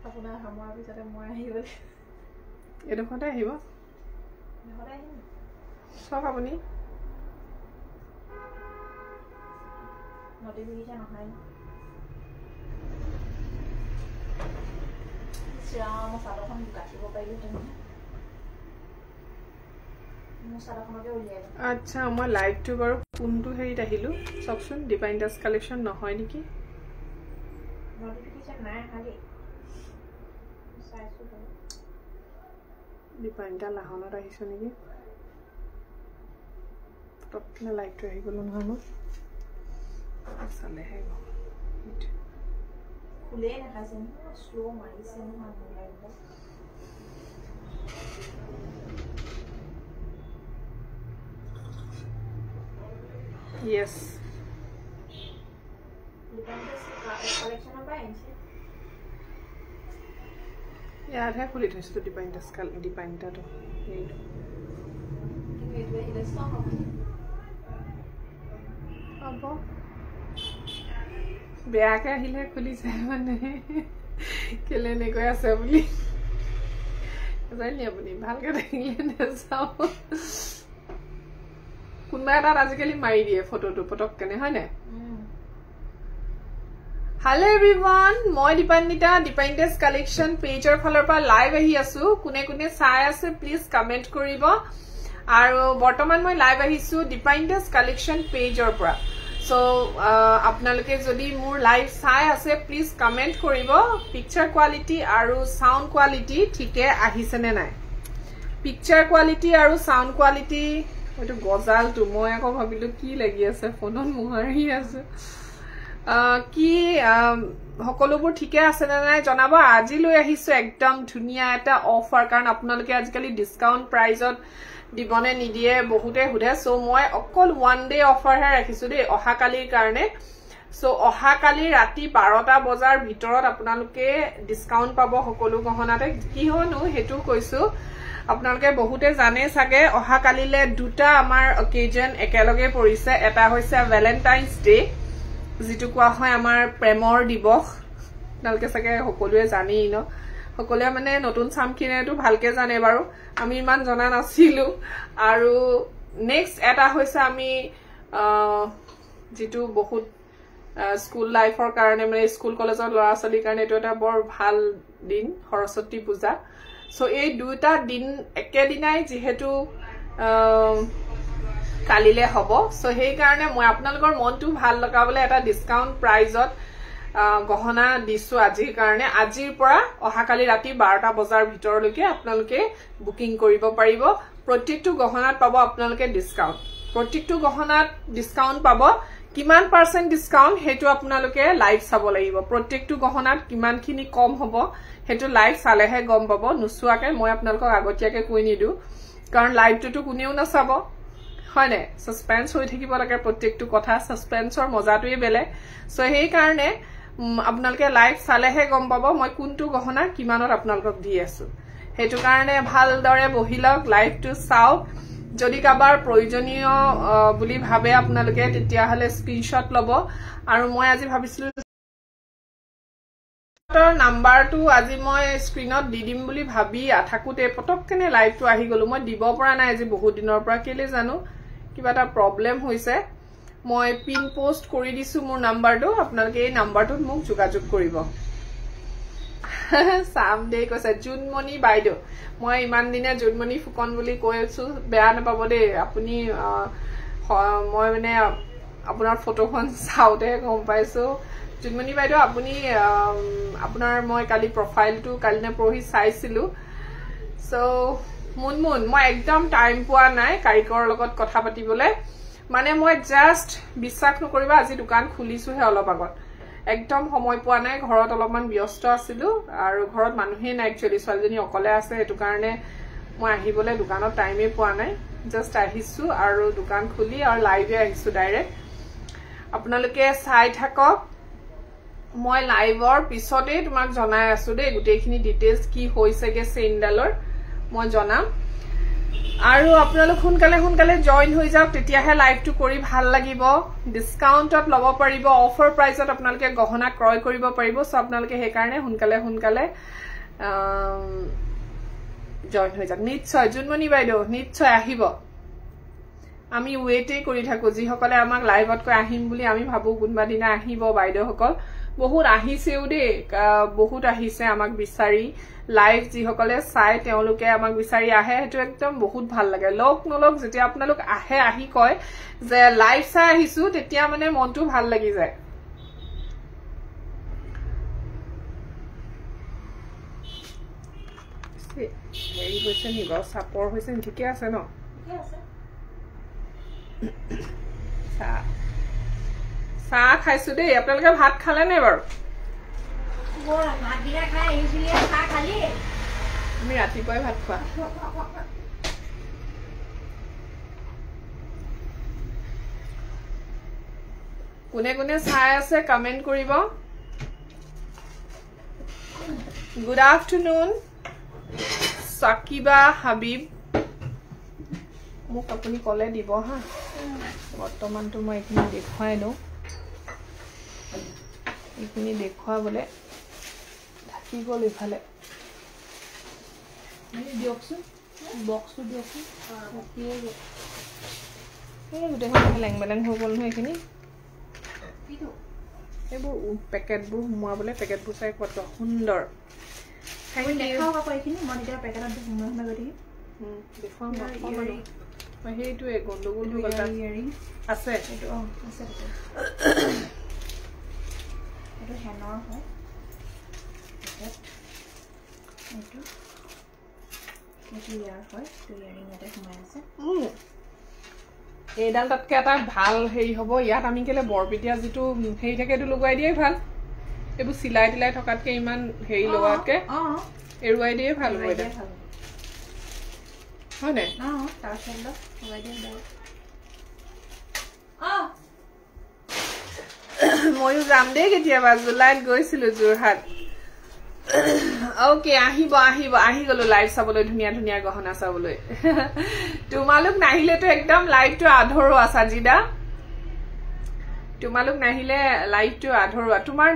আপোনাৰ হামৰ পিছতে মই আহিব এডোখৰতে আহিব চব আপুনি নটিফিকেশ্যন নহয় শ্যাম চাদৰখন কাটিব পাৰিলো মোৰ চাদৰখনকে উলিয়াই দিম আচ্ছা মই লাইভটো বাৰু কোনটো হেৰিত আহিলো চাওকচোন ডিভাইন ডাষ্ট কালেকশ্যন নহয় নেকি নটিফিকেশ্যন নাই খালি চাইছো বাৰু ডিভাইন ডা লাহনত আহিছো নেকি পটকনে লাইভটো আহি গ'লো নহয় মই চালেহে খুলে নাখাইছে শ্লো মাৰিছে নহয় মোবাইলটো Yes. Collection by Yeah, I have fully touched the depend the skull depend that. Abo. Beaka hile kuli seven. Killing a go assembly. Really, Balka so. কোনবা এটা আজিকালি মাৰি দিয়ে ফটোটো পটক কেনে হয়নে হেল্ল এভৰিওয়ান মই দীপান্বিতা ডিপাইন্টেস কালেকশন পেজৰ ফালৰ পৰা লাইভ আহি আছো কোনে কোনে চাই আছে প্লিজ কমেন্ট কৰিব আৰু বৰ্তমান মই লাইভ আহিছো ডিপাইন্টেস কালেকশন পেজৰ পৰা সো আপোনালোকে যদি মোৰ লাইভ চাই আছে প্লিজ কমেন্ট কৰিব পিকচাৰ কোৱালিটি আৰু সাউন্ড কোৱালিটি ঠিকে আহিছে নে নাই পিকচাৰ কোৱালিটি আৰু সাউন্ড কোৱালিটি এটো গজাল তো মই আকৌ ভাবিলো কি লাগি আছে ফোনত মুহাৰি আছে কি সকলোবোৰ ঠিকে আছে না নাই জনাব আজি লৈ আহিছো একদম ধুনিয়া এটা অফাৰ কাৰণ আপোনালোকে আজিকালি ডিসকাউন্ট প্ৰাইজত দিবনে নিদিয়ে বহুতে হুধে সো মই অকল ওয়ান ডে অফাৰ হে ৰাখিছো দে অহা কালিৰ কাৰণে সো অহা কালি ৰাতি 12টা বজাৰ ভিতৰত আপোনালোকে ডিসকাউন্ট পাব সকলো গহনাতে কি হনো হেতু কৈছো আপোনালোকে বহুতে জানে সাগে অহা কালিলে দুটা আমাৰ অকেজন একেলগে পৰিছে এটা হৈছে ভ্যালেন্টাইনস ডে যেটো কোৱা হয় আমাৰ প্ৰেমৰ দিৱস আপোনালোকে সাগে সকলোৱে জানেই ন সকলোৱে মানে নতুন সামখিনেটো ভালকে জানে বাৰু আমি ইমান জনা নাছিলো আৰু নেক্সট এটা হৈছে আমি যেটো বহুত স্কুল লাইফৰ কাৰণে মানে স্কুল কলেজৰ ল'ৰা ছোৱালীৰ কাৰণে এটো এটা বৰ ভাল দিন সৰস্বতী পূজা সো এই দুটা দিন একেদিনাই যেহেতু কালিলে হ'ব সো সেই কাৰণে মই আপোনালোকৰ মনটো ভাল লগাবলৈ এটা ডিসকাউন্ট প্ৰাইজত গহনা দিছো আজিৰ কাৰণে আজিৰ পৰা অহা কালি ৰাতি 12টা বজাৰ ভিতৰলৈকে আপোনালোকে বুকিং কৰিব পাৰিব প্ৰত্যেকটো গহনাত পাব আপোনালোকে ডিসকাউন্ট প্ৰত্যেকটো গহনাত ডিসকাউন্ট পাব কিমান পাৰ্সেন্ট ডিসকাউন্ট হেতু আপোনালোকে লাইভ চাব লাগিব প্ৰত্যেকটো গহনাত কিমানখিনি কম হ'ব হেতু লাইভ চালেহে গম পাব নুসুৱাকে মই আপোনালোকক আগতিয়াকে কৈ নিদু কাৰণ লাইভটো কোনেও না চাব হয়নে সাসপেন্স হৈ থাকিব লাগে প্ৰত্যেকটো কথা সাসপেন্সৰ মজাটোই বেলে সো সেই কাৰণে আপোনালোকে লাইভ চালেহে গম পাব মই কোনটো গহনা কিমানত আপোনালোকক দি আছো হেতু কাৰণে ভালদৰে বহিলক লাইভটো চাও যদি কাবাৰ প্ৰয়োজনীয় বুলি ভাবে আপোনালোকে তেতিয়া হলে স্ক্ৰিনশ্বট লব আৰু মই আজি ভাবিছিলো নাম্বাৰটো আজি মই স্ক্ৰিনত দি দিম বুলি ভাবি থাকুতে পটকনে লাইভটো আহি গলো মই দিব পৰা নাই আজি বহুত দিনৰ পৰা কেলে জানো কিবা এটা প্ৰবলেম হৈছে মই পিন পোষ্ট কৰি দিছো মোৰ নাম্বাৰটো আপোনালোকে এই নাম্বাৰটোত মোক যোগাযোগ কৰিব সামডে কৈছে জুনমণি বাইদেউ মই ইমান দিনে জুনমণি ফুকন বুলি কৈছো বেয়া নাপাব দে আপুনি মই মানে আপোনাৰ ফটোখন চাওতে গম পাইছো জুনমণি বাইদেউ আপুনি আপোনাৰ মই কালি প্ৰফাইলটো কালিনে পৰহি চাইছিলো সো মুনমুন মই একদম টাইম পোৱা নাই কাৰিকৰ লগত কথা পাতিবলে মানে মই জাস্ট বিশ্বাস নকৰিবা আজি দোকান খুলিছোহে অলপ আগত একদম সময় পোৱা নাই ঘৰত অলপমান ব্যস্ত আছিলো আৰু ঘৰত মানুহে নাই একচুয়ালি ছোৱালীজনী অকলে আছে এটো কাৰণে মই আহিবলে দোকানত টাইমে পোৱা নাই জাস্ট আহিছো আৰু দোকান খুলি আৰু লাইভে আহিছো ডাইৰেক্ট আপোনালোকে চাই থাকক মই লাইভৰ পিছতে তোমাক জনাই আছো দে গুটেইখিনি ডিটেইলছ কি হৈছেগে চেইনডালৰ মই জনাম আৰু আপোনালোক সোনকালে জয়েন হৈ যাওক তেতিয়াহে লাইভটো কৰি ভাল লাগিব ডিসকাউন্টত লব পাৰিব অফাৰ প্ৰাইসত আপোনালোকে গহনা ক্ৰয় কৰিব পাৰিব সো আপোনালোকে হে কাৰণে সোনকালে জয়েন হৈ যাওক নিশ্চয় জুনমণি বাইদেউ নিশ্চয় আহিব আমি ওয়েটে কৰি থাকো যি সকলে আমাক লাইভত কৈ আহিম বুলি আমি ভাবো কোনবা দিনা আহিব বাইদেউ সকল বহুত আহিছেও দে বহুত আহিছে আমাক বিচাৰি লাইভ যি সকলে চাই তেওঁলোকে আমাক বিচাৰি আহে হেতু একদম বহুত ভাল লাগে লোক নলক যেতিয়া আপোনালোক আহে আহি কয় যে লাইভ চাই আহিছো তেতিয়া মানে মনটো ভাল লাগি যায় হেৰি হৈছে নি বাৰু চাপৰ হৈছে ঠিকে আছে ন ঠিকে আছে চাহ খাইছো দেই আপোনালোকে ভাত খালে নে বাৰু ভাত দিনা খাই আহিছিলি চাহ খালি আমি ৰাতিপুৱাই ভাত খোৱা কোনে চাই আছে কমেন্ট কৰিব গুড আফটাৰনুন সাকিবা হাবিব মোক আপুনি কলে দিব হা বৰ্তমানটো মই এইখিনি দেখুৱাই লওঁ এইখিনি দেখুৱাবলে থাকি গ'ল ইফালে দিয়কচোন বক্সটো দিয়কচোন এই গোটেইখন লেং বেলেং হৈ গ'ল নহয় এইখিনি এইবোৰ পেকেটবোৰ সোমোৱাবলৈ পেকেটবোৰ চাই কত সুন্দৰ দেখাওক আকৌ এইখিনি মই তেতিয়া পেকেটত সোমাই গৈ থাকিম দেখুৱাম সেইটোৱে গণ্ডগোল হৈ গ'ল আছে এইটো আছে এইটো হেনৰ হয় এইটো ইয়াৰ হয় তো ইয়াৰিং এটা সোমাই আছে এইডাল তাতকে এটা ভাল হেৰি হ'ব ইয়াত আমি কেলে বৰপিটিয়া যিটো হেৰি থাকে এইটো লগাই দিয়েই ভাল এইবোৰ চিলাই তিলাই থকাতকে ইমান হেৰি লগাতকে এৰুৱাই দিয়ে ভাল হ'ব এটা হয় নে তাৰ চাইডত লগাই দিয়ে ময়ো যাম দেই কেতিয়াবা জুলাইত গৈছিলো যোৰহাট ওকে আহিব আহি গলো লাইভ চাবলৈ ধুনীয়া গহনা চাবলৈ তোমালোক নাহিলেতো একদম লাইভটো আধৰুৱা সাজিদা তোমালোক নাহিলে লাইভটো আধৰুৱা তোমাৰ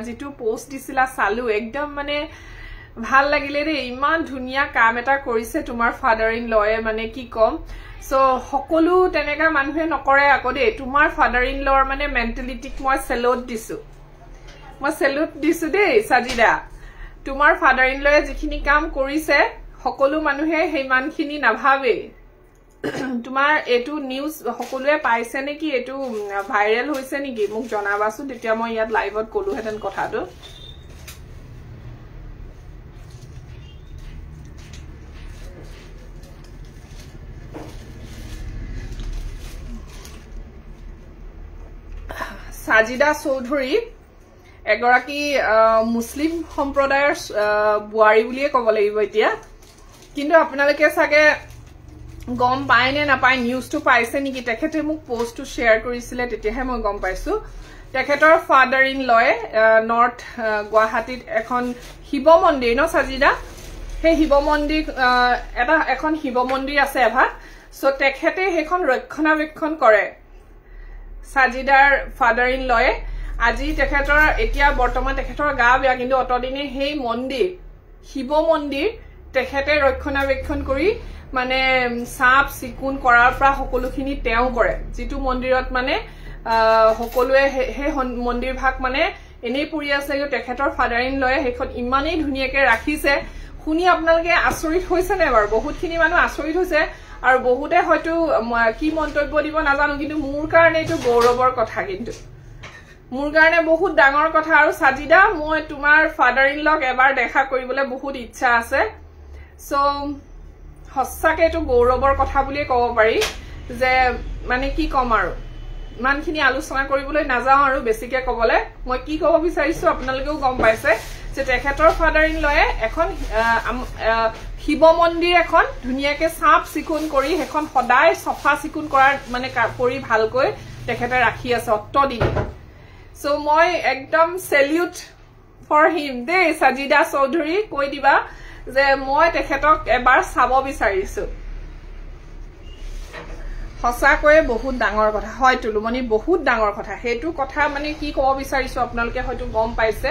যিটো পোষ্ট দিছিলা চালু একদম মানে ভাল লাগিলে ৰে ইমান ধুনীয়া কাম এটা কৰিছে তোমাৰ ফাদাৰ ইন লয়ে মানে কি কম সো সকলো তেনেকা মানুহে নকৰে আকৌ দেই তোমাৰ ফাদাৰ ইন লৰ মানে মেন্টালিটিক মই সেলুট দিছো দেই সাজিদা তোমাৰ ফাদাৰ ইন লয়ে যিখিনি কাম কৰিছে সকলো মানুহে হেমানখিনি নাভাবে তোমাৰ এটো নিউজ সকলোৱে পাইছে নেকি এটো ভাইৰেল হৈছে নেকি মোক জনাবাছো তেতিয়া মই ইয়াত লাইভত কলোহেতেন কথাটো সাজিদা চৌধুৰী এগৰাকী মুসলিম সম্প্ৰদায়ৰ বুৱাৰী বুলিয়ে ক'ব লাগিব এতিয়া কিন্তু আপোনালোকে সাগে গম পায় নে নাপায় নিউজটো পাইছে নেকি তেখেতে মোক পোষ্টটো শেয়াৰ কৰিছিলে তেতিয়াহে মই গম পাইছো তেখেতৰ ফাদাৰ ইন লয়ে নৰ্থ গুৱাহাটীত এখন শিৱ মন্দিৰ ন সাজিদা সেই শিৱ মন্দিৰ এখন শিৱ মন্দিৰ আছে এভা সো তেখেতে সেইখন ৰক্ষণাবেক্ষণ কৰে সাজিদাৰ ফাদাৰ ইন লয়ে আজি তেখেতৰ এতিয়া বৰ্তমান তেখেতৰ গা বেয়া কিন্তু অতদিনে সেই মন্দিৰ শিৱ মন্দিৰ তেখেতে ৰক্ষণাবেক্ষণ কৰি মানে সাপ সিকুন কৰাৰ পৰা সকলোখিনি তেও কৰে যিটো মন্দিৰত মানে সকলোৱে সেই মন্দিৰ ভাগ মানে এনেই পৰি আছে তেখেতৰ ফাদাৰ ইন লয়ে সেইখন ইমানেই ধুনীয়াকে ৰাখিছে শুনি আপোনালোকে আচৰিত হৈছে নে বাৰু বহুতখিনি মানুহ আচৰিত হৈছে আৰু বহুতে হয়তো কি মন্তব্য দিব নাজানো কিন্তু মোৰ কাৰণে এইটো গৌৰৱৰ কথা কিন্তু মোৰ কাৰণে বহুত ডাঙৰ কথা আৰু সাজিদা মই তোমাৰ ফাদাৰ ইন লক এবাৰ দেখা কৰিবলৈ বহুত ইচ্ছা আছে সো হসাকে এইটো গৌৰৱৰ কথা বুলিয়ে ক'ব পাৰি যে মানে কি কম আৰু ইমানখিনি আলোচনা কৰিবলৈ নাযাওঁ আৰু বেছিকে ক'বলৈ মই কি ক'ব বিচাৰিছো আপোনালোকেও গম পাইছে যে তেখেতৰ ফাদাৰ ইন লয়ে এখন শিৱ মন্দিৰ এখন ধুনীয়াকে সাপ সিকুন কৰি হেখন সদায় সফা সিকুন কৰাৰ মানে কৰি ভালকৈ তেখেতে ৰাখি আছে অত্তদিন সো মই একদম সেলিউট ফৰ হিম দে সাজিদা চৌধুৰী কৈ দিবা যে মই তেখেতক এবাৰ চাব বিচাৰিছো সঁচাকৈয়ে বহুত ডাঙৰ কথা হয় তুলুমণি বহুত ডাঙৰ কথা সেইটো কথা মানে কি ক'ব বিচাৰিছো আপোনালোকে হয়তো গম পাইছে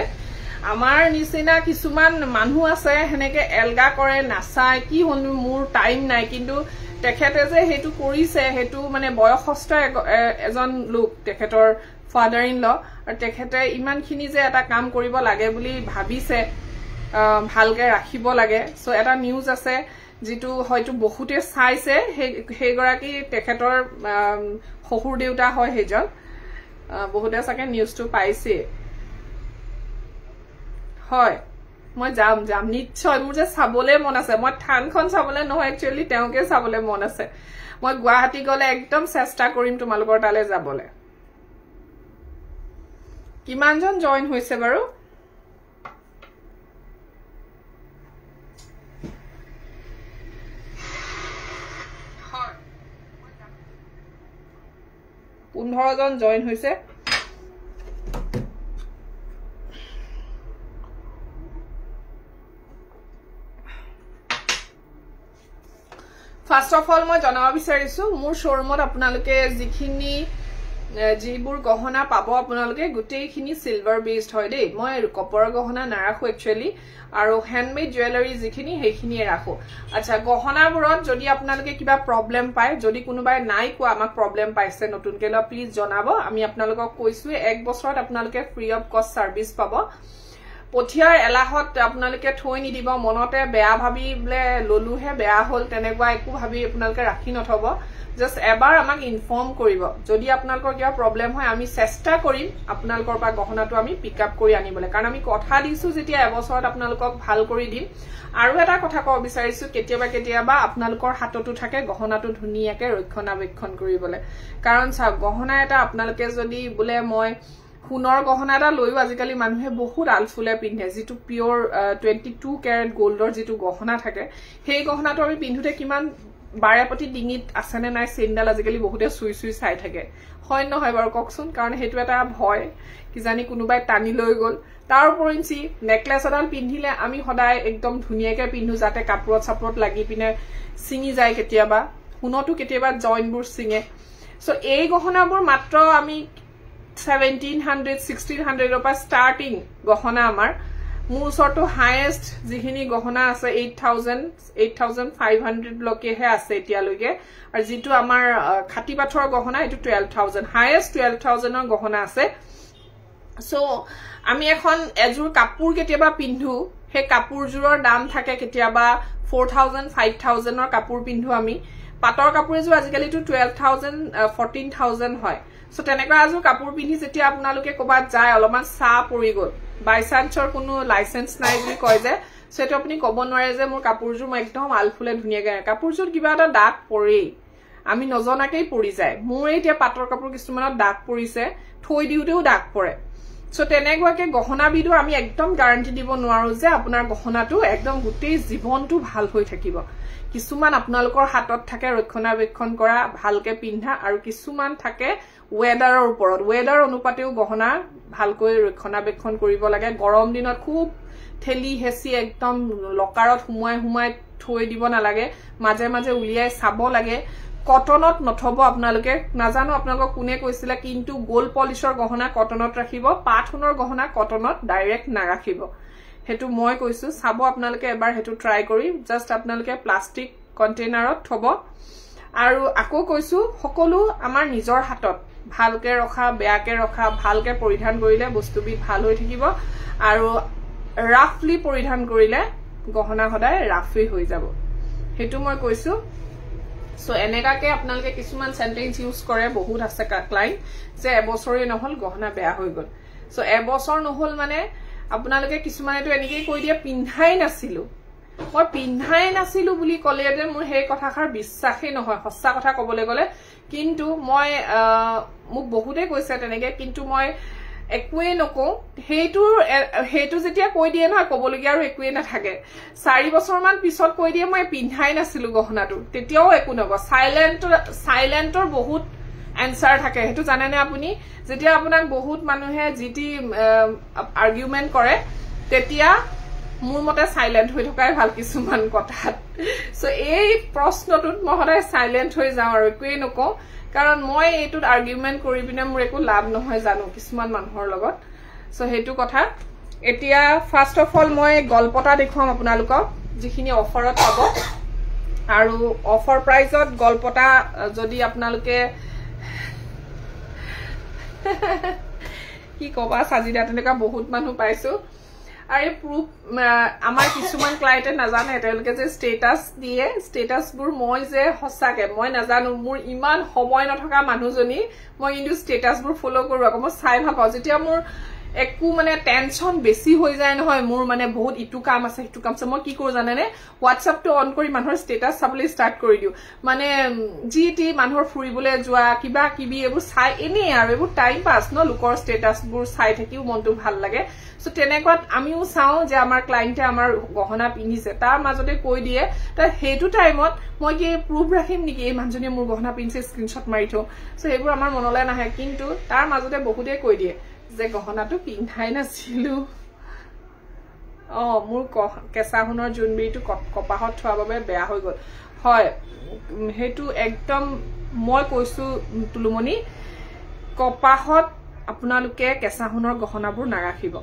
আমাৰ নিচিনা কিছুমান মানুহ আছে হেনেকে এলগা কৰে নাচায় কি হ'ল মোৰ টাইম নাই কিন্তু তেখেতে যে হেতু কৰিছে হেতু মানে বয়সস্থ এজন লোক তেখেতৰ ফাদাৰ ইন ল আৰু তেখেতে ইমানখিনি যে এটা কাম কৰিব লাগে বুলি ভাবিছে ভালকে ৰাখিব লাগে সো এটা নিউজ আছে যেটো হয়তো বহুতে চাইছে সেই গৰাকী তেখেতৰ হহুৰ দেউতা হয় হেজন বহুতে সাকে নিউজটো পাইছে হয় মই যাম নিশ্চয় মোৰ যে চাবলে মন আছে মই থানখন চাবলে নহয় একচুয়ালি তেওঁকে চাবলে মন আছে মই গুৱাহাটী গলে একদম চেষ্টা কৰিম তোমালোকৰ তালে যাবলে কিমানজন জয়েন হৈছে বাৰু 15 জন জয়েন হৈছে ফাৰ্স্ট অফ অল মই জনাব বিচাৰিছো মোৰ শোৰুমত আপোনালোকে যিখিনি যিবোৰ গহনা পাব আপোনালোকে গুটেইখিনি সিলভাৰ বেসড হয় দেই মই কপাৰৰ গহনা নাৰাখো একচুয়ালি আৰু হ্যান্ডমেড জুৱেলাৰী যিখিনি হেখিনিয়ে ৰাখো আচ্ছা গহনাবোৰত যদি আপোনালোকে কিবা প্ৰবলেম পায় যদি কোনোবাই নাই কোৱা আমাক প্ৰবলেম পাইছে নতুনকে ল প্লিজ জনাব আমি আপোনালোকক কৈছো এক বছৰত আপোনালোকে ফ্ৰী অফ কষ্ট সাৰ্ভিস পাব পঠিয়াৰ এলাহত আপোনালোকে থৈ নিদিব মনতে বেয়া ভাবি বলে ললুহে বেয়া হল তেনেকুৱা একো ভাবি আপোনালোকে ৰাখি নথব জাস্ট এবাৰ আমাক ইনফৰ্ম কৰিব যদি আপোনালোকৰ কিবা প্ৰবলেম হয় আমি চেষ্টা কৰিম আপোনালোকৰ পৰা গহনাটো আমি পিক আপ কৰি আনিবলে কাৰণ আমি কথা দিছো যেতিয়া এবছৰত আপোনালোকক ভাল কৰি দিম আৰু এটা কথা কব বিচাৰিছো কেতিয়াবা আপোনালোকৰ হাততো থাকে গহনাটো ধুনিয়াকে ৰক্ষণাবেক্ষণ কৰিবলে কাৰণ সব গহনা এটা আপোনালোকে যদি বলে মই সোণৰ গহনা এটা লৈও আজিকালি মানুহে বহুত আলফুলে পিন্ধে যেটো পিওৰ 22 ক্যাৰেট গোল্ডৰ যেটো গহনা থাকে সেই গহনাটো আমি পিন্ধুতে কিমান বাৰেপতি ডিঙিত আছে নে নাই চেণ্ডাল আজিকালি বহুতে সুই চাই থাকে হয় নহয় বাৰু ককচোন কাৰণ হেতু এটা ভয় কি জানি কোনোবাই টানি লৈ গল তাৰ ওপৰিঞ্চি নেকলেস এডাল পিন্ধিলে আমি সদায় একদম ধুনিয়াকে পিন্ধু যাতে কাপোৰত সাপোৰত লাগি পিনে সিঙি যায় কেতিয়াবা হুনটো কেতিয়াবা জয়েন্টবোৰ সিঙে সো এই গহনাবোৰ মাত্ৰ আমি 1700 1600 ৰ পৰা স্টাৰ্টিং গহনা আমাৰ মোৰ ওচৰটো হাইয়েষ্ট যিখিনি গহনা আছে 8500 লকেহে আছে এতিয়ালৈকে আৰু যেটো আমাৰ খাটি পাথৰ গহনা এটো 12000 হাইয়েষ্ট 12000 ৰ গহনা আছে সো আমি এখন এজুৰ কাপোৰ কেতিয়াবা পিন্ধু হে কাপোৰজুৰৰ দাম থাকে কেতিয়াবা 4000 5000 ৰ কাপোৰ পিন্ধু আমি পাটৰ কাপোৰ এজু আজিকালি 12000 14000 হয় সো তেনেকুৱা আজু কাপোৰ পিন্ধি যেতিয়া আপোনালোকে কবাত যায় অলপমান সা পৰি গল বাই চান্সৰ কোনো লাইসেন্স নাই বুলি কয় যে সেটো আপুনি কব নোৱাৰে যে মোৰ কাপোৰজুৰ মই একদম আলফুলে ধুনিয়াকে কাপোৰজুৰ কিবা এটা দাগ পৰি আমি নজনাকেই পৰি যায় মোৰ এতিয়া পাটৰ কাপোৰ কিছুমানত দাগ পৰিছে থৈ দিউতেও দাগ পৰে সো তেনেকুৱাকে গহনা বিদু আমি একদম গ্যাৰান্টি দিব নোৱাৰো যে আপোনাৰ গহনাটো একদম গুটেই জীৱনটো ভাল হৈ থাকিব কিছুমান আপোনালোকৰ হাতত থাকে ৰক্ষণাবেক্ষণ কৰা ভালকে পিন্ধা আৰু কিছুমান থাকে ওয়েদাৰৰ ওপৰত ওয়েদাৰ অনুপাতেও গহনা ভালকৈ ৰক্ষণাবেক্ষণ কৰিব লাগে গৰম দিনত খুব ঠেলি হেসি একদম লকাৰত হুমাই থৈ দিব না লাগে মাজে মাজে উলিয়াই চাব লাগে কটনত নথব আপোনালোকে নাজানো আপোনালোকক কোনে কৈছিল কিন্তু গোল্ড পলিশৰ গহনা কটনত ৰাখিব পাথুনৰ গহনা কটনত ডাইৰেক্ট না ৰাখিব হেতু মই কৈছো চাব আপোনালোকে এবাৰ হেতু ট্ৰাই কৰি জাস্ট আপোনালোকে প্লাষ্টিক কন্টেইনাৰত থব আৰু আকৌ কৈছো সকলো আমাৰ নিজৰ হাতত ভালকে ৰখা বেয়াকে ৰখা ভালকে পৰিধান কৰিলে বস্তুবি ভাল হৈ থাকিব আৰু ৰাফলি পৰিধান কৰিলে গহনা সদায় ৰাফি হৈ যাব হেতু মই কৈছো সো এনেকাকে আপোনালোকে কিছুমান সেন্টেন্স ইউজ কৰে বহুত আছে ক্লাইন্ট যে এবছৰে নহল গহনা বেয়া হৈ গল সো এবছৰ নহল মানে আপোনালোকে কিছুমানেটো এনেকৈ কৈ দিয়া পিন্ধাই নাছিলো মই পিন্ধাই নাছিলো বুলি কলে যে মোৰ হেই কথাখাৰ বিশ্বাসই নহয় সঁচা কথা কবলে গলে কিন্তু মই মোক বহুতে কৈছে তেনেকে কিন্তু মই একোৱে নকও হেতু যেতিয়া কৈ দিয়ে নহয় কবলগিয়া আৰু একোৱে নাথাকে 4 বছৰ মান পিছত কৈ দিয়ে মই পিন্ধাই নাছিলো গহনাটো তেতিয়াও একো নব সাইলেন্টৰ বহুত এনসাৰ থাকে হেতু জানেনে আপুনি যেতিয়া আপোনাক বহুত মানুহে জিটি আৰ্গুমেন্ট কৰে তেতিয়া মোৰ মতে সাইলেন্ট হৈ থকাই ভাল কিছুমান কথাত সো এই প্ৰশ্নটোত মই সদায় সাইলেন্ট হৈ যাওঁ আৰু একোৱে নকওঁ কাৰণ মই এইটোত আৰ্গুমেন্ট কৰি পিনে মোৰ একো লাভ নহয় জানো কিছুমান মানুহৰ লগত সো হেতু কথা এতিয়া ফাৰ্স্ট অফ অল মই গল্পটা দেখুৱাম আপোনালোকক যিখিনি অফাৰত পাব আৰু অফাৰ প্ৰাইজত গল্পটা যদি আপোনালোকে কি কবা সাজিদা তেনেকা বহুত মানুহ পাইছো আৰু প্ৰুফ আমাৰ কিছুমান ক্লায়েন্টে নাজানে তেওঁলোকে যে স্ট্যাটাস দিয়ে স্ট্যাটাসবোৰ মই যে হসাকে মই নাজানো মোৰ ইমান সময় নথকা মানুহজনী মই কিন্তু স্ট্যাটাসবোৰ ফলো কৰো আকৌ মই চাই ভাল পাওঁ যেতিয়া মোৰ একু মানে টেনশন বেছি হৈ যায় নহয় মোৰ মানে বহুত ইটু কাম আছে হিটু কাম আছে মই কি কৰো জানেনে WhatsApp টো অন কৰি মানুহৰ স্ট্যাটাস চাবলৈ ষ্টাৰ্ট কৰি দিও মানে জিটি মানুহৰ ফুৰিবলৈ যোৱা কিবা কিবি এবোৰ চাই এনে আৰু এবোৰ টাইম পাস ন লোকৰ স্ট্যাটাসবোৰ চাই থাকিও মনটো ভাল লাগে সো তেনেকুৱাত আমিও চাও যে আমাৰ ক্লায়েন্টে আমাৰ গহনা পিন্ধিছে তাৰ মাজতে কৈ দিয়ে তা হেতু টাইমত মই কি প্ৰুফ ৰাখিম নেকি এই মানুহজনী মোৰ গহনা পিন্ধিছে স্ক্ৰিনশ্বট মাৰি থো সো এবোৰ আমাৰ মনলৈ নাহে কিন্তু তাৰ মাজতে বহুতে কৈ দিয়ে যে গহনাটো পিন্ধাই নাছিলো মোৰ কেঁচা সোণৰ জুনবিৰিটো কপাহত থোৱাৰ বাবে বেয়া হৈ গল হয় হেতু একদম মই কৈছো তুলুমনি কপাহত আপোনালোকে কেঁচা সোণৰ গহনাবোৰ নাৰাখিব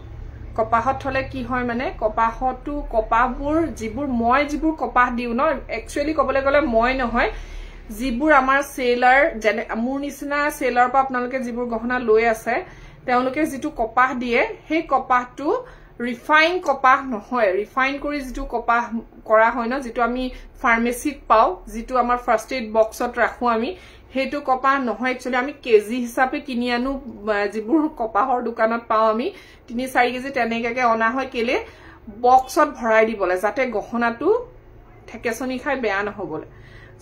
কপাহত থলে কি হয় মানে কপাহটো কপাহবোৰ যিবোৰ কপাহ দিও ন একচুয়ালি কবলৈ গলে মই নহয় যিবোৰ আমাৰ সেলাৰ মোৰ নিচিনা সেলাৰ পৰা আপোনালোকে যিবোৰ গহনা লৈ আছে তেওঁলোকে যেটো কপাহ দিয়ে সেই কপাহটো ৰিফাইন কপাহ নহয় ৰিফাইন কৰি যেটো কপাহ কৰা হয় ন যেটো আমি ফাৰ্মেসিত পাও যেটো আমাৰ ফাৰ্স্ট এড বক্সত ৰাখো আমি হেতু কপাহ নহয় একচুয়ালি আমি কেজি হিচাপে কিনি আনো যিবোৰ কপাহৰ দোকানত পাও আমি 3-4 কেজি তেনেকাকে অনা হয় কেলে বক্সত ভৰাই দিবলে যাতে গহনাটো ঠেকেছনি খাই বেয়া নহবলে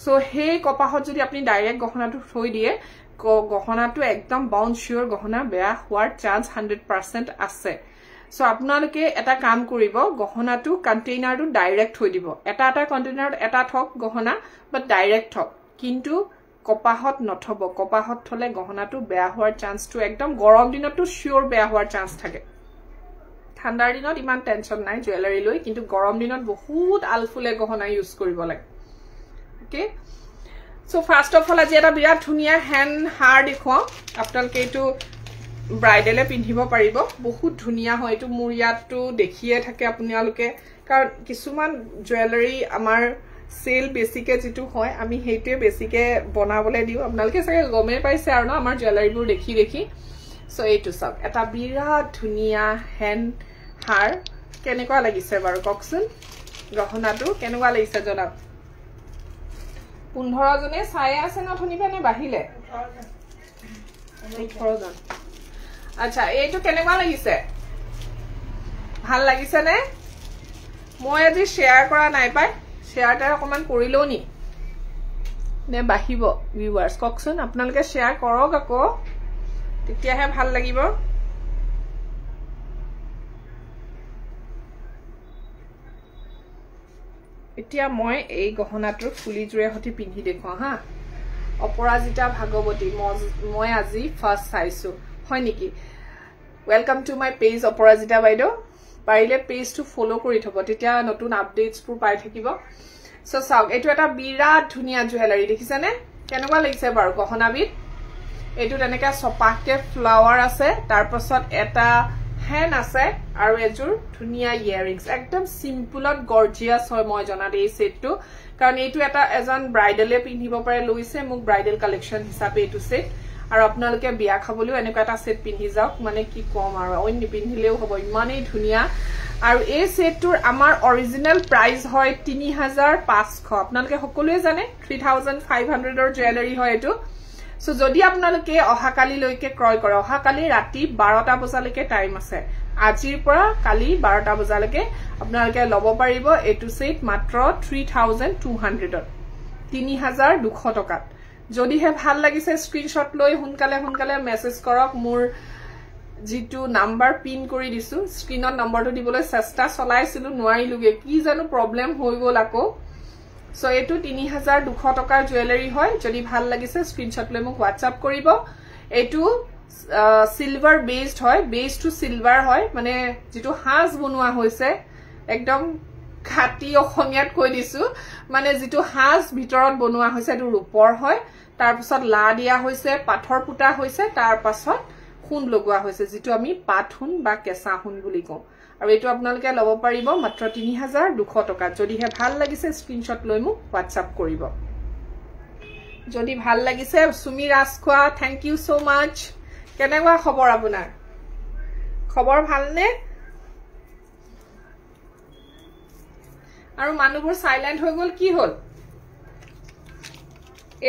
সো সেই কপাহত যদি আপুনি ডাইৰেক্ট গহনাটো থৈ দিয়ে গহনাটো একদম বাউন্ড শিওৰ গহনা বেয়া হোৱাৰ চান্স 100% আছে সো আপোনালোকে এটা কাম কৰিব গহনাটো কন্টেইনাৰটো ডাইৰেক্ট থৈ দিব এটা কন্টেইনাৰত এটা থক গহনা বাট ডাইৰেক্ট থক কিন্তু কপাহত নথব কপাহত থলে গহনাটো বেয়া হোৱাৰ চান্সটো একদম গৰম দিনতো শিওৰ বেয়া হোৱাৰ চান্স থাকে ঠাণ্ডাৰ দিনত ইমান টেনশন নাই জুৱেলাৰী লৈ কিন্তু গৰম দিনত বহুত আলফুলে গহনা ইউজ কৰিব লাগে okay so first of all আজি এটা বিৰাট ধুনিয়া হ্যান্ড হাৰ দেখো আপোনালোকে এটো ব্ৰাইডেলে পিন্ধিব পাৰিব বহুত ধুনিয়া হয় এটো মোৰ ইয়াতটো দেখিয়ে থাকে আপোনালোকে কাৰণ কিছুমান জুৱেলাৰী আমাৰ সেল বেসিকে যেটো হয় আমি হেইটোৱে বেসিকে বনাবলে দিও আপোনালোকে চাগে গমে পাইছে আৰু ন আমাৰ জুৱেলাৰীবোৰ দেখি সো এইটো সব এটা বিৰাট ধুনিয়া হ্যান্ড হাৰ কেনেকুৱা লাগিছে বাৰু ককচোন গহনাটো কেনেকুৱা লাগিছে জনাব 15 জনে চাই আছে না ধনিবানে বাহিলে 18 জন আচ্ছা এইটো কেনেকুৱা লাগিছে ভাল লাগিছে নে মই আজি শেয়াৰ কৰা নাই পাই শেয়াৰটা অকমান কৰিলো নি নে বাহিব ভিউয়াৰ্স ককচোন আপোনালোকে শেয়াৰ কৰক আকৌ তেতিয়াহে ভাল লাগিব এতিয়া মই এই গহনাটোৰ ফুলি জুৰে হতি পিন্ধি দেখুৱা হা অপৰাজিতা ভাগৱতী মই আজি ফাৰ্স্ট চাইছো হয় নেকি ওয়েলকাম টু মাই পেজ অপৰাজিতা বাইদেউ পাৰিলে পেজটো ফলো কৰি থব তেতিয়া নতুন আপডেটছবোৰ পাই থাকিব সো চাওক এইটো এটা বিৰাট ধুনিয়া জুৱেলাৰী দেখিছেনে কেনেকুৱা লাগিছে বাৰু গহনাবিধ এইটো তেনেকা সপাকে ফ্লাৱাৰ আছে তাৰ পাছত এটা হ্যান্ড আছে আৰু এজুৰ ধুনিয়া ইয়াৰিংস একদম সিম্পলত গৰ্জিয়াস হয় মই জনাত এই সেটটো কাৰণ এইটো এটা এজন ব্ৰাইডেলে পিন্ধিব পাৰে লৈছে মোক ব্ৰাইডেল কালেকশন হিচাপে এইটো সেট আৰু আপোনালোকে বিয়া খাবলৈও এনেকুৱা এটা সেট পিন্ধি যাওক মানে কি কম আৰু অন্য পিন্ধিলেও হ'ব ইমানেই ধুনিয়া আৰু এই সেটটোৰ আমাৰ অৰিজিনাল প্ৰাইস হয় 3500 আপোনালোকে সকলোৱে জানে 3500 ৰ জুৱেলাৰী হয় এটো সো যদি আপোনালোকে অহাকালি লৈকে ক্ৰয় কৰে অহাকালি ৰাতি 12টা বজালৈকে টাইম আছে আজিৰ পৰা কালি 12টা বজালৈকে আপোনালোকে লব পাৰিব এটো সেট মাত্ৰ 3200 ত 3200 টকাত যদিহে ভাল লাগিছে স্ক্ৰিনশ্বট লৈ সোনকালে মেসেজ কৰক মোৰ যেটো নাম্বাৰ পিন কৰি দিছো স্ক্ৰিনত নম্বৰটো দিবলৈ চেষ্টা চলাইছিলো নোৱাৰিলুগে কি জানো প্ৰবলেম হৈ গল আকৌ সো এটো 3200 টকাৰ জুৱেলাৰী হয় যদি ভাল লাগিছে স্ক্ৰিনশ্বট লৈ মোক WhatsApp কৰিব এটো সিলভাৰ বেসড হয় বেস টু সিলভাৰ হয় মানে যেটো হাজ বনোৱা হৈছে একদম খাটি অসমীয়াত কৈ দিছো মানে যেটো হাজ ভিতৰত বনোৱা হৈছে এটো ৰূপৰ হয় তাৰ পাছত লা দিয়া হৈছে পাথৰ পুটা হৈছে তাৰ পাছত খুন লগোৱা হৈছে যেটো আমি পাথুন বা কেঁচা হুন বুলি কওঁ আৰু এটো আপোনালোকে লব পাৰিব মাত্ৰ 3200 টকা যদিহে ভাল লাগিছে স্ক্ৰিনশ্বট লৈ মোক WhatsApp কৰিব যদি ভাল লাগিছে Sumi Rajkhowa thank you so much কেনেকুৱা খবৰ আপোনাৰ খবৰ ভালনে আৰু মানুহবোৰ সাইলেন্ট হৈ গল কি হল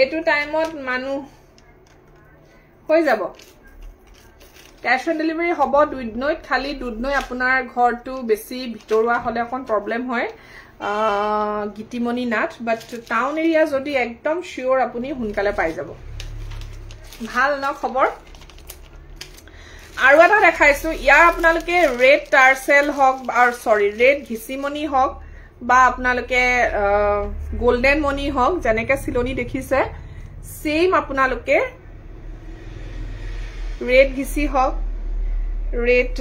এটো টাইমত মানুহ হৈ যাব ক্যাশ অন ডেলিভারি হব দুধনৈত খালি দুধনৈ আপোনাৰ ঘৰটো বেছি ভিতৰুৱা হলে অকন প্ৰবলেম হয় গিটিমনি নাট বাট টাউন এৰিয়া যদি একদম শিওৰ আপুনি হুনকালে পাই যাব ভাল ন খবৰ আৰু এটা দেখাইছো ইয়াৰ আপোনালোকে ৰেড টাৰ্সেল হক আৰ সৰি ৰেড ঘিসিমনি হক বা আপোনালোকে গোল্ডেন মনি হক যেনেকে সিলনি দেখিছে সেম আপোনালোকে ৰেড ঘিসি হক ৰেড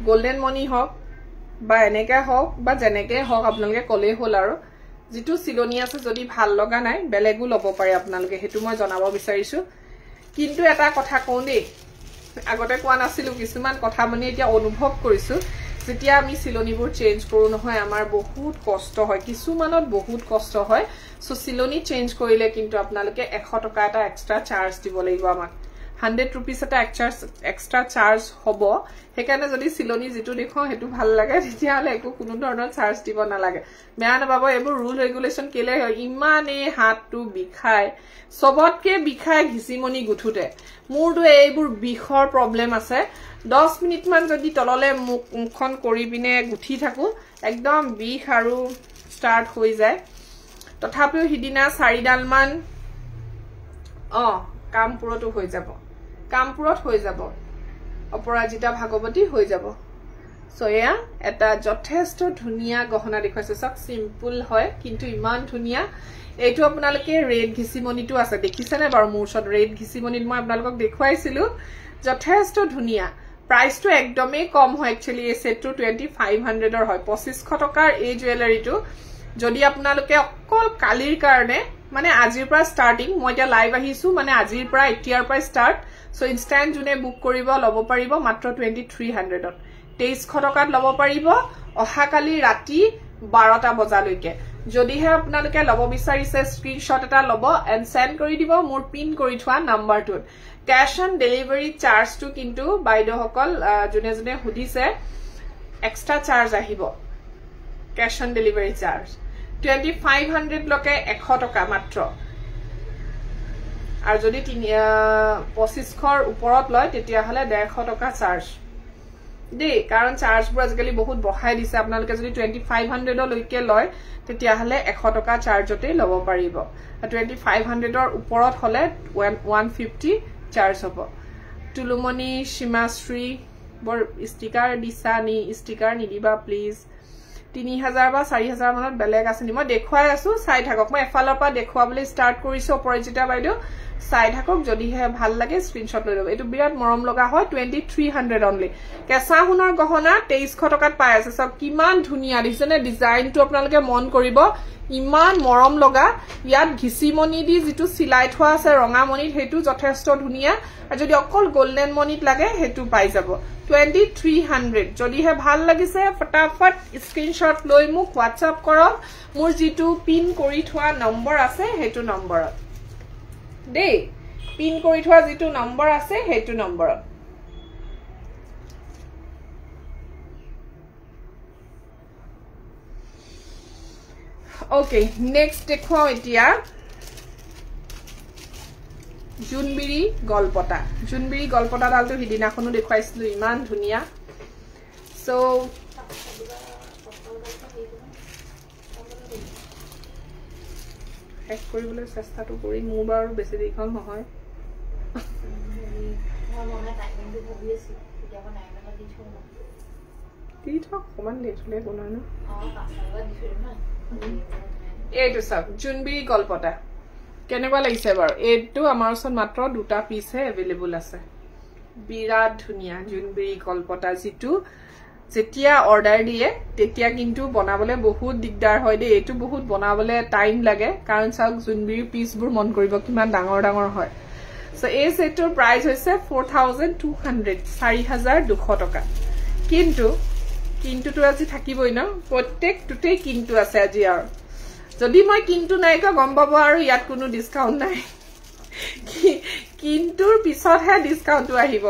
গোল্ডেন মনি হক বা এনেকা হক বা যেনেকে হক আপোনালোকে কলে হল আৰু যেটো সিলনি আছে যদি ভাল লগা নাই বেলেগো লব পাৰে আপোনালোকে হেতু মই জনাব বিচাৰিছো কিন্তু এটা কথা কওঁ দেই আগতে কোৱা নাছিলো কিছুমান কথা মানে এতিয়া অনুভৱ কৰিছো যেতিয়া আমি সিলনিবোৰ চেঞ্জ কৰো নহয় আমাৰ বহুত কষ্ট হয় কিছুমানত বহুত কষ্ট হয় সো সিলনি চেঞ্জ কৰিলে কিন্তু আপোনালোকে 100 টকা এটা এক্সট্ৰা চাৰ্জ দিব লাগিব আমাক 100 rupees এটা এক্সট্ৰা চাৰ্জ হ'ব হেকানে যদি সিলনি যেটো দেখো হেতু ভাল লাগে তেতিয়া হলে একো কোনো ধৰণৰ চাৰ্জ দিব না লাগে বেয়া না বাবা এবোৰ ৰুল ৰেগুলেশন কেলে ইমানে হাতটো বিখায় সবতকে বিখায় ঘিসিমনি গুঠুতে মোৰটো এইবোৰ বিখৰ প্ৰবলেম আছে 10 মিনিট মান যদি তললে মুখখন কৰি পিনে গুঠি থাকো একদম বিখ আৰু স্টাৰ্ট হৈ যায় তথাপিও হিদিনা 4 ডাল মান কামপুৰটো হৈ যাব কামপুৰত হৈ যাব অপৰাজিতা ভাগৱতী হৈ যাব সয়া এটা যথেষ্ট ধুনিয়া গহনা দেখাইছে সব সিম্পল হয় কিন্তু ইমান ধুনিয়া এইটো আপোনালোকে ৰেড ঘিসিমনিটো আছে দেখিছেনে বাৰু মোৰ ওচৰত ৰেড ঘিসিমনিত মই আপোনালোকক দেখুৱাইছিলো যথেষ্ট ধুনিয়া প্ৰাইসটো একদমই কম হয় একচুয়ালি এই সেটটো 2500 হয় 2500 টকাৰ এই জুৱেলাৰীটো যদি আপোনালোকে অকল কালিৰ কাৰণে মানে আজিৰ পৰা স্টাৰ্টিং মই এতিয়া লাইভ আহিছো মানে আজিৰ পৰা এতিয়াৰ পৰা স্টাৰ্ট সো ইনস্ট্যান্ট জুনে বুক কৰিব লব পাৰিব মাত্ৰ 2300 ত 2300 টকাত লব পাৰিব অহা কালি ৰাতি 12টা বজালৈকে যদিহে আপোনালোকে লব বিচাৰিছে স্ক্ৰিনশ্বট এটা লব এন্ড সেন্ড কৰি দিব মোৰ পিন কৰি থোৱা নাম্বাৰটোত ক্যাশ অন ডেলিভাৰী চাৰ্জটো কিন্তু বাইদেউসকল জুনে জুনে হুদিছে এক্সট্ৰা চাৰ্জ আহিব ক্যাশ অন ডেলিভাৰী চাৰ্জ 2500 লকে 100 টকা মাত্ৰ আৰু যদি 2500ৰ ওপৰত লয় তেতিয়া হলে 150 টকা চাৰ্জ দে কাৰণ চাৰ্জবোৰ আজিকালি বহুত বঢ়াই দিছে আপোনালোকে যদি 2500 লৈকে লয় তেতিয়া হলে 100 টকা চাৰ্জতে লব পাৰিব 2500ৰ ওপৰত হলে 150 চাৰ্জ হ'ব টুলুমনি সীমাশ্ৰী বৰ ষ্টিকাৰ দিছানি ষ্টিকাৰ নিদিবা প্লিজ 3000 বা 4000 মানত বেলেগ আছে নি মই দেখুৱাই আছো চাই থাকক মই এফালৰ পৰা দেখুৱাবলৈ ষ্টাৰ্ট কৰিছো অপৰাজিতা বাইদেউ চাই থাকক যদিহে ভাল লাগে স্ক্ৰিনশ্বট লৈ লব এটো বিৰাট মৰম লগা হয় 2300 অনলি কেঁচা হুনৰ গহনা 2300 টকাত পাই আছে সব কিমান ধুনিয়া দিছনে ডিজাইনটো আপোনালোকে মন কৰিব ইমান মৰম লগা ইয়াত ঘিসিমনি দি যেটো সিলাই থোৱা আছে ৰঙা মনিত হেতু যথেষ্ট ধুনিয়া আৰু যদি অকল গোল্ডেন মনিত লাগে হেতু পাই যাব 2300 যদিহে ভাল লাগিছে ফটাফট স্ক্ৰিনশ্বট লৈ মোক WhatsApp কৰক মোৰ যেটো পিন কৰি থোৱা নম্বৰ আছে হেতু নম্বৰত দে পিন কৰি থোৱা যেটো নম্বৰ আছে হেতু নম্বৰত ওকে নেক্সট দেখো এতিয়া জুনবিৰি গলপটা ডালটো হিদিনাখনো দেখুৱাইছিলো ইমান ধুনিয়া সো শেষ কৰিবলৈ চেষ্টাটো কৰি মোৰ বাৰু বেছি দীঘল নহয় অকমান লেট হলে বনাই ন এইটো সব জুনবিৰি গলপটা কেনেকুৱা লাগিছে বাৰু এইটো আমাৰ ওচৰত মাত্ৰ দুটা পিস হে अवेलेबल আছে বিৰাট ধুনিয়া জুনবিৰি গলপটা যেটো যেতিয়া অৰ্ডাৰ দিয়ে তেতিয়া কিন্তু বনাবলে বহুত দিগদাৰ হয় দেই এটো বহুত বনাবলে টাইম লাগে কাৰণ চাওক জুনবিৰি পিচবোৰ মন কৰিব কিমান ডাঙৰ ডাঙৰ হয় সো এই সেটৰ প্ৰাইস হৈছে 4200 4200 টকা কিন্তু তো আজি থাকিবই ন প্ৰত্যেকটোতেই কিন্তু আছে আজি আৰু যদি মই কিন্তু নাই কা গম পাব আৰু ইয়াত কোনো ডিসকাউন্ট নাই কিন্তুৰ পিছতহে ডিসকাউন্ট আহিব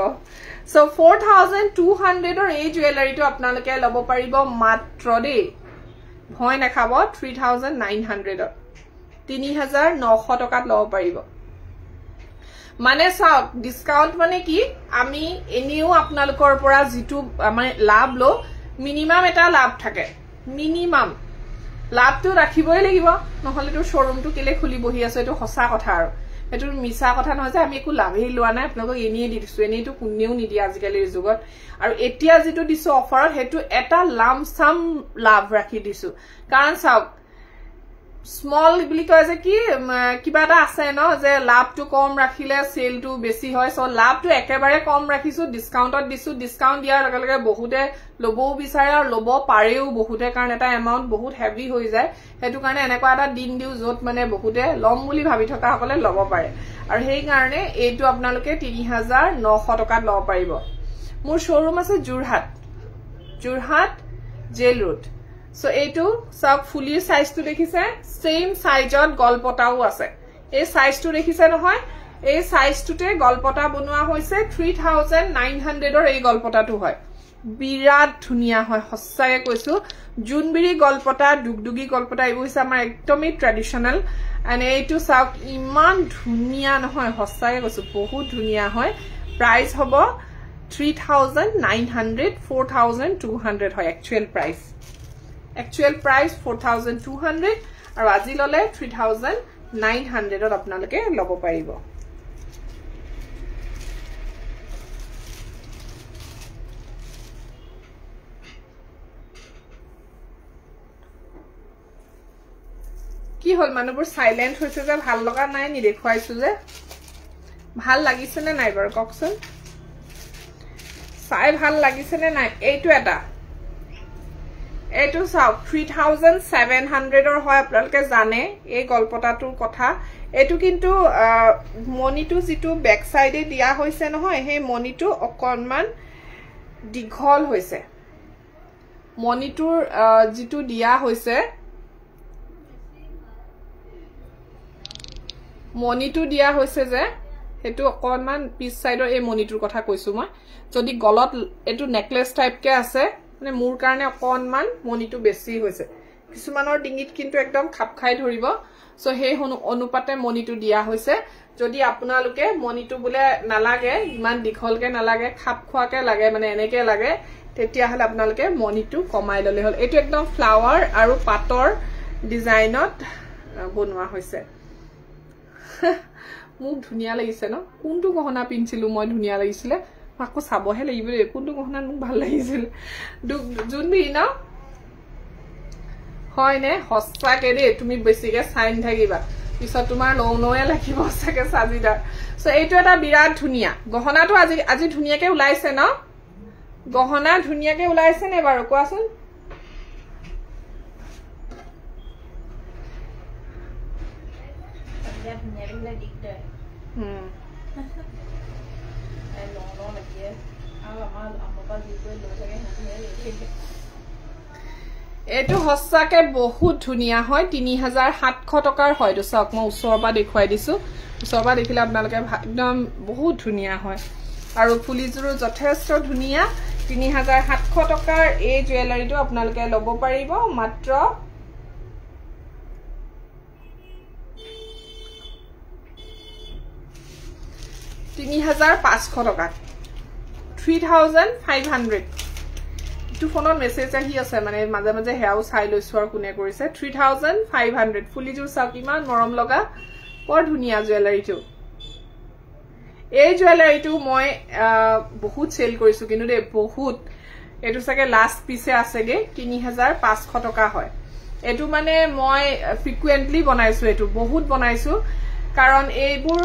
সো 4200 or এই জুৱেলাৰীটো আপোনালোকে লব পাৰিব মাত্ৰ দেই ভয় নাখাব 3900 3900 টকাত লব পাৰিব মানে চাওক ডিসকাউন্ট মানে কি আমি এনেও আপোনালোকৰ পৰা যেটো মানে লাভ লো মিনিমাম এটা লাভ থাকে মিনিমাম লাভটো ৰাখিবই লাগিব নহলে তো শোৰুমটো কেলে খুলি বহি আছে এটো হসা কথা আৰু এটো মিছা কথা নহয় যে আমি একো লাভই লোৱা নাই আপোনালোকক এনিয়ে দি দিছো এনেটো কোনেও নিদিয়ে আজিকালিৰ যুগত আৰু এতিয়া যেটো দিছো অফাৰত হেতু এটা লামসাম লাভ ৰাখি দিছো কাৰণ চাওক স্মল বুলি কয় যে কি কিবা এটা আছে ন যে লাভটো কম ৰাখিলে সেলটো বেছি হয় সো লাভটো একেবাৰে কম ৰাখিছো ডিসকাউন্টত দিছো ডিসকাউন্ট দিয়াৰ লগে লগে বহুতে লবও বিচাৰে আৰু লব পাৰেও বহুতে কাৰণ এটা এমাউন্ট বহুত হেভি হৈ যায় হেতু কাৰণে এনেকুৱা এটা দিন দিউ যত মানে বহুতে লম বুলি ভাবি থকা সকলে লব পাৰে আৰু সেই কাৰণে এইটো আপোনালোকে 3900 টকাত লব পাৰিব মোৰ শোৰুম আছে জুৰহাট জেল ৰোড সো এইটো সব ফুলিৰ সাইজটো দেখিছে সেম সাইজত গলপটাও আছে এই সাইজটো দেখিছে নহয় এই সাইজটোতে গলপটা বনোৱা হৈছে 3900 ৰ এই গলপটাটো হয় বিৰাট ধুনিয়া হয় হসায়ে কৈছো জুনবিৰি গলপটা দুগদুগি গলপটা এই হৈছে আমাৰ একদমই ট্ৰেডিশনাল এন্ড এইটো সাউক ইমান ধুনিয়া নহয় হসায়ে কৈছো বহুত ধুনিয়া হয় প্ৰাইস হ'ব 3900 4200 হয় একচুয়াল প্ৰাইস Actual price 4200 আৰু আজি ললে 3900 ত আপোনালোকে লব পাৰিব কি হল মানুহবোৰ সাইলেন্ট হৈছে যে ভাল লগা নাই নি দেখুৱাইছো যে ভাল লাগিছে নে নাই বাৰু ককচোন চাই ভাল লাগিছে নে নাই এইটো এটা এটো সাউ 3700 ৰ হয় আপোনালোকে জানে এই গলপটাটোৰ কথা এটো কিন্তু মনিটো যেটো ব্যাক সাইডে দিয়া হৈছে নহয় হে মনিটো অকনমান দিঘল হৈছে মনিটোৰ যেটো দিয়া হৈছে যে হেতু অকনমান পিছ সাইডৰ এই মনিটোৰ কথা কৈছো মই যদি গলত এটো নেকলেস টাইপ কে আছে মানে মোৰ কাৰণে অকনমান মনিটো বেছি হৈছে কিছুমানৰ ডিঙিত কিন্তু একদম খাপ খাই ধৰিব সো হে অনুপাতে মনিটো দিয়া হৈছে যদি আপোনালোকে মনিটো বুলে নালাগে ইমান দিখলকে নালাগে খাপ খোৱাকে লাগে মানে এনেকে লাগে তেতিয়া হলে আপোনালোকে মনিটো কমাই ললে হল এটো একদম ফ্লাৱাৰ আৰু পাতৰ ডিজাইনত বনোৱা হৈছে মোক ধুনিয়া লাগিছে ন কোনটো গহনা পিনছিলু মই ধুনিয়া লাগিছিলে মাকো চাবহে লাগিব কোনটো গহনা মোক ভাল লাগিছিল জুনবিৰি না হয় নে হস্তাকে দে তুমি বেছিকে সাইন থাকিবা পিছত তোমাৰ লৌনয়ে লাগিব সকে সাজিদাৰ সো এইটো এটা বিৰাট ধুনিয়া গহনাটো আজি ধুনিয়াকে ওলাইছে ন গহনা ধুনিয়াকে ওলাইছে নে বাৰু কোৱাচোন এটো হস্তাকে বহুত ধুনিয়া হয় 3700 টকাৰ হয় তো চাওক মই উছৰবা দেখুৱাই দিছো উছৰবা দেখিলে আপোনালোকে একদম বহুত ধুনিয়া হয় আৰু ফুলিজুৰ যথেষ্ট ধুনিয়া 3700 টকাৰ এই জুৱেলাৰীটো আপোনালোকে লব পাৰিব মাত্ৰ 3500 টকা 3500 টু ফোনত মেসেজ আহি আছে মানে মাঝে মাঝে হেয়াও চাই লৈছো আৰু কোনে কৰিছে 3500 ফুলিজুৰ চাওক ইমান মৰম লগা বৰ ধুনিয়া জুৱেলাৰীটো এই জুৱেলাৰীটো মই বহুত সেল কৰিছো কিন্তু দে বহুত এটো সাকে লাস্ট পিছে আছেগে 3500 টকা হয় এটো মানে মই ফ্ৰিকুৱেন্টলি বনাইছো এটো বহুত বনাইছো কাৰণ এইবোৰ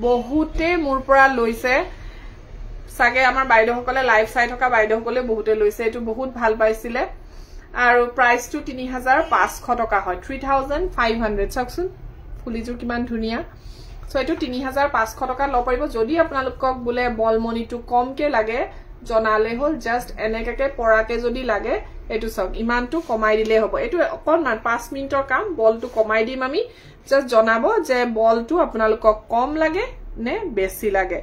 বহুতে মোৰ পৰা লৈছে সাগে আমাৰ বাইদেউসকলে লাইভ চাই থকা বাইদেউসকলে বহুতে লৈছে এটো বহুত ভাল পাইছিলে আৰু প্ৰাইসটো 3500 টকা হয় 3500 চাওকচোন ফুলিজুৰ কিমান ধুনিয়া সো এটো 3500 টকা ল পাৰিব যদি আপোনালোকক বুলে বলমনিটো কমকে লাগে জনালে হল জাস্ট এনেকাকে পৰাকে যদি লাগে এটো সব ইমানটো কমাই দিলে হ'ব এটো অকনমান 5 মিনিটৰ কাম বলটো কমাই দিম আমি জাস্ট জনাব যে বলটো আপোনালোকক কম লাগে নে বেছি লাগে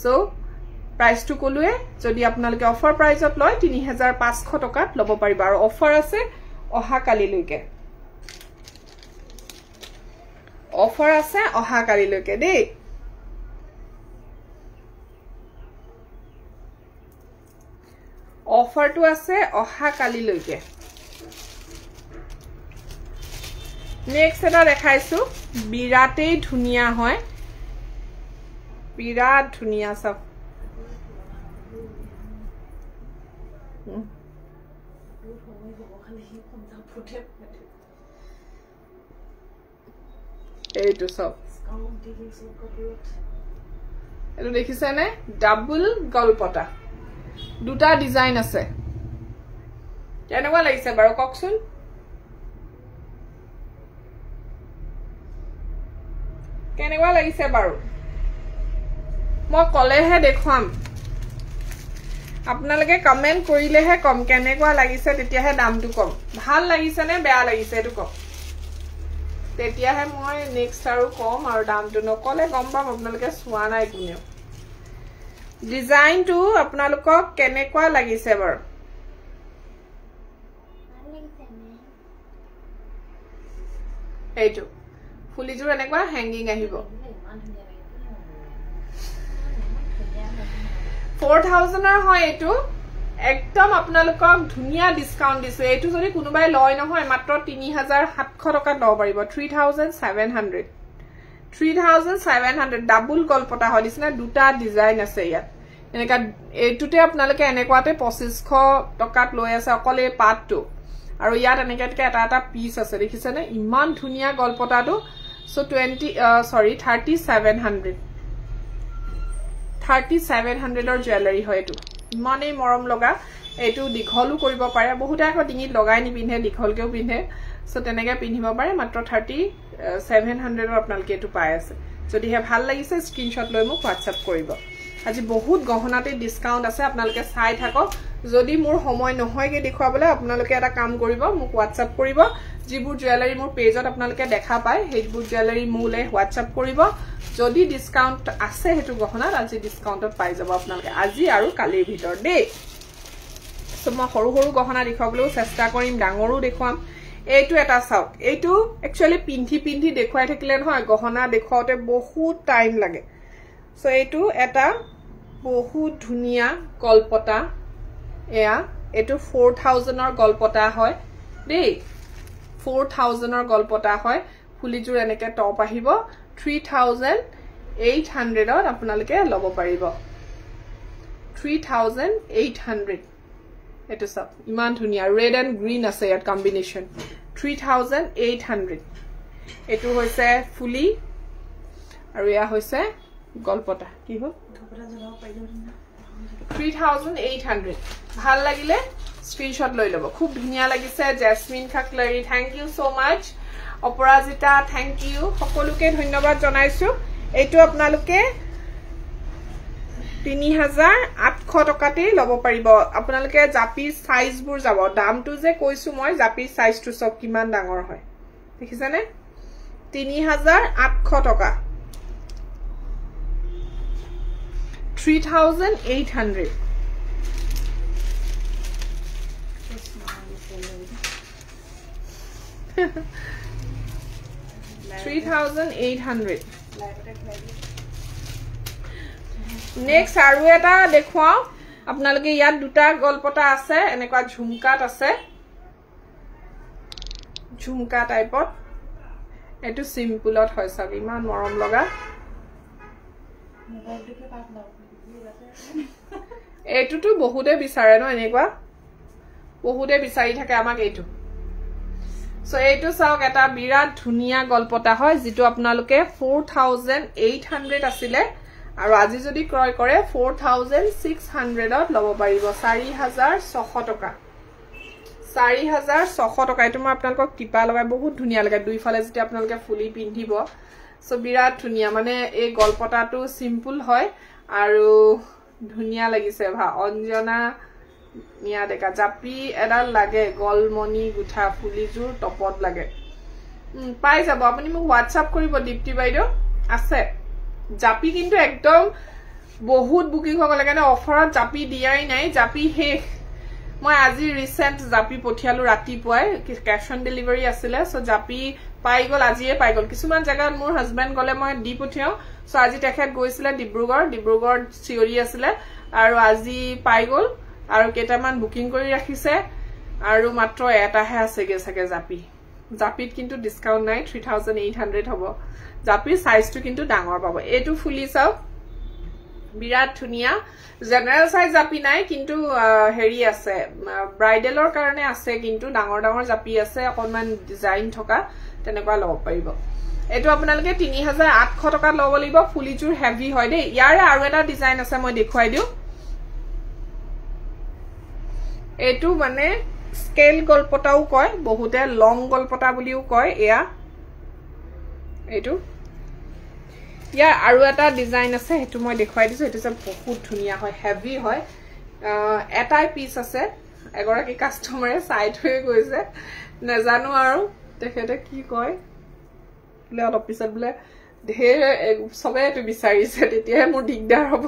সো প্ৰাইসটো কলুৱে যদি আপোনালোকে অফাৰ প্ৰাইসত লয় 3500 টকাত লব পাৰিব আৰু অফাৰ আছে অহা কালিলৈকে অফাৰ আছে অহা কালিলৈকে দেই অফাৰটো আছে অহা কালিলৈকে নেক্সট এটা দেখাইছো বিৰাটেই ধুনিয়া হয় বিৰাট ধুনিয়া সব এইটো সব এটো দেখিছে নে ডাবল গলপটা দুটা ডিজাইন আছে কেনেকুৱা লাগিছে বাৰু ককচোন কেনেকুৱা লাগিছে বাৰু মই কলেহে দেখুৱাম আপোনালোকে কমেন্ট কৰিলেহে কম কেনেকুৱা লাগিছে তেতিয়াহে দামটো কম ভাল লাগিছে নে বেয়া লাগিছে এটো কম তেতিয়াহে মই নেক্সট আৰু কম আৰু দামটো নকলে গম পাম আপোনালোকে চোৱা নাই কোনেও ডিজাইনটো আপোনালোকক কেনেকুৱা লাগিছে বাৰু এইটো ফুলিজুৰ এনেকুৱা হ্যাঙ্গিং আহিব 4000 ৰ হয় এটো একদম আপোনালোকক ধুনিয়া ডিসকাউন্ট দিছো এটো যদি কোনোবাই লয় নহয় মাত্ৰ 3700 টকা লব পাৰিব 3700 ডাবল গলপটা হয় দিছনা দুটা ডিজাইন আছে ইয়াত এনেকা এটুতে আপোনালোকে এনেকুৱাতে 2500 টকাত লৈ আছে অকলে পাতটো আৰু ইয়াত এনেকাটকে এটা পিস আছে দেখিছে নে ইমান ধুনিয়া গলপটাটো সো 3700 ৰ জুৱেলাৰী হয় এটো ইমানে মৰম লগা এটো দীঘলু কৰিব পাৰে বহুত আকৌ ডিঙিত লগাই নি পিন্ধে দীঘলকেও পিন্ধে সো তেনেকে পিন্ধিব পাৰে মাত্ৰ 3700 ৰ আপোনালোকে এটো পাই আছে যদি হে ভাল লাগিছে স্ক্ৰিনশ্বট লৈ মোক WhatsApp কৰিব আজি বহুত গহনাতে ডিসকাউন্ট আছে আপোনালোকে চাই থাকক যদি মোৰ সময় নহয়গে দেখুৱাবলে আপোনালোকে এটা কাম কৰিব মোক WhatsApp কৰিব যিবোৰ জুৱেলাৰী মোৰ পেজত আপোনালোকে দেখা পায় হেইবোৰ জুৱেলাৰী মোলে WhatsApp কৰিব যদি ডিসকাউন্ট আছে হেতু গহনাত আজি ডিসকাউন্টত পাই যাব আপোনালোকে আজি আৰু কালিৰ ভিতৰ দেই সো মই সৰু সৰু গহনা দেখুৱাবলৈ চেষ্টা কৰিম ডাঙৰো দেখুৱাম এইটো এটা চাওক এইটো একচুয়ালি পিন্ধি দেখুৱাই থাকিলে নহয় গহনা দেখুৱাওতে বহুত টাইম লাগে সো এইটো এটা বহুত ধুনিয়া গলপটা এয়া এটো 4000 ৰ গলপটা হয় দেই 4000 ৰ গলপটা হয় ফুলিজুৰ এনেকে টপ আহিব 3800 ত আপোনালোকে লব পাৰিব 3800 এটো সব ইমান ধুনিয়া ৰেড এন্ড গ্ৰীন আছে ইয়াত কম্বিনেশন 3800 এটো হৈছে ফুলি আৰু ইয়া হৈছে গলপটা কি হল 3800 ভাল লাগিলে স্ক্ৰিনশট লৈ লব খুব ধুনিয়া লাগিছে Jesmin Khaklari thank you so much Aparajita thank you সকলোকে ধন্যবাদ জনাইছো এইটো আপোনালোকে 3800 টকাতে লব পাৰিব আপোনালোকে জাপিৰ সাইজবোৰ যাব দামটো যে কৈছো মই জাপিৰ সাইজটো সব কিমান ডাঙৰ হয় দেখিছানে 3800 টকা 3800 3800 নেক্সট আৰু এটা দেখুৱাও আপোনালোকে ইয়াত দুটা গলপটা আছে এনেকুৱা ঝুমকাত আছে ঝুমকা টাইপত এটো সিম্পলত হয় সব ইমান মৰম লগা এটোটো বহুতে বিচাৰে ন এনেকুৱা বহুতে বিচাৰি থাকে আমাক এইটো সো এইটো চাওক এটা বিৰাট ধুনিয়া গলপটা হয় যেটো আপোনালোকে 4800 আছিলে আৰু আজি যদি ক্ৰয় কৰে 4600ত ল'ব পাৰিব 4600 টকা 4600 টকা এটো মই আপোনালোকক টিপা লগাই বহুত ধুনিয়া লাগে দুইফালে যেতিয়া আপোনালোকে ফুলি পিন্ধিব সো বিৰাট ধুনিয়া মানে এই গলপটাটো সিম্পল হয় আৰু ধুনিয়া লাগিছে ভা অঞ্জনা মিয়া দেখা জাপি এডাল লাগে গলমনি গুঠা ফুলিজুৰ টপত লাগে পাই যাব আপুনি মোক WhatsApp কৰিব দীপ্তি বাইদেউ আছে জাপি কিন্তু একদম বহুত বুকিং হৈ গ'ল কাৰণে অফাৰত জাপি দিয়াই নাই জাপি শেষ মই আজি ৰিসেন্ট জাপি পঠিয়ালো ৰাতিপুৱাই ক্যাশ অন ডেলিভাৰী আছিল সো জাপি পাই গ'ল আজিয়ে পাই গ'ল কিছুমান জায়গাত মোৰ হাজবেন্ড গলে মই দি পঠিয়াও সো আজি তেখেত গৈছিল ডিব্ৰুগড় চিঞৰি আছিল আৰু আজি পাই গ'ল আৰু কেটামান বুকিং কৰি ৰাখিছে আৰু মাত্ৰ এটাহে আছেগে সাকে জাপিত কিন্তু ডিসকাউন্ট নাই 3800 হ'ব জাপিৰ সাইজটো কিন্তু ডাঙৰ পাব এটো ফুলি চাও বিৰাট ধুনিয়া জেনাৰেল সাইজ জাপি নাই কিন্তু হেৰি আছে ব্ৰাইডেলৰ কাৰণে আছে কিন্তু ডাঙৰ জাপি আছে অকনমান ডিজাইন থকা তেনেকুৱা লব পাৰিব এটো আপোনালোকে 3800 টকা লব লাগিব ফুলিজুৰ হেভি হয় দেই ইয়াৰে আৰু এটা ডিজাইন আছে মই দেখুৱাই দিও এটো মানে স্কেল গলপটাও কয় বহুতে লং গলপটা বুলিও কয় এয়া এটো ইয়াৰ আৰু এটা ডিজাইন আছে হেতু মই দেখুৱাই দিছো এটো যে বহুত ধুনিয়া হয় হেভি হয় এটাই পিস আছে এগৰাকী কাস্টমাৰে সাইড হৈ গৈছে নাজানো আৰু তেখেতে কি কয় লে অলপ পিছত বলে ঢেৰ সবে এটো বিচাৰিছে তেতিয়া মোৰ দিগদাৰ হ'ব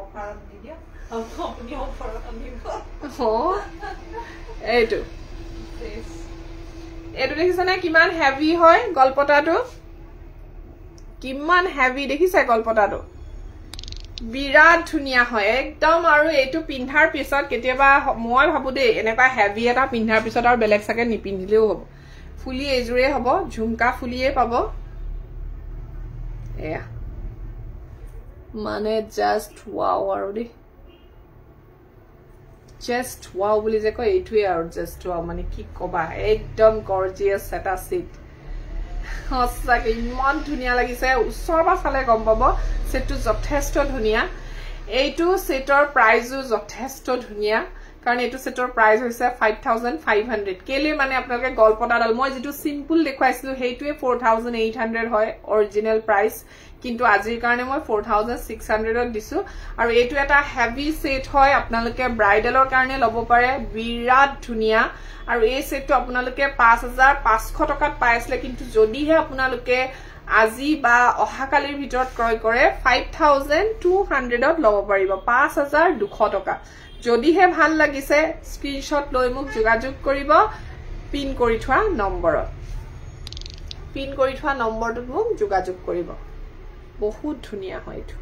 অফাৰত দি দিয়া আপুনি অফাৰত আনিব এইটো এটো দেখিছনে কিমান হেভি হয় গলপটাটো কিমান হেভি দেখিছে গলপটাটো বিৰাট ধুনিয়া হয় একদম আৰু এটো পিন্ধাৰ পিছত কেতিয়াবা মই ভাবু দেই এনেকা হেভি এটা পিন্ধাৰ পিছত আৰু বেলেগ সাকে নিপিন্ধিলেও হ'ব ফুলি এজুৰে হ'ব ঝুমকা ফুলিয়ে পাব এয়া মানে জাস্ট ওয়াও আৰু দেই Just wow বুলি যে কয় এইটোৱে আৰু just wow মানে কি কবা একদম গৰ্জিয়াস এটা সেট হসাকে ইমান ধুনিয়া লাগিছে উছৰবা ফালে গম পাব সেটটো যথেষ্ট ধুনিয়া এইটো সেটৰ প্ৰাইসও যথেষ্ট ধুনিয়া কাৰণ এইটো সেটৰ প্ৰাইস হৈছে 5500 কেলে মানে আপোনালোকে গলপটাডাল মই যেটো সিম্পল দেখুৱাইছিলো হেইটোৱে 4800 হয় অৰিজিনাল প্ৰাইস কিন্তু আজিৰ কাৰণে মই 4600 ত দিছো আৰু এইটো এটা হেভি সেট হয় আপোনালোকে ব্ৰাইডেলৰ কাৰণে লব পাৰে বিৰাট ধুনিয়া আৰু এই সেটটো আপোনালোকে 5500 টকাত পাইছিলে কিন্তু যদিহে আপোনালোকে আজি বা অহাকালিৰ ভিতৰত ক্ৰয় কৰে 5200 ত লব পাৰিব 5200 টকা যদিহে ভাল লাগিছে স্ক্ৰিনশ্বট লৈ মোক যোগাযোগ কৰিব পিন কৰি থোৱা নম্বৰটোত মোক যোগাযোগ কৰিব বহুত ধুনিয়া হয় এটো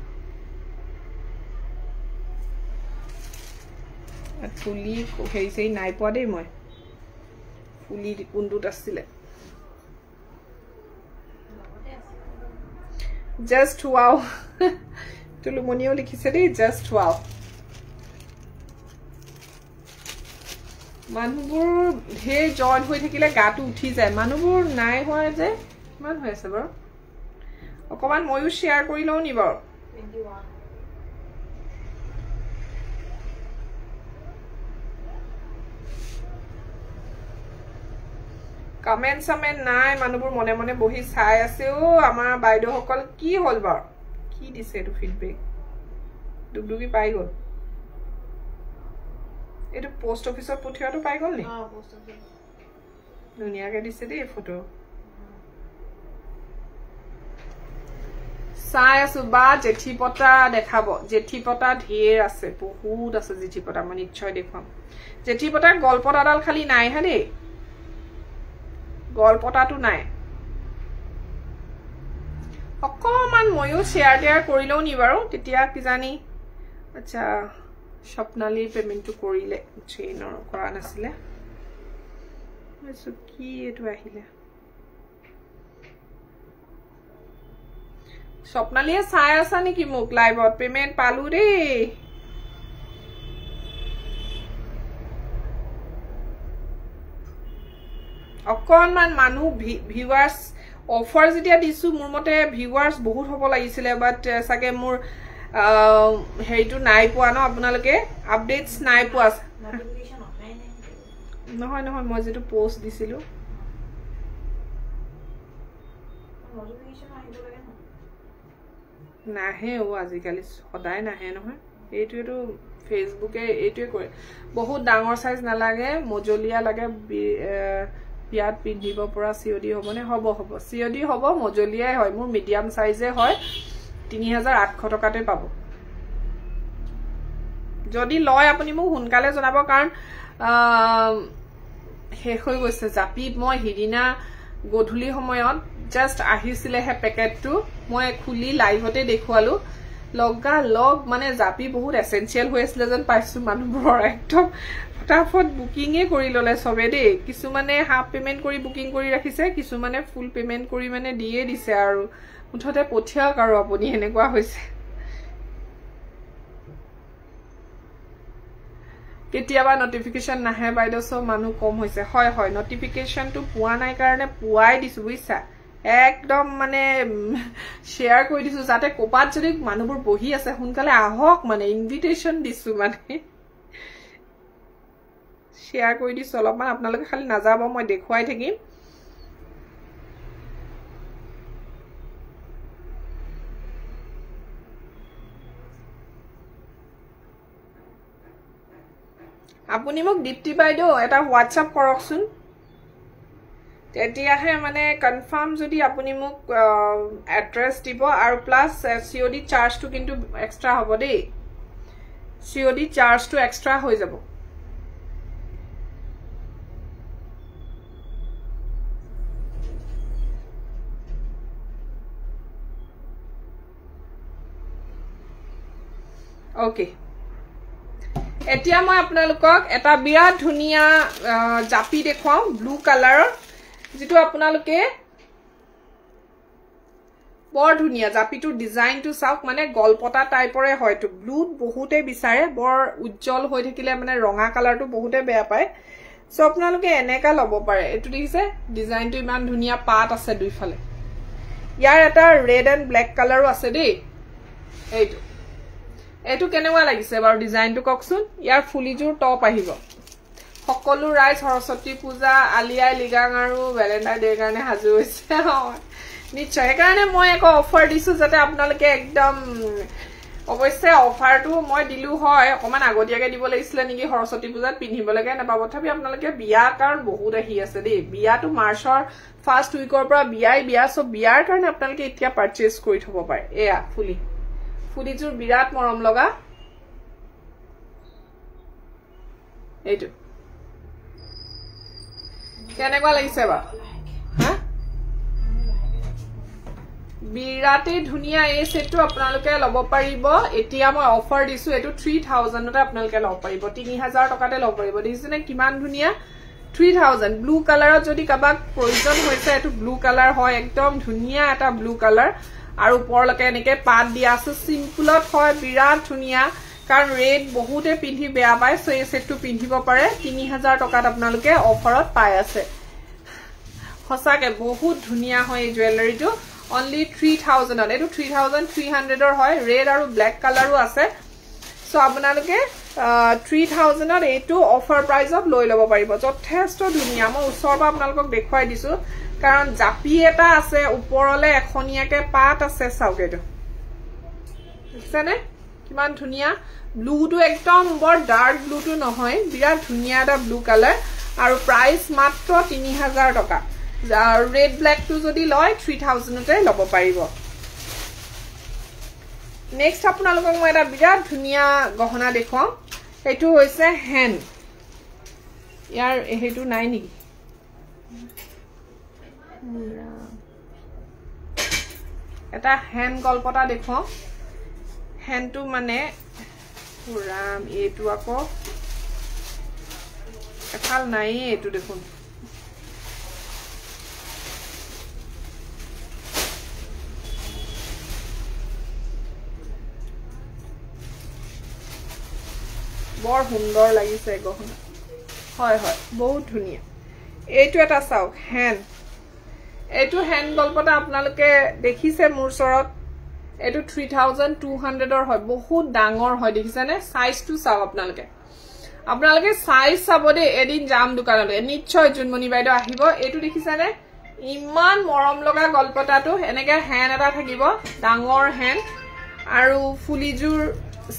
ফুলি হেইছে নাই পোৱা দেই মই ফুলি কোনটোত আছিল জাস্ট ওয়াও তুলুমনিও লিখিছে দেই জাস্ট ওয়াও মানুহবোৰ ঢেৰ জয় হৈ থাকিলে গাটো উঠি যায় মানুহবোৰ নাই হয় যে মান হৈ আছে বাৰু অকমান ময়ো শেয়াৰ কৰি লও নি বাৰু 21 কমেন্ট সামেন্ট নাই মানুহবোৰ মনে মনে বহি চাই আছে ও আমাৰ বাইদেউ সকল কি হল বাৰু কি দিছে এটো ফিডবেক দুগদুগি পাই গল এটো পোষ্ট অফিসত পঠিয়াটো পাই গল নি পোষ্ট অফিস দুনিয়াকে দিছে দেই ফটো চাই আছো বা জেঠিপটা দেখাব জেঠিপটা ঢেৰ আছে বহুত আছে জেঠিপটা মই নিশ্চয় দেখুৱাম জেঠিপটা গলপটাডাল খালি নাই হানে গলপটাটো নাই অকমান ময়ো শেয়াৰ কৰিলেও নি বাৰু তেতিয়া কি জানি আচ্ছা স্বপ্নালী পেমেন্টটো কৰিলে চেইনৰ কৰা নাছিলে কি এটো আহিলে স্বপ্নালীয়ে চাই আছা নেকি মোক লাইভত পেমেন্ট পালু ৰে অকনমান মানুহ ভিউয়াৰ্স অফাৰ যেতিয়া দিছো মোৰ মতে ভিউৱাৰ্স বহুত হ'ব লাগিছিলে বাট সাকে মোৰ হেইটো নাই পোৱা ন আপোনালোকে আপডেটস নাই পোৱা নোটিফিকেশন অহাই নাই নহয় নহয় মই যেটো পোষ্ট দিছিলো নোটিফিকেশন আহিব লাগে নাহে ও আজিকালি সদায় নাহে নহয় এইটোটো ফেসবুকে এইটোৱে কৰে বহুত ডাঙৰ সাইজ নালাগে মজলিয়া লাগে বিয়াত পিন্ধিব পৰা সিওডি হবনে হ'ব সিওডি হ'ব মজলিয়াই হয় মোৰ মিডিয়াম সাইজে হয় 3800 টকাতে পাব যদি লয় আপুনি মোক হুনকালে জনাব কাৰণ শেষ হৈ গৈছে জাপি মই হিদিনা গধুলি সময়ত জাস্ট আহিছিলে হে পেকেটটো মই খুলি লাইভতে দেখুৱালো লগা লগ মানে জাপি বহুত এসেনশিয়াল হৈ আছিল যেন পাইছো মানুহবোৰ একদম ফটাফট বুকিংয়ে কৰি ললে সবে দে কিছু মানে হাফ পেমেন্ট কৰি বুকিং কৰি ৰাখিছে কিছু মানে ফুল পেমেন্ট কৰি মানে দিয়ে দিছে আৰু মুঠতে পঠিয়াক আৰু আপুনি এনেকুৱা হৈছে কেতিয়াবা নোটিফিকেশন নাহে বাইদেউ সব মানুহ কম হৈছে হয় হয় নোটিফিকেশনটো পোৱা নাই কাৰণে পুৱাই দিছো বুইছা একদম মানে শেয়াৰ কৰি দিছো যাতে কোপাত যদি মানুহবোৰ বহি আছে হুনকালে আহক মানে ইনভিটেশন দিছো মানে শেয়াৰ কৰি দিছো অলপমান আপোনালোকে খালি নাযাব মই দেখুৱাই থাকিম আপুনি মোক দীপ্তি বাইদেউ এটা হোৱাটসঅ্যাপ কৰকচোন তেতিয়াহে মানে কনফাৰ্ম যদি আপুনি মোক এড্ৰেছ দিব আৰু প্লাস সিওডি চাৰ্জটো কিন্তু এক্সট্ৰা হ'ব দেই সিওডি চাৰ্জটো এক্সট্ৰা হৈ যাব ওকে এতিয়া মই আপোনালোকক এটা বিৰাট ধুনিয়া জাপি দেখুৱাম ব্লু কালাৰৰ যেটো আপোনালোকে বৰ ধুনিয়া জাপিটোৰ ডিজাইনটো চাওক মানে গলপটা টাইপৰে হয়তো ব্লু বহুতে বিচাৰে বৰ উজ্জ্বল হৈ থাকিলে মানে ৰঙা কালাৰটো বহুতে বেয়া পায় সো আপোনালোকে এনেকা লব পাৰে এটো দেখিছে ডিজাইনটো ইমান ধুনিয়া পাত আছে দুইফালে ইয়াৰ এটা ৰেড এন্ড ব্ল্যাক কালাৰো আছে দেই এইটো কেনেকুৱা লাগিছে বাৰু ডিজাইনটো ককচোন ইয়াৰ ফুলিজুৰ টপ আহিব সকলো ৰাইজ সৰস্বতী পূজা আলিয়াই লিগাং আৰু ভ্যালেন্টাইন ডে কাৰণে হাজু হৈছে নিশ্চয় কাৰণে মই এক অফাৰ দিছো যাতে আপোনালোকে একদম অৱশ্যে অফাৰটো মই দিলু হয় অকমান আগতীয়াকে দিব লাগিছিল নেকি সৰস্বতী পূজাত পিন্ধিব লাগে নাপাব তথাপি আপোনালোকে বিয়া কাৰণ বহুত আহি আছে দেই বিয়াটো মাৰ্চৰ ফাৰ্ষ্ট উইকৰ পৰা বিয়া সব বিয়াৰ কাৰণে আপোনালোকে এতিয়া পাৰচেজ কৰি থব পাৰে এয়া ফুলিজুৰ বিৰাট মৰম লগা এইটো কেনেকুৱা লাগিছে বা হা বিৰাটে ধুনিয়া এই সেটটো আপোনালোকে লব পাৰিব এতিয়া মই অফাৰ দিছো এটো 3000 তে আপোনালোকে লব পাৰিব 3000 টকাতে লব পাৰিব দিছনে কিমান ধুনিয়া 3000 ব্লু কালাৰত যদি কাবাক প্ৰয়োজন হৈছে এটো ব্লু কালাৰ হয় একদম ধুনিয়া এটা ব্লু কালাৰ আৰু ওপৰলৈকে এনেকে পাত দিয়া আছে সিম্পলত হয় বিৰাট ধুনিয়া কাৰণ ৰেড বহুতে পিন্ধি বেয়া পায় সো এই সেটটো পিন্ধিব পাৰে 3000 টকাত আপোনালোকে অফাৰত পাই আছে হসাকে বহুত ধুনিয়া হয় এই জুৱেলাৰীটো only 3000 এটো 3300 ৰ হয় ৰেড আৰু ব্ল্যাক কালাৰো আছে সো আপোনালোকে 3000 ত এটো অফাৰ প্ৰাইসত লৈ লব পাৰিব যথেষ্ট ধুনিয়া মই ওচৰৰ পৰা আপোনালোকক দেখুৱাই দিছো কাৰণ জাপি এটা আছে ওপৰলে এখনিয়াকে পাত আছে চাওকেটো দেখছানে কিমান ধুনিয়া ব্লুটো একদম বৰ ডাৰ্ক ব্লুটো নহয় বিৰাট ধুনিয়া এটা ব্লু কালাৰ আৰু প্ৰাইস মাত্ৰ 3000 টকা ৰেড ব্ল্যাক টু যদি লয় 3000 তে লব পাৰিব নেক্সট আপোনালোকক মই এটা বিৰাট ধুনিয়া গহনা দেখুৱাম এটো হৈছে হেন ইয়াৰ হেতু নাই নেকি এটা হেন গল্পটা দেখুৱাম হেনটো মানে পুৰাম এইটো আকৌ এফাল নাই এইটো দেখুন বৰ সুন্দৰ লাগিছে গহনা হয় হয় বহুত ধুনিয়া এইটো এটা চাওক হেন এইটো হ্যান্ড গল্পটা আপোনালোকে দেখিছে মোৰ ওচৰত এইটো 3200 হয় বহুত ডাঙৰ হয় দেখিছানে সাইজটো চাও আপোনালোকে সাইজ চাব দে এদিন জাম দোকানতে নিশ্চয় জুনমণি বাইদেউ আহিব এইটো দেখিছানে ইমান মৰম লগা গল্পটাটো এনেকে হ্যান্ড এটা থাকিব ডাঙৰ হ্যান্ড আৰু ফুলিজুৰ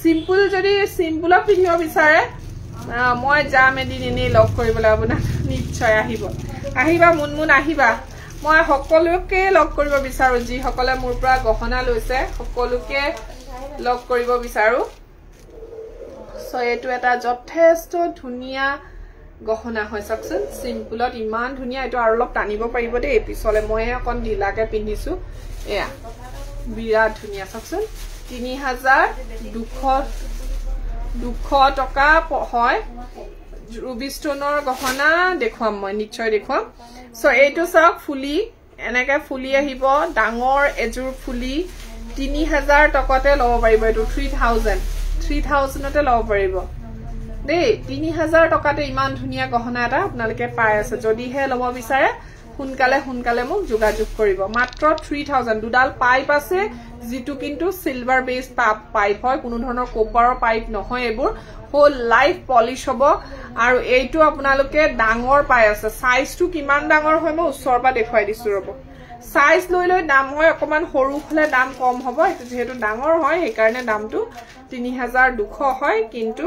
সিম্পল যদি সিম্পলত পিন্ধিব বিচাৰে মই যাম এদিন এনে লগ কৰিবলৈ আপোনাক নিশ্চয় আহিবা মুনমুন আহিবা মই সকলোকে লগ কৰিব বিচাৰো যি সকলে মোৰ পৰা গহনা লৈছে সকলোকে লগ কৰিব বিচাৰো সো এটো এটা যথেষ্ট ধুনিয়া গহনা হয় চাকচোন সিম্পলত ইমান ধুনিয়া এটো আৰু অলপ টানিব পাৰিব দে পিছলে মই অকন ঢিলাকে পিন্ধিছো এয়া বিৰাট ধুনিয়া চাকচোন 3200 টকা হয় ruby stone or গহনা দেখুৱাম মই নিশ্চয় দেখুৱাম সো এইটো সব ফুলি এনেকে ফুলি আহিব ডাঙৰ এজুৰ ফুলি 3000 টকাতে লব পাৰিব এটো 3000 তে লব পাৰিব দেই 3000 টকাতে ইমান ধুনিয়া গহনা এটা আপোনালোকে পাই আছে যদি হে লব বিচাৰে হুনকালে মোক যোগাযোগ কৰিব মাত্ৰ 3000 দুডাল পাইপ আছে যেটো কিন্তু সিলভাৰ বেস পাইপ হয় কোনো ধৰণৰ কপাৰৰ পাইপ নহয় এবোৰ হোল লাইফ পলিশ হ'ব আৰু এইটো আপোনালোকে ডাঙৰ পাই আছে সাইজটো কিমান ডাঙৰ হয় মই ওচৰৰ পৰা দেখুৱাই দিছো ৰব সাইজ লৈ দাম হয় অকমান সৰু হলে দাম কম হ'ব এটো যেহেতু ডাঙৰ হয় সেই কাৰণে দামটো 3200 হয় কিন্তু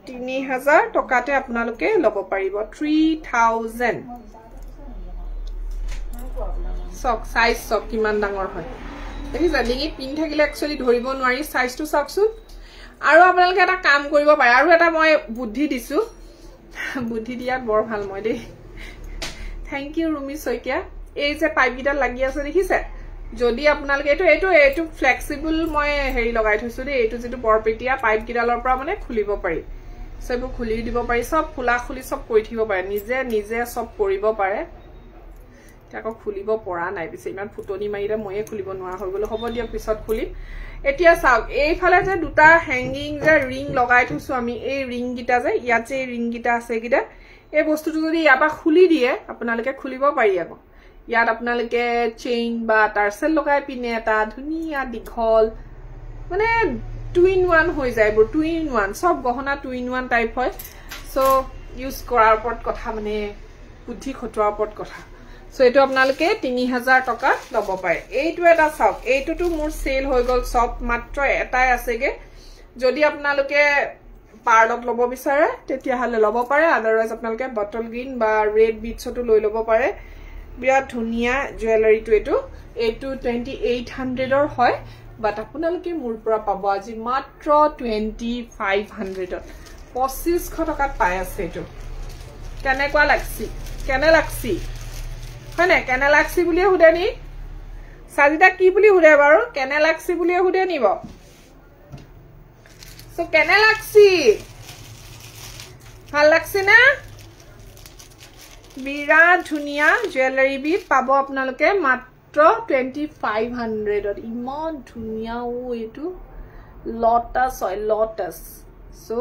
3000 টকাতে আপোনালোকে লব পাৰিব 3000 সক সাইজ সক কিমান ডাঙৰ হয় দেখিছা ডিঙি পিন থাকিলে একচুয়ালি ধৰিব নোৱাৰি সাইজটো চাকচোন আৰু আপোনালোকে এটা কাম কৰিব পাৰে আৰু এটা মই বুদ্ধি দিছো বুদ্ধি দিয়াত বৰ ভাল মই দেই থ্যাংক ইউ ৰুমি সৈকিয়া এই যে পাইপ গিডাল লাগি আছে দেখিছে যদি আপোনালোকে এইটো ফ্লেক্সিবল মই হেৰি লগাই থৈছো দেই এইটো যেটো বৰপেটিয়া পাইপ গিডালৰ পৰা মানে খুলিব পাৰি সববোৰ খুলি দিব পাৰি সব ফুলা খুলি সব কৰি থিব পাৰে নিজে সব কৰিব পাৰে তাকো খুলিব পৰা নাই পিছে ইমান ফুটনি মাৰিলে ময়ে খুলিব নোৱাৰা হৈ গলো হ'ব দিয়ক পিছত খুলিম এতিয়া চাওক এইফালে যে দুটা হ্যাঙ্গিং যে ৰিং লগাই থৈছো আমি এই ৰিং গিটা যে ইয়াত যে ৰিং গিটা আছে গিটা এই বস্তুটো যদি ইয়াপা খুলি দিয়ে আপোনালোকে খুলিব পাৰি আকৌ ইয়াত আপোনালোকে চেইন বা টাৰ্সেল লগাই পিনে এটা ধুনিয়া দীঘল মানে 2 in 1 হৈ যায় বৰ 2 in 1 সব গহনা 2 in 1 টাইপ হয় সো ইউজ কৰাৰ ওপৰত কথা মানে বুদ্ধি খটুৱাৰ ওপৰত কথা সো এটো আপোনালোকে 3000 টকা লব পাৰে এইটো এটা চাওক এইটোটো মোৰ সেল হৈ গল সব মাত্ৰ এটাই আছেগে যদি আপোনালোকে পাৰ্লত লব বিচাৰে তেতিয়া হলে লব পাৰে আদাৰৱাইজ আপোনালোকে বটল গ্ৰীন বা ৰেড বিটছটো লৈ লব পাৰে বিৰাট ধুনিয়া জুৱেলাৰীটো এইটো 2800 ৰ হয় বাট আপোনালোকে মোৰ পৰা পাব আজি মাত্ৰ 2500 ত 2500 টকাত পাই আছে এটো কেনেকুৱা লাগছি হয়নে কেনে লাগছি বুলি হুদেনি সাজিদা কি বুলি হুদে বাৰু কেনে লাগছি বুলি হুদে নিব সো কেনে লাগছি ভাল লাগছি না বিৰাট ধুনিয়া জুৱেলাৰী বি পাব আপোনালোকে মাত্ৰ 2500 ত ইমান ধুনিয়া এইটো লটাস সো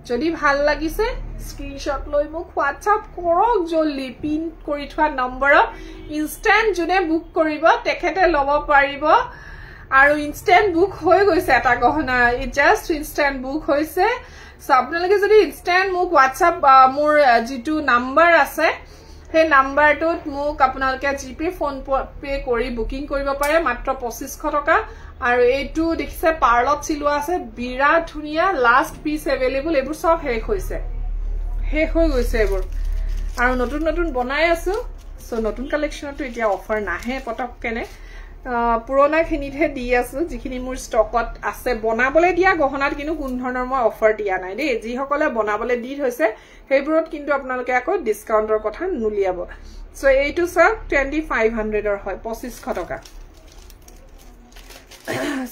যদি ভাল লাগিছে স্ক্ৰিনশ্বট লৈ মোক WhatsApp কৰক জলদি পিন কৰি থোৱা নম্বৰত ইনষ্টেন্ট জুনে বুক কৰিব তেখেতে লব পাৰিব আৰু ইনষ্টেন্ট বুক হৈ গৈছে এটা গহনা ই জাস্ট ইনষ্টেন্ট বুক হৈছে সো আপোনালোকে যদি ইনষ্টেন্ট মোক WhatsApp মোৰ যেটো নম্বৰ আছে সেই নম্বৰটোত মোক আপোনালোকে জিপে ফোন পে কৰি বুকিং কৰিব পাৰে মাত্ৰ 2500 টকা আৰু এইটো দেখিছে পাৰ্লত চিলোৱা আছে বিৰাট ধুনিয়া লাষ্ট পিস अवेलेबल এবোৰ সব শেষ হৈ গৈছে এবোৰ আৰু নতুন বনাই আছো সো নতুন কালেকশনটো এতিয়া অফাৰ নাহে পটক কেনে পুৰণা খিনিতহে দি আছো যিখিনি মোৰ ষ্টকত আছে বনাবলে দিয়া গহনাত কিন্তু কোন ধৰণৰ মই অফাৰ দিয়া নাই দেই যি সকলে বনাবলে দি হৈছে সেইবোৰত কিন্তু আপোনালোকে আকৌ ডিসকাউন্টৰ কথা নুলিয়াব সো এইটো সব 2500 ৰ হয় 2500 টকা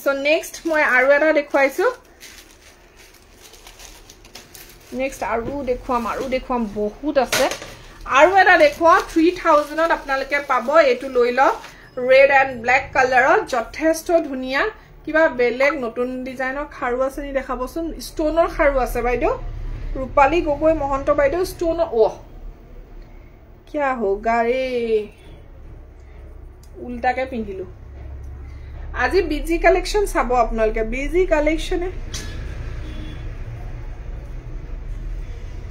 So next মই আৰু এটা দেখুৱাইছো next আৰু দেখুৱাম বহুত আছে আৰু এটা দেখুৱা 3000 ত আপোনালোকে পাব এটো লৈ ল red and black কালাৰৰ যথেষ্ট ধুনিয়া কিবা বেলেগ নতুন ডিজাইনৰ খাৰু আছে নি দেখাবচোন ষ্টনৰ খাৰু আছে বাইদেউ ৰূপালী গগৈ মহন্ত বাইদেউ ষ্টনৰ क्या होगा रे উল্টাকে পিন্ধিলো আজি বিজি কালেকশন চাব আপোনালোকে বিজি কালেকশনে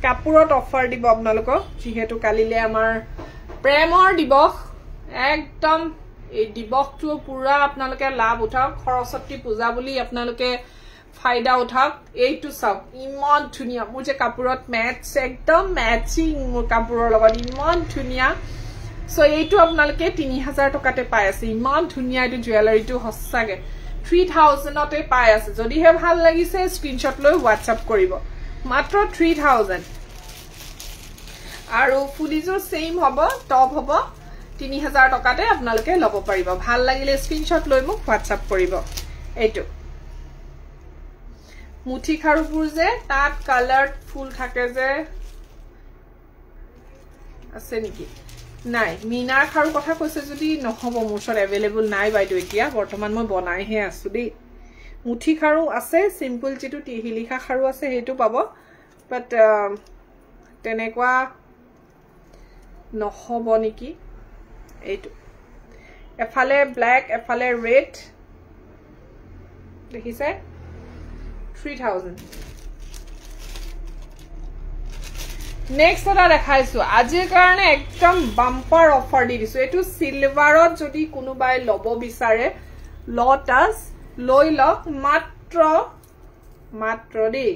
কাপোৰত অফাৰ দিব আপোনালোকক যেহেতু কালিলে আমাৰ প্ৰেমৰ দিৱস একদম এই দিৱসটো পুৰা আপোনালোকে লাভ উঠাওক সৰস্বতী পূজা বুলি আপোনালোকে ফায়দা উঠাওক এইটো চাওক ইমান ধুনিয়া মোৰ যে কাপোৰত মেটচ একদম ম্যাচিং মোৰ কাপোৰৰ লগত ইমান ধুনিয়া সো এইটো আপোনালোকে 3000 টকাতে পাই আছে ইমান ধুনিয়া এইটো জুৱেলাৰীটো হসাগে 3000 তে পাই আছে যদি হে ভাল লাগিছে স্ক্ৰিনশ্বট লৈ WhatsApp কৰিব মাত্ৰ 3000 আৰু ফুলিজৰ সেম হ'ব টপ হ'ব 3000 টকাতে আপোনালোকে লব পাৰিব ভাল লাগিলে স্ক্ৰিনশ্বট লৈ মোক WhatsApp কৰিব এইটো মুঠি খাৰুপুৰ যে তাত কালাৰ ফুল থাকে যে আছে নেকি নাই মিনাৰ খাৰু কথা কৈছে যদি নহব মোৰ ওচৰত এভেইলেবল নাই বাইদেউ এতিয়া বৰ্তমান মই বনাইহে আছো দেই মুঠি খাৰু আছে সিম্পল যেটো হিলিখা খাৰু আছে হেতু পাব বাট তেনেকুৱা নহব নেকি এইটো এফালে ব্ল্যাক এফালে ৰেড দেখিছে 3000 নেক্সট এটা দেখাইছো আজিৰ কাৰণে একদম বাম্পাৰ অফাৰ দি দিছো এটো সিলভাৰত যদি কোনোবাই লব বিচাৰে লটাস লৈ লক মাত্ৰ দেই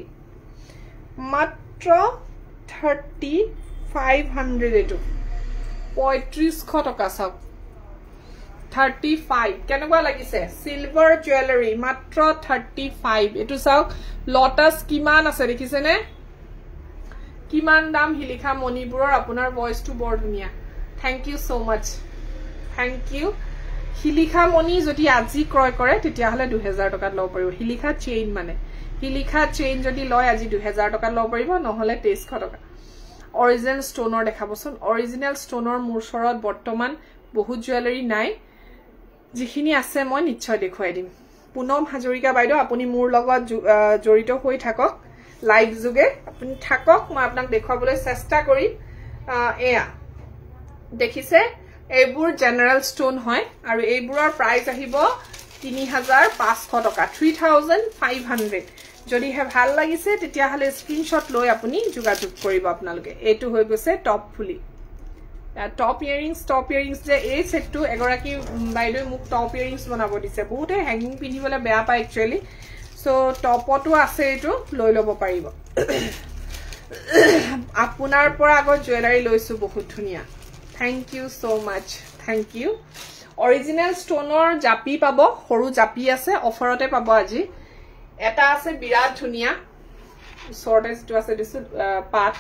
মাত্ৰ 3500 এটো 3500 টকা চাওক 35 কেনেকুৱা লাগিছে সিলভাৰ জুৱেলাৰী মাত্ৰ 35 এটো চাওক লটাস কিমান আছে দেখিছে নে কিমান দাম হিলিখা মণিপুৰৰ আপোনাৰ ভয়েসটো বৰ ধুনিয়া thank you so mass thank U হিলিখা মণি যদি আজি ক্ৰয় কৰে তেতিয়া হলে 2000 টকা লব পাৰিব হিলিখা চেইন মানে হিলিখা চেইন যদি লয় আজি 2000 টকা লব পাৰিব নহলে 2300 টকা অৰিজিনাল ষ্টোনৰ দেখাবচোন অৰিজিনাল ষ্টোনৰ মোৰ ওচৰত বৰ্তমান বহুত জুৱেলাৰী নাই যিখিনি আছে মই নিশ্চয় দেখুৱাই দিম পুনম হাজৰিকা বাইদেউ আপুনি মোৰ লগত জড়িত হৈ থাকক লাইভ যোগে আপুনি থাকক মই আপোনাক দেখুৱাবলৈ চেষ্টা কৰিম এয়া দেখিছে এইবোৰ জেনাৰেল ষ্টোন হয় আৰু এইবোৰৰ প্ৰাইস আহিব 3500 টকা 3500 যদি হে ভাল লাগিছে তেতিয়া হলে স্ক্ৰিনশ্বট লৈ আপুনি যোগাযোগ কৰিব আপোনালোকে এটো হৈ গৈছে টপ ফুলি টপ ইয়াৰিংস যে এই সেটটো এগৰাকী বাইদেউ মোক টপ ইয়াৰিংস বনাব দিছে বহুতে হ্যাঙ্গিং পিন্ধিবলৈ বেয়া পায় একচুয়ালি সো টপটো আছে এটো লৈ লব পাৰিব আপোনাৰ পৰা আগৰ জুৱেলাৰী লৈছো বহুত ধুনিয়া thank you so mass thank U original ষ্টোনৰ জাপি পাব সৰু জাপি আছে অফাৰতে পাব আজি এটা আছে বিৰাট ধুনিয়া শৰ্টেজটো আছে দিছো পাট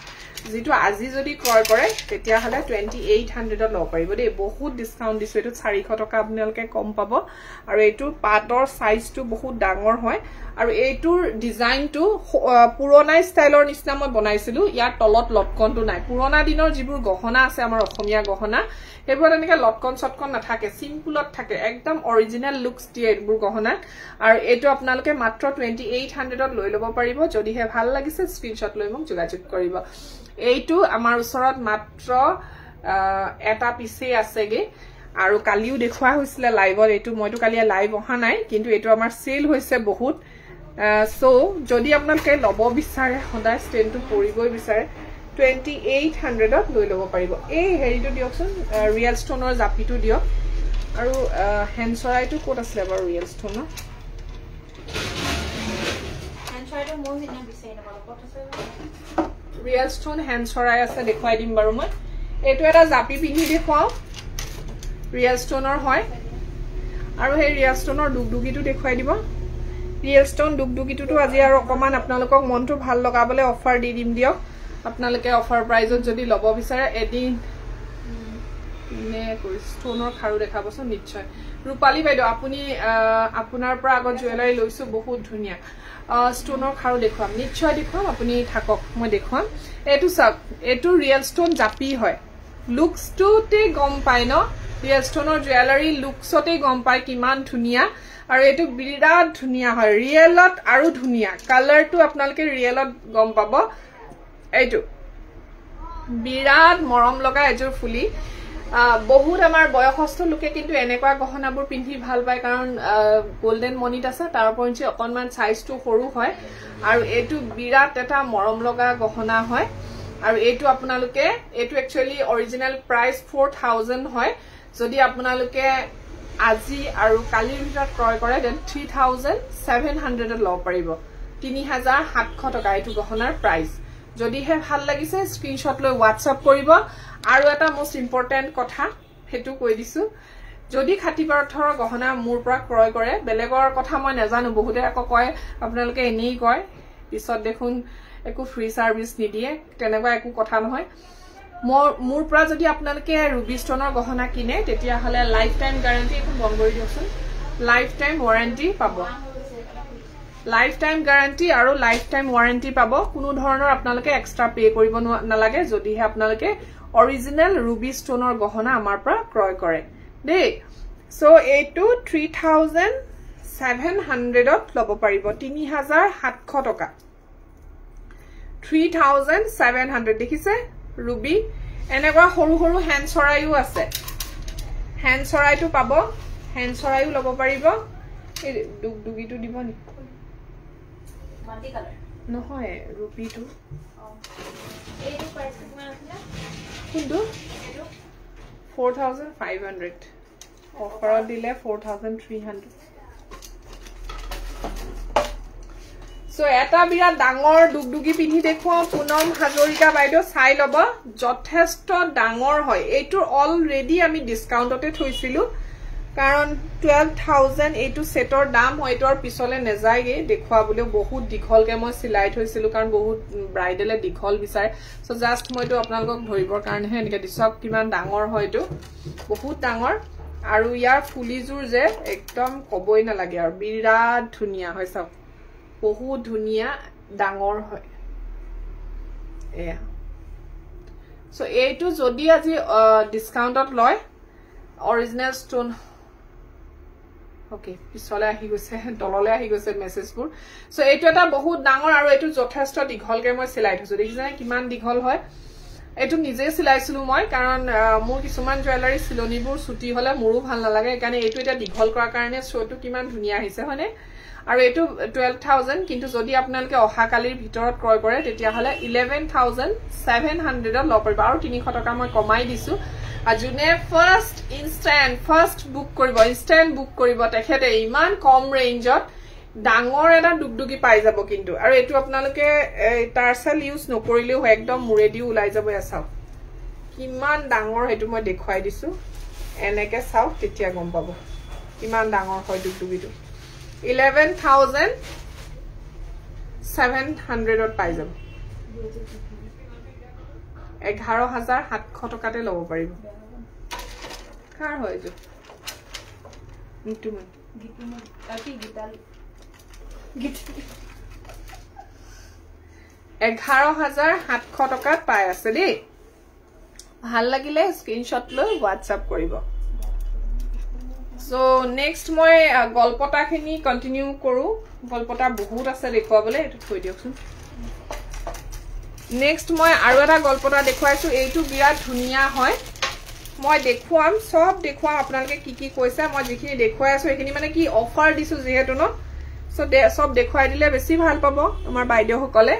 যেটো আজি যদি ক্ৰয় কৰে তেতিয়া হলে 2800 লব পাৰিব দেই বহুত ডিসকাউন্ট দিছো এটো 400 টকা আপোনালোকে কম পাব আৰু এইটো পাটৰ সাইজটো বহুত ডাঙৰ হয় আৰু এইটোৰ ডিজাইনটো পুৰণা ষ্টাইলৰ নিচিনা মই বনাইছিলো ইয়াৰ তলত লটকনটো নাই পুৰণা দিনৰ যিবোৰ গহনা আছে আমাৰ অসমীয়া গহনা হেবোৰ এনেকা লটকন সটকন নাথাকে সিম্পলত থাকে একদম অৰিজিনাল লুকস দিয়ে এইবোৰ গহনা আৰু এটো আপোনালোকে মাত্ৰ 2800 লৈ লব পাৰিব যদি হে ভাল লাগিছে স্ক্ৰিনশ্বট লৈ মোক যোগাযোগ কৰিব এইটো আমাৰ ওচৰত মাত্ৰ এটা পিছে আছেগে আৰু কালিও দেখুৱা হৈছিল লাইভত এইটো মইটো কালি লাইভ অহা নাই কিন্তু এইটো আমাৰ সেল হৈছে বহুত সো যদি আপোনালোকে লব বিচাৰে সদায় ষ্টেনটো পৰিবই বিচাৰে 2800 লৈ লব পাৰিব এই হেৰিটো দিয়কচোন ৰিয়েল ষ্টোনৰ জাপিটো দিয়ক আৰু হেনচৰাইটো ক'ত আছে বাৰু ৰিয়েল ষ্টোনৰ হেনচৰাইটো মোৰ হিনা বিচাৰি নাপালো ক'ত আছে ৰিয়েল ষ্টোন হেনচৰাই আছে দেখুৱাই দিম বাৰু মই এইটো এটা জাপি পিন্ধি দেখুৱাও ৰিয়েল ষ্টোনৰ হয় আৰু সেই ৰিয়েল ষ্টোনৰ দুগদুগিটো দেখুৱাই দিব ৰিয়েল ষ্টোন দুগদুগিটো আজি আৰু অকমান আপোনালোকক মনটো ভাল লগাবলৈ অফাৰ দি দিম দিয়ক আপোনালোকে অফাৰ প্ৰাইজত যদি লব বিচাৰে এদিন নে ষ্টোনৰ খাৰু দেখাবচোন নিশ্চয় ৰূপালী বাইদেউ আপুনি আপোনাৰ পৰা আগত জুৱেলাৰী লৈছো বহুত ধুনিয়া ষ্টোনৰ খাৰু দেখুৱাম নিশ্চয় দেখুৱাম আপুনি থাকক মই দেখুৱাম এটো চাওক এটো ৰিয়েল ষ্টোন জাপি হয় লুকসটোতে গম পায় ন ৰিয়েল ষ্টোনৰ জুৱেলাৰী লুকসতে গম পায় কিমান ধুনিয়া আৰু এটো বিৰাট ধুনিয়া হয় ৰিয়েলত আৰু ধুনিয়া কালাৰটো আপোনালোকে ৰিয়েলত গম পাব এইটো বিৰাট মৰম লগা এজোৰ ফুলি বহুত আমাৰ বয়সস্থ লোকে কিন্তু এনেকুৱা গহনাবোৰ পিন্ধি ভাল পায় কাৰণ গোল্ডেন মনিত আছে তাৰ ওপৰঞ্চি অকনমান সাইজটো সৰু হয় আৰু এইটো বিৰাট এটা মৰম লগা গহনা হয় আৰু এইটো আপোনালোকে এইটো একচুয়ালি অৰিজিনাল প্ৰাইস 4000 হয় যদি আপোনালোকে আজি আৰু কালিৰ ভিতৰত ক্ৰয় কৰে দেন 3700 লব পাৰিব 3700 টকা এইটো গহনাৰ প্ৰাইস যদিহে ভাল লাগিছে স্ক্ৰিনশ্বট লৈ WhatsApp কৰিব আৰু এটা মোস্ট ইম্পৰ্টেন্ট কথা হেতু কৈ দিছো যদি খাটি পাথৰৰ গহনা মোৰ পৰা ক্ৰয় কৰে বেলেগৰ কথা মই নাজানো বহুতে আকৌ কয় আপোনালোকে এনেই কয় পিছত দেখোন একো ফ্ৰী সাৰ্ভিস নিদিয়ে তেনেকুৱা একো কথা নহয় মোৰ পৰা যদি আপোনালোকে ৰুবি ষ্টনৰ গহনা কিনে তেতিয়া হলে লাইফ টাইম গ্যাৰান্টি এখন বন্ধ কৰি দিওকচোন লাইফ টাইম ওয়াৰেন্টি পাব লাইফ টাইম গ্যাৰান্টি আৰু লাইফ টাইম ওয়াৰেন্টি পাব কোনো ধৰণৰ আপোনালোকে এক্সট্ৰা পে কৰিব নালাগে যদিহে আপোনালোকে অৰিজিনাল ৰুবি ষ্টনৰ গহনা আমাৰ পৰা ক্ৰয় কৰে দেই সো এইটো 3700 ত লব পাৰিব 3700 টকা 3700 দেখিছে ৰুবি এনেকুৱা সৰু সৰু হ্যান্ড চৰাইও আছে হ্যান্ড চৰাইটো পাব হ্যান্ড চৰাইও লব পাৰিব এই দুগিটো দিব নি মাল্টি কালাৰ নহয় ৰুবিটো এইটো প্ৰাইস কিমান আছিল কিন্তু 4500 অফাৰত দিলে 4300 সো এটা বিৰাট ডাঙৰ দুগদুগি পিন্ধি দেখুৱাও পুনম হাজৰিকা বাইদেউ চাই লব যথেষ্ট ডাঙৰ হয় এইটো অলৰেডি আমি ডিসকাউন্টতে থৈছিলো কাৰণ 12000 এইটো সেটৰ দাম হয়তৰ পিছলে নেজায়গে দেখুৱাবলৈ বহুত দীঘলকে মই সিলাই থৈছিলো কাৰণ বহুত ব্ৰাইডেলে দীঘল বিচাৰে সো জাস্ট মইটো আপোনালোকক ধৰিবৰ কাৰণে এনেকে দিছক কিমান ডাঙৰ হয়তো বহুত ডাঙৰ আৰু ইয়াৰ ফুলিজুৰ যে একদম কবই নালাগে আৰু বিৰাট ধুনিয়া হয় সব বহুত ধুনিয়া ডাঙৰ হয় এয়া সো এইটো যদি আজি ডিসকাউন্টত লয় অৰিজিনাল ষ্টন ওকে পিছলে আহি গৈছে তললে আহি গৈছে মেসেজবোৰ সো এইটো এটা বহুত ডাঙৰ আৰু এইটো যথেষ্ট দীঘলকে মই সিলাই থৈছো দেখিছে কিমান দীঘল হয় এইটো নিজে সিলাইছিলো মই কাৰণ মোৰ কিছুমান জুৱেলাৰী সিলনিবোৰ ছুটি হলে মোৰো ভাল নালাগে কাৰণ এইটো এটা দীঘল কৰাৰ কাৰণে শোটো কিমান ধুনিয়া আহিছে হয়নে আৰু এইটো 12000 কিন্তু যদি আপোনালোকে অহা কালিৰ ভিতৰত ক্ৰয় কৰে তেতিয়া হলে 11700 লব পাৰিব আৰু 300 টকা মই কমাই দিছো আজুনে ফাৰ্স্ট বুক কৰিব তেখেতে ইমান কম ৰেঞ্জত ডাঙৰ এটা দুগদুগি পাই যাব কিন্তু আৰু এটো আপোনালোকে টাৰ্সেল ইউজ নকৰিলেও হয় একদম মুৰেদি ওলাই যাব এছাও কিমান ডাঙৰ হেতু মই দেখুৱাই দিছো এনেকে চাও তেতিয়া গম পাব কিমান ডাঙৰ হয় দুগদুগিটো 11700 ত পাই যাব 11700 টকাতে লব পাৰিব কাৰ হয় যে নিটু মান গীতি গীতাল 11700 টকাত পাই আছে দেই ভাল লাগিলে স্ক্ৰিনশ্বট লৈ WhatsApp কৰিব সো নেক্সট মই গল্পটাখিনি কন্টিনিউ কৰো গল্পটা বহুত আছে দেখুৱাবলে এটো থৈ দিয়কচোন নেক্সট মই আৰু এটা গল্পটা দেখুৱাইছো এইটো বিৰাট ধুনিয়া হয় মই দেখুৱাম সব দেখুৱাম আপোনালোকে কি কৈছে মই যিখিনি দেখুৱাই আছো এখিনি মানে কি অফাৰ দিছো যেহেতু ন সো সব দেখুৱাই দিলে বেছি ভাল পাব আমাৰ বাইদেউ সকলে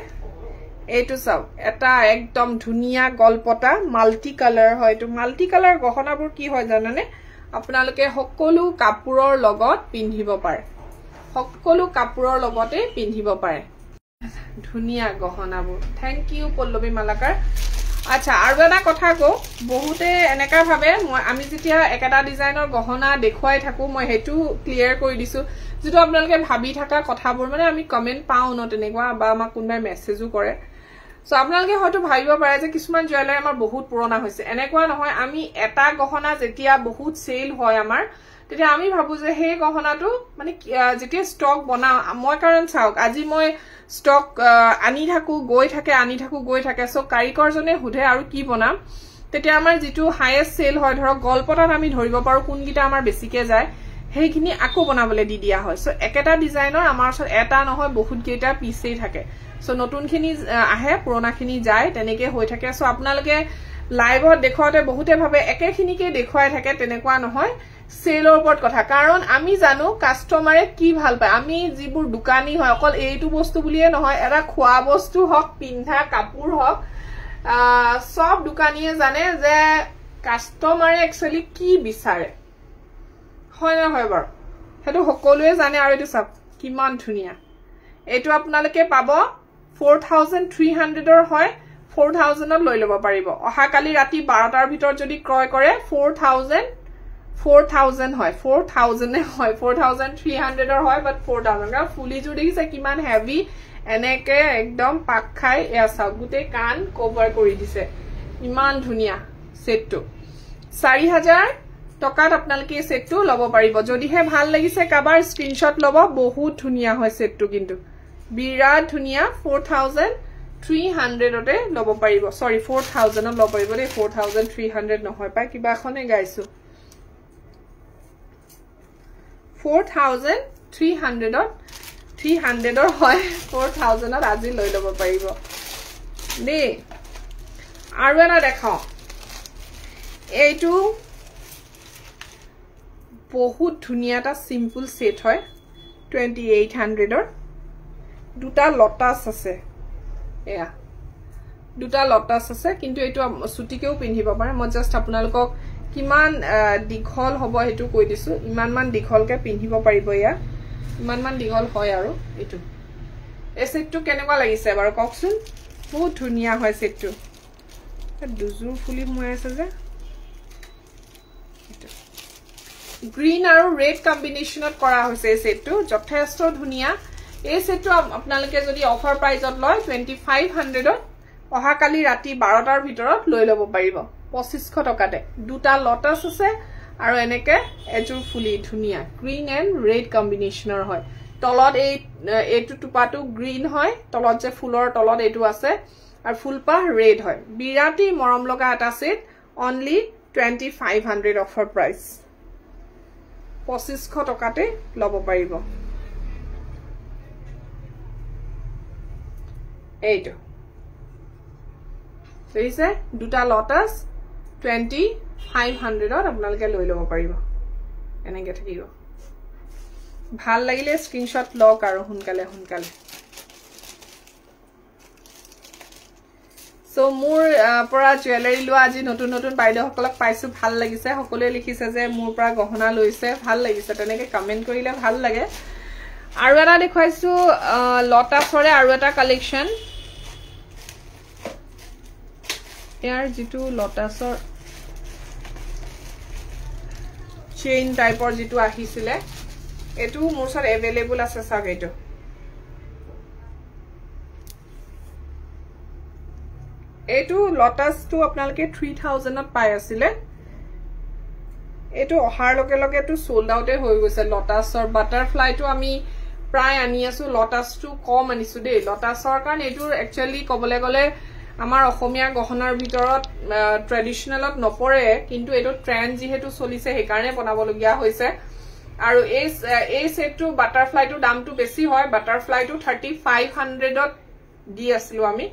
এইটো সব এটা একদম ধুনিয়া গল্পটা মাল্টি কালাৰ হয় তো মাল্টি কালাৰ গহনাবোৰ কি হয় জানানে আপোনালোকে সকলো কাপোৰৰ লগত পিন্ধিব পাৰে সকলো কাপোৰৰ লগতে পিন্ধিব পাৰে ধুনিয়া গহনাবোৰ থ্যাংক ইউ পল্লবী মালাকাৰ আচ্ছা আৰু এটা কথা কও বহুতে এনেকা ভাবে মই আমি যেতিয়া একেটা ডিজাইনৰ গহনা দেখুৱাই থাকো মই হেতু ক্লিয়াৰ কৰি দিছো যেটো আপোনালোকে ভাবি থাকা কথাবোৰ মানে আমি কমেন্ট পাও ন তেনেকুৱা বা আমাক কোনবাই মেছেজও কৰে সো আপোনালোকে হয়তো ভাবিব পাৰে যে কিছুমান জুৱেলাৰী আমাৰ বহুত পুৰণা হৈছে এনেকুৱা নহয় আমি এটা গহনা যেতিয়া বহুত সেল হয় আমাৰ তেতিয়া আমি ভাবো যে হে গহনাটো মানে যেতিয়া ষ্টক বনা মই কাৰণ চাওক আজি মই ষ্টক আনি থাকো গৈ থাকে সো কাৰিকৰজনে হুধে আৰু কি বনাম তেতিয়া আমাৰ যেটো হাইয়েস্ট সেল হয় ধৰক গল্পটাত আমি ধৰিব পাৰো কোনকিটা আমাৰ বেছিকে যায় হেইখিনি আকো বনাবলে দি দিয়া হয় সো একেটা ডিজাইনৰ আমাৰ ওচৰত এটা নহয় বহুত কেইটা পিছেই থাকে সো নতুনখিনি আহে পুৰণাখিনি যায় তেনেকে হৈ থাকে সো আপোনালোকে লাইভত দেখুৱাতে বহুতে ভাবে একেখিনিকে দেখুৱাই থাকে তেনেকুৱা নহয় সেলৰ ওপৰত কথা কাৰণ আমি জানো কাস্টমাৰে কি ভাল পায় আমি যিবোৰ দোকানী হয় অকল এইটো বস্তু বুলিয়ে নহয় এটা খোৱা বস্তু হক পিন্ধা কাপোৰ হক সব দোকানীয়ে জানে যে কাস্টমাৰে একচুয়ালি কি বিচাৰে হয় না হয় বাৰু হেতু সকলোৱে জানে আৰু এটো সব কিমান ধুনিয়া এটো আপোনালোকে পাব 4300 হয় 4000 লৈ লব পাৰিব অহা কালি ৰাতি 12টাৰ ভিতৰত যদি ক্ৰয় কৰে 4000 হয় 4000 হয় 4300 হয় বাট 4000 কাৰণ ফুলি জুৰ দেখিছে কিমান হেভি এনেকে একদম পাক খাই এয়া চাওক গুটে কান কভাৰ কৰি দিছে ইমান ধুনিয়া সেটটো 4000 টকাত আপোনালোকে এই সেটটো লব পাৰিব যদিহে ভাল লাগিছে কাবাৰ স্ক্ৰিনশ্বট লব বহুত ধুনিয়া হয় সেটটো কিন্তু বিৰাট ধুনিয়া 4300 তে লব পাৰিব সৰি 4000 ত লব পাৰিব দে 4300 নহয় পাই কিবা খনে গাইছো 4300 ত 300 হয় 4000 ত আজি লৈ লব পাৰিব দে আৰু এটা দেখাও এইটো বহুত ধুনিয়া এটা সিম্পল সেট হয় 2800 ৰ দুটা লটাস আছে এয়া দুটা লটাস আছে কিন্তু এটো সুটিকেও পিন্ধিব পাৰে মই জাস্ট আপোনালোকক কিমান দীঘল হ'ব হেতু কৈ দিছো ইমান মান দীঘলকে পিন্ধিব পাৰিব ইয়া ইমান মান দীঘল হয় আৰু এটো এই সেটটো কেনেকুৱা লাগিছে বাৰু কওকচোন বহুত ধুনিয়া হয় সেটটো দুজুৰ ফুলি মই আছে যে গ্ৰীন আৰু ৰেড কম্বিনেশনত কৰা হৈছে এই সেটটো যথেষ্ট ধুনিয়া এই সেটটো আপোনালোকে যদি অফাৰ প্ৰাইজত লয় 2500 ত অহা কালি ৰাতি 12টাৰ ভিতৰত লৈ লব পাৰিব 2500 টকাতে দুটা লটাস আছে আৰু এনেকে এজুৰ ফুলি ধুনিয়া গ্ৰীন এন্ড ৰেড কম্বিনেশনৰ হয় তলত এইটো টুপাটো গ্ৰীন হয় তলত যে ফুলৰ তলত এইটো আছে আৰু ফুলপা ৰেড হয় বিৰাটি মৰম লগা এটা সেট অনলি 2500 অফাৰ প্ৰাইস 2500 টকাতে লব পাৰিব এইটো দেখিছে দুটা লটাস 2500 ত আপোনালোকে লৈ লব পাৰিব এনেকে থাকিব ভাল লাগিলে স্ক্ৰিনশ্বট লওক আৰু হুনকালে সো মোৰ পৰা জুৱেলাৰী লোৱা আজি নতুন নতুন বাইদেউ সকলক পাইছো ভাল লাগিছে সকলোৱে লিখিছে যে মোৰ পৰা গহনা লৈছে ভাল লাগিছে তেনেকে কমেন্ট কৰিলে ভাল লাগে আৰু এটা দেখুৱাইছো লটাছৰে আৰু এটা কালেকচন ইয়াৰ যেটো লটাছৰ চেইন টাইপৰ যেটো আহিছিলে এটো মোৰ সৰ এভেইলেবল আছে সাগ এটো এটো লটাছটো আপোনালোকে 3000 ত পাই আছিলে এটো অহাৰ লগে লগে তো সোল্ড আউটে হৈ গৈছে লটাছৰ বাটাৰফ্লাইটো আমি প্ৰায় আনি আছো লটাছটো কম আনিছো দেই লটাছৰ কাৰণ এটো একচুয়ালি কবলে গলে আমাৰ অসমীয়া গহনাৰ ভিতৰত ট্ৰেডিশনেলত নপৰে কিন্তু এটো ট্ৰেন্ড যেহেতু চলিছে সেই কাৰণে বনাবলগিয়া হৈছে আৰু এই সেটটো বাটাৰফ্লাইটো দামটো বেছি হয় বাটাৰফ্লাইটো 3500 ত দি আছিল আমি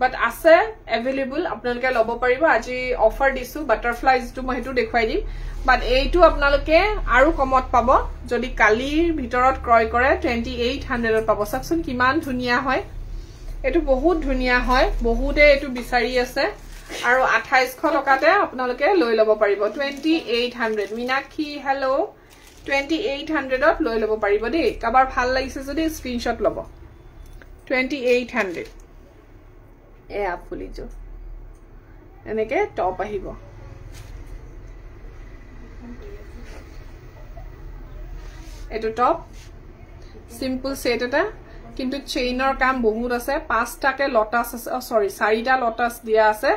বাট আছে এভেইলেবল আপোনালোকে লব পাৰিব আজি অফাৰ দিছো বাটাৰফ্লাই যেটো মই হেতু দেখুৱাই দিম বাট এইটো আপোনালোকে আৰু কমত পাব যদি কালিৰ ভিতৰত ক্ৰয় কৰে 2800 ত পাব চাকচোন কিমান ধুনিয়া হয় এটো বহুত ধুনিয়া হয় বহুতে এটো বিচাৰি আছে আৰু 2800 টকাতে আপোনালোকে লৈ লব পাৰিব 2800 মিনাক্ষী হেল্ল 2800 ত লৈ লব পাৰিব দেই কাবাৰ ভাল লাগিছে যদি স্ক্ৰিনশ্বট লব 2800 এয়া ফুলিজো এনেকে টপ আহিব এটো টপ সিম্পল সেট এটা কিন্তু চেইনৰ কাম বহুত আছে পাঁচটাকে লটাস আছে সৰি চাৰিটা লটাস দিয়া আছে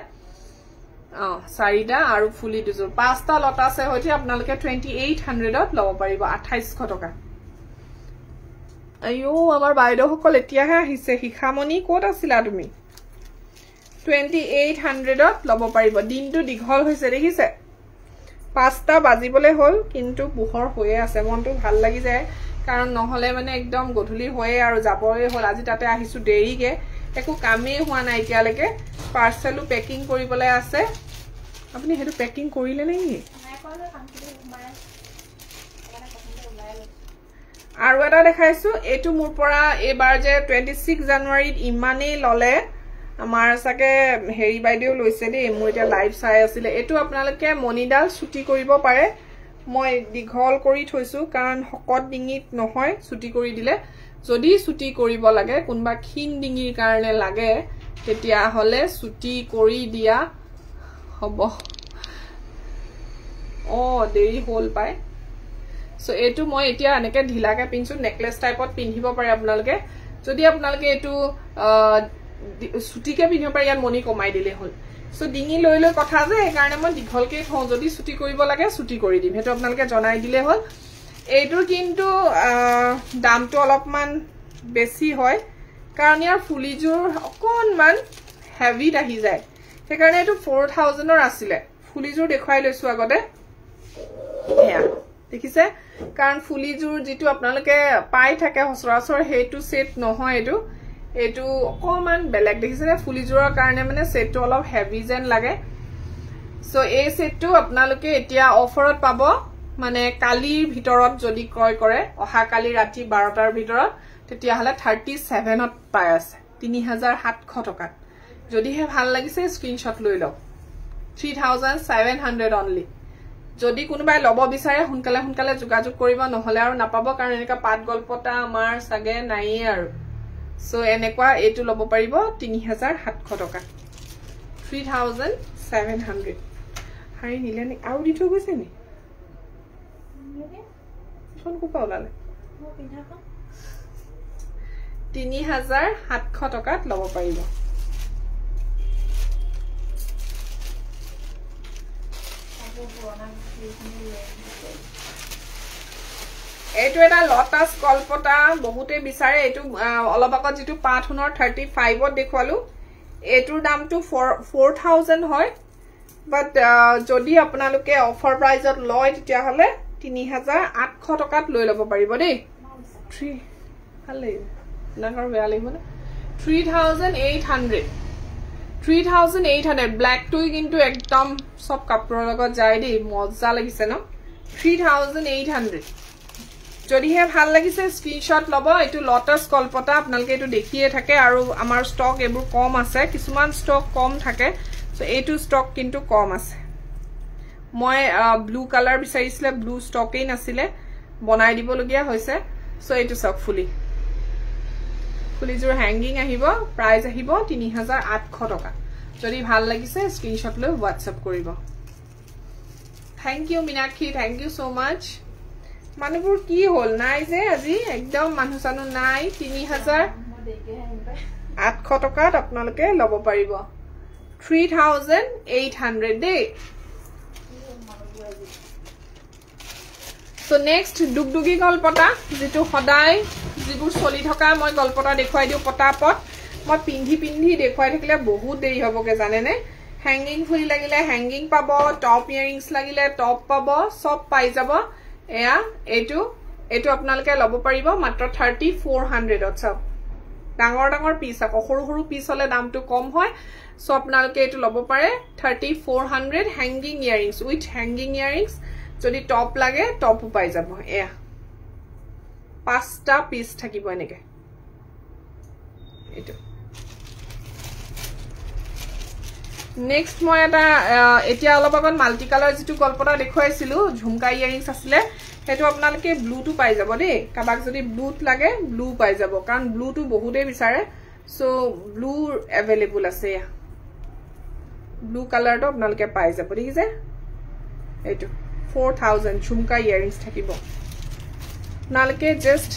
চাৰিটা আৰু ফুলি দুজোৰ পাঁচটা লটাসে হইছে আপোনালোকে 2800 ত লব পাৰিব 2800 টকা আইও আমাৰ বাইদেউ সকল এতিয়াহে আহিছে হিখামনি ক'ত আছিলা তুমি 2800 ত লব পাৰিব দিনটো দীঘল হৈছে দেখিছে পাঁচটা বাজিবলে হল কিন্তু বুহৰ হৈয়ে আছে মনটো ভাল লাগি যায় কাৰণ নহলে মানে একদম গধুলি হয়ে আৰু যাবই হল আজি তাতে আহিছো দেৰিকে একো কামেই হোৱা নাই এতিয়ালৈকে পাৰ্সেলও পেকিং কৰিবলৈ আছে আপুনি হেতু পেকিং কৰিলে নেকি নাই কৰা কামটো মায়ে মানে পছন্দ ওলাই লৈছে আৰু এটা দেখাইছো এটো মোৰ পৰা এবাৰ যে 26 জানুৱাৰীত ইমানেই ললে আমাৰ সাকে হেৰি বাইদেউ লৈছে দেই মোৰ এটা লাইভ চাই আছিল এটো আপোনালোকে মনিডাল ছুটি কৰিব পাৰে মই দিঘল কৰি থৈছো কাৰণ হকত ডিঙিত নহয় ছুটি কৰি দিলে যদি ছুটি কৰিব লাগে কোনবা ক্ষীণ ডিঙিৰ কাৰণে লাগে তেতিয়া হলে ছুটি কৰি দিয়া হ'ব দেৰি হল পায় সো এটো মই এতিয়া এনেকে ঢিলাকে পিনছো নেকলেস টাইপত পিন্ধিব পাৰে আপোনালোকে যদি আপোনালোকে এটো ছুটিকে পিন্ধিব পাৰে ইয়াত মনি কমাই দিলে হল সো ডিঙি লৈ লৈ কথা যে এই কাৰণে মই দিঘলকে থওঁ যদি ছুটি কৰিব লাগে ছুটি কৰি দিম হেতু আপোনালোকে জনাই দিলে হল এইটোৰ কিন্তু দামটো অলপমান বেছি হয় কাৰণ ইয়াৰ ফুলিজোৰ অকনমান হেভিত আহি যায় সেই কাৰণে এটো 4000 ৰ আছিল ফুলিজোৰ দেখুৱাই লৈছো আগতে হেয়া দেখিছে কাৰণ ফুলিজোৰ যেটো আপোনালোকে পাই থাকে হসৰাসৰ হেতু সেট নহয় এটো অকমান বেলেগ দেখিছে ফুলিজোৰৰ কাৰণে মানে সেটটো অলপ হেভি যেন লাগে সো এই সেটটো আপোনালোকে এতিয়া অফাৰত পাব মানে কালিৰ ভিতৰত যদি ক্ৰয় কৰে অহা কালি ৰাতি 12টাৰ ভিতৰত তেতিয়া হলে 37 ত পাই আছে 3700 টকা যদিহে ভাল লাগিছে স্ক্ৰিনশ্বট লৈ লওক 3700 অনলি যদি কোনোবাই লব বিচাৰে হুনকালে হুনকালে যোগাযোগ কৰিব নহলে আৰু নাপাব কাৰণ এনেকা পাট গল্পটা আমাৰ সাগে নাই আৰু সো এনেকুৱা এটো লব পাৰিব 3700 টকা 3700 হাই নিলে নি আৰু দি থৈ গৈছে নি কোন কোপা ওলালে মই পিন্ধাখন 3700 টকাত লব পাৰিব এইটো এটা লটাস কল্পতা বহুতে বিচাৰে এইটো অলপ আগত যেটো পাঠুনৰ 35 ত দেখুৱালো এটোৰ দামটো 4000 হয় বাট যদি আপোনালোকে অফাৰ প্ৰাইজত লয় তেতিয়া হলে 3800 টকাত লৈ লব পাৰিব দেই 3 ভালে নাকৰ বেয়া লাগিব না 3800 ব্ল্যাক টুই কিন্তু একদম সব কাপোৰৰ লগত যায় দেই মজা লাগিছে ন 3800 যদিহে ভাল লাগিছে স্ক্ৰিনশ্বট লব এটো লটাস কল্পতা আপোনালোকে এটো দেখিয়ে থাকে আৰু আমাৰ ষ্টক এবোৰ কম আছে কিছুমান ষ্টক কম থাকে সো এটো ষ্টক কিন্তু কম আছে মই ব্লু কালাৰ বিচাৰিছিলে ব্লু ষ্টকেই নাছিলে বনাই দিব লগিয়া হৈছে সো এটো সব ফুলিজোৰ হ্যাঙ্গিং আহিব প্ৰাইস আহিব 3800 টকা যদি ভাল লাগিছে স্ক্ৰিনশ্বট লৈ WhatsApp কৰিব thank you Minakshi thank you so much মানুহবোৰ কি হল নাই যে আজি একদম মানুহ জানো নাই 3800 টকাত আপোনালোকে লব পাৰিব 3800 দেই সো নেক্সট দুগদুগি গল্পটা যেটো সদায় যিবোৰ চলি থকা মই গল্পটা দেখুৱাই দিও পটাপট মই পিন্ধি দেখুৱাই থাকিলে বহুত দেৰি হবগে জানেনে হ্যাঙ্গিং ফুলি লাগিলে হ্যাঙ্গিং পাব টপ ইয়াৰিংস লাগিলে টপ পাব সব পাই যাব এয়া এটো আপোনালোকে লব পাৰিব মাত্ৰ 3400 ত সব ডাঙৰ পিস আকৌ সৰু সৰু পিস হলে দামটো কম হয় সো আপোনালোকে এটো লব পাৰে 3400 হ্যাঙ্গিং ইয়াৰিংস উইথ হ্যাঙ্গিং ইয়াৰিংস যদি টপ লাগে টপও পাই যাব এয়া 5টা পিস থাকিব এনেকে এটো নেক্সট মই এটা এতিয়া অলপ আগত মাল্টি কালাৰ যেটো গল্পটা দেখুৱাইছিলো ঝুমকা ইয়াৰিংস আছিল হেতু আপোনালোকে ব্লু টু পাই যাব দেই কাবাক যদি ব্লুত লাগে ব্লু পাই যাব কাৰণ ব্লু টু বহুতে বিচাৰে সো ব্লু अवेलेबल আছে ব্লু কালাৰটো আপোনালোকে পাই যাব দেখিছে এটো 4000 ঝুমকা ইয়াৰিংস থাকিব আপোনালোকে জাস্ট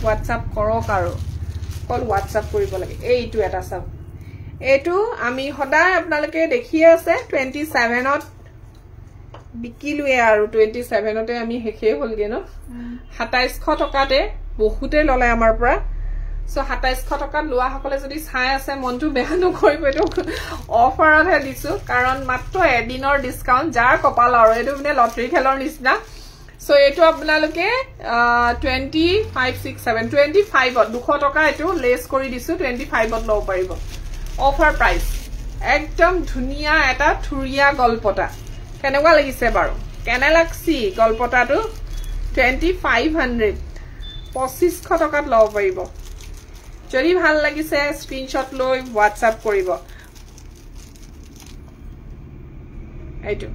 WhatsApp কৰক আৰু কল WhatsApp কৰিব লাগে এইটো এটা সব এটো আমি সদায় আপোনালোকে দেখি আছে 27 ত বিকিলুৱে আৰু 27 তে আমি হেখে হলগে ন 2700 টকাতে বহুতে ললে আমাৰ পৰা সো 2700 টকা লোৱা সকলে যদি চাই আছে মনটো বেয়া নকৰিব এটো অফাৰত হে দিছো কাৰণ মাত্ৰ এদিনৰ ডিসকাউন্ট যাৰ কপাল আৰু এটো মানে লটাৰী খেলৰ নিচিনা সো এটো আপোনালোকে 2567 25 ত 200 টকা এটো লেস কৰি দিছো 25 ত লব পাৰিব অফাৰ প্ৰাইস একদম ধুনিয়া এটা থুৰিয়া গলপটা কেনেকুৱা লাগিছে বাৰু কেনে লাগছি গলপটাটো 2500 2500 টকাত লব পাৰিব যদি ভাল লাগিছে স্ক্ৰিনশ্বট লৈ WhatsApp কৰিব এইটো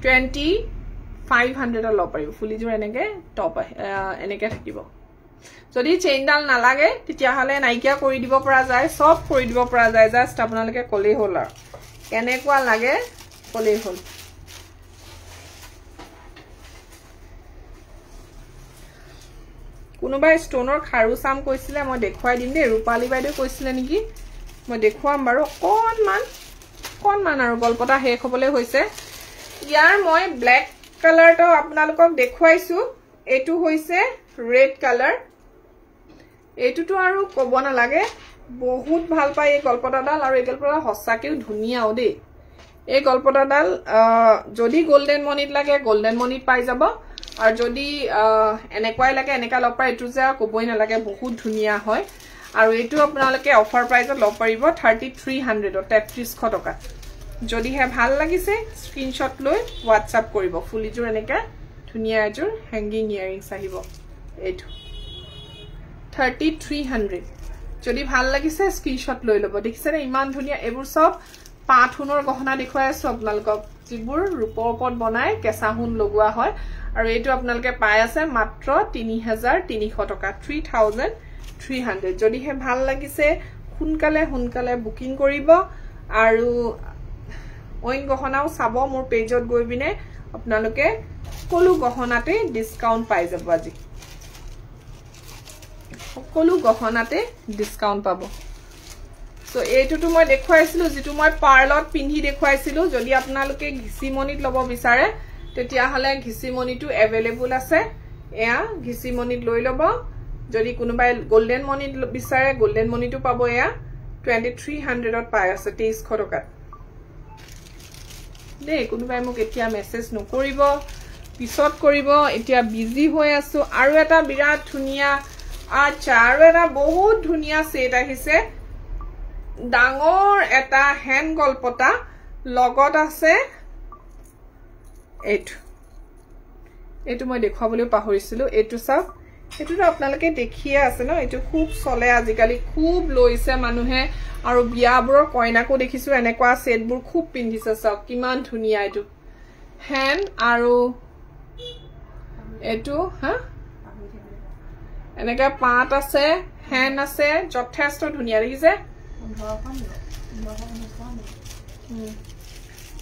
2500 লব পাৰিব ফুলিযোৰ এনেকে টপ এনেকে থাকিব যদি চেইনডাল নালাগে তেতিয়া হলে নাইকিয়া কৰি দিব পৰা যায় সব কৰি দিব পৰা যায় জাস্ট আপোনালোকে কলেই হ'ল আৰু কেনেকুৱা লাগে কলেই হ'ল কোনোবাই ষ্টনৰ খাৰু চাম কৈছিলে মই দেখুৱাই দিম দেই ৰূপালী বাইদেউ কৈছিলে নেকি মই দেখুৱাম বাৰু অকণমান আৰু গল্পটা শেষ হ'বলৈ হৈছে ইয়াৰ মই ব্লেক কালাৰটো আপোনালোকক দেখুৱাইছো এইটো হৈছে ৰেড কালাৰ এইটোটো আৰু ক'ব নালাগে বহুত ভাল পায় এই গল্পটাডাল আৰু এই গল্পটা হসাকেও ধুনিয়াও দেই এই গল্পটাডাল যদি গোল্ডেন মনিত লাগে গোল্ডেন মনিত পাই যাব আৰু যদি এনেকুৱাই লাগে এনেকা লব পায় এইটো যে ক'বই নালাগে বহুত ধুনিয়া হয় আৰু এইটো আপোনালোকে অফাৰ প্ৰাইজত লব পাৰিব 3300 3300 টকা যদি হে ভাল লাগিছে স্ক্ৰিনশ্বট লৈ WhatsApp কৰিব ফুলিযোৰ এনেকা ধুনিয়া এযোৰ হেংগিং ইয়াৰিংছ আহিব এইটো 3300 যদি ভাল লাগিছে স্ক্ৰিনশ্বট লৈ লব দেখিছেনে ইমান ধুনিয়া এইবোৰ সব পাথুনৰ গহনা দেখুৱাই আছো আপোনালোকক যিবোৰ ৰূপৰ ওপৰত বনাই কেঁচা হুন লগোৱা হয় আৰু এইটো আপোনালোকে পাই আছে মাত্ৰ 3300 টকা 3300 যদি হে ভাল লাগিছে সোনকালে বুকিং কৰিব আৰু অইন গহনাও চাব মোৰ পেজত গৈ বিনে আপোনালোকে সকলো গহনাতে ডিসকাউন্ট পাই যাব আজি সকলো গহনাতে ডিসকাউন্ট পাব সো এইটোটো মই দেখুৱাইছিলো যেটো মই পাৰ্লত পিন্ধি দেখুৱাইছিলো যদি আপোনালোকে ঘিচিমনিত লব বিচাৰে তেতিয়া হলে ঘিচিমনিটো अवेलेबल আছে এয়া ঘিচিমনিত লৈ লব যদি কোনোবাই গোল্ডেন মনিত বিচাৰে গোল্ডেন মনিটো পাব এয়া 2300 ত পাই আছে 2300 টকা দেই কোনোবাই মোক এতিয়া মেসেজ নকৰিব পিছত কৰিব এতিয়া বিজি হৈ আছো আৰু এটা বিৰাট ধুনিয়া আচ্ছা আৰু এটা বহুত ধুনিয়া সেট আহিছে ডাঙৰ এটা হ্যান্ড গল্পটা লগত আছে এইটো মই দেখুৱাবলৈ পাহৰিছিলো এইটো সব এইটো আপোনালোকে দেখিয়ে আছে ন এইটো খুব চলে আজিকালি খুব লৈছে মানুহে আৰু বিয়াবোৰৰ কইনাকো দেখিছো এনেকুৱা সেটবোৰ খুব পিন্ধিছে সব কিমান ধুনিয়া এইটো হ্যান্ড আৰু এইটো এনেকা পাট আছে হ্যান্ড আছে যথেষ্ট ধুনিয়া দেখিছে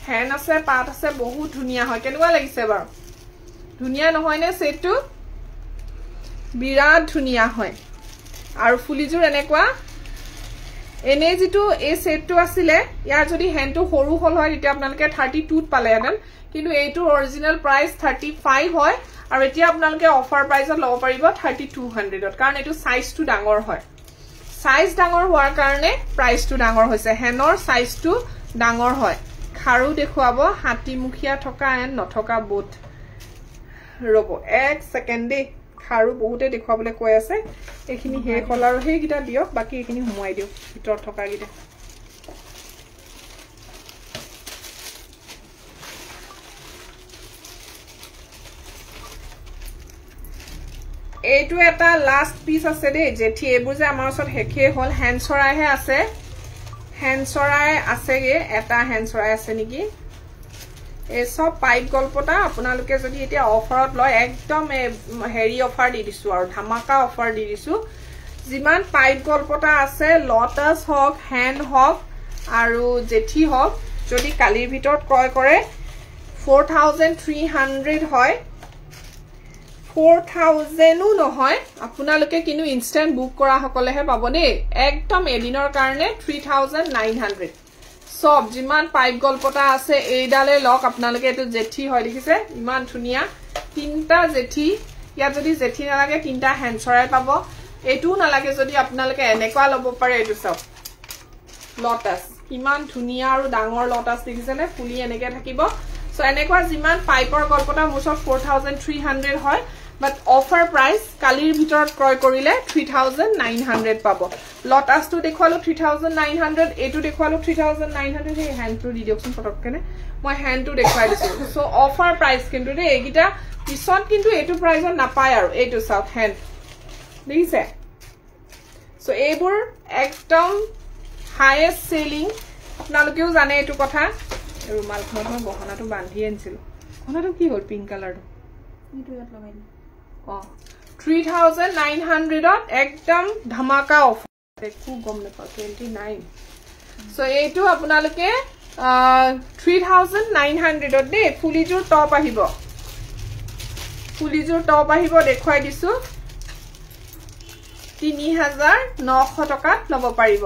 হ্যান্ড আছে পাট আছে বহুত ধুনিয়া হয় কেনেকুৱা লাগিছে বাৰু ধুনিয়া নহয় নে সেটটো বিৰাট ধুনিয়া হয় আৰু ফুলিযোৰ এনেকুৱা এনে যেটো এই সেটটো আছিলে ইয়াৰ যদি হ্যান্ডটো সৰু হল হয় তেতিয়া আপোনালোকে 32 ত পালেহেঁতেন কিন্তু এইটো অৰিজিনাল প্ৰাইস 35 হয় আৰু এতিয়া আপোনালোকে অফাৰ প্ৰাইসত লব পাৰিব 3200 ত কাৰণ এইটো সাইজটো ডাঙৰ হয় সাইজ ডাঙৰ হোৱাৰ কাৰণে প্ৰাইসটো ডাঙৰ হৈছে হ্যান্ডৰ সাইজটো ডাঙৰ হয় খাৰু দেখুৱাব হাতিমুখিয়া থকা এন নথকা বোট ৰব এক সেকেন্ড দে খাৰু বহুতে দেখুৱাবলৈ কৈ আছে এখিনি হে কল আৰু হে গিটা দিয়ক বাকি এখিনি হুমাই দিও ভিতৰ থকা গিটা এইটো এটা লাস্ট পিস আছে দে যেঠি এবোৰ যে আমাৰ ওচৰত হেখে হল হ্যান্ডসৰাই আছে হ্যান্ডসৰাই আছেগে এটা হ্যান্ডসৰাই আছে নেকি এই সব পাইপ গল্পটা আপোনালোকে যদি এতিয়া অফাৰত লয় একদম হেৰি অফাৰ দি দিছো আৰু ধামাকা অফাৰ দি দিছো যিমান পাইপ গল্পটা আছে লটাস হক হ্যান্ড হক আৰু জেঠি হক যদি কালিৰ ভিতৰত ক্ৰয় কৰে 4300 হয় 4000 ও নহয় আপোনালোকে কিনো ইনস্ট্যান্ট বুক কৰা সকলেহে পাব দেই একদম এদিনৰ কাৰণে 3900 সব যিমান পাইপ গল্পটা আছে এইডালে লক আপোনালোকে এটো জেঠি হয় দেখিছে ইমান ধুনিয়া তিনটা জেঠি ইয়া যদি জেঠি নালাগে তিনটা হ্যান্ডসৰাই পাব এটো নালাগে যদি আপোনালোকে এনেকুৱা লব পাৰে এটো সব লটাস ইমান ধুনিয়া আৰু ডাঙৰ লটাস দেখিছেনে ফুলি এনেকে থাকিব সো এনেকুৱা যিমান পাইপৰ গল্পটা মোৰ সব 4300 হয় বাট অফাৰ প্ৰাইচ কালিৰ ভিতৰত ক্ৰয় কৰিলে 3900 পাব লটাছটো দেখুৱালো 3900 এটো দেখুৱালো 3900 এই হ্যান্ডটো দি দিয়কচোন ফটককেনে মই হ্যান্ডটো দেখুৱাই দিছো সো অফাৰ প্ৰাইচ কিন্তু দে এইকিটা পিছত কিন্তু এটো প্ৰাইজত নাপায় আৰু এটো সাউথ হ্যান্ড দেখিছে সো এইবোৰ একদম হাইয়েস্ট সেলিং আপোনালোকেও জানে এটো কথা ৰুমালখনত মই গহনাটো বান্ধি আনিছিলো গহনাটো কি হ'ল পিংক কালাৰটো ইটো ইয়াত লগাই দিম 3900 ত একদম ধমাকা অফাৰ দেখো গম নাপাও 29 সো এইটো আপোনালোকে 3900 ত দে ফুলিজুৰ টপ আহিব দেখুৱাই দিছো 3900 টকাত লব পাৰিব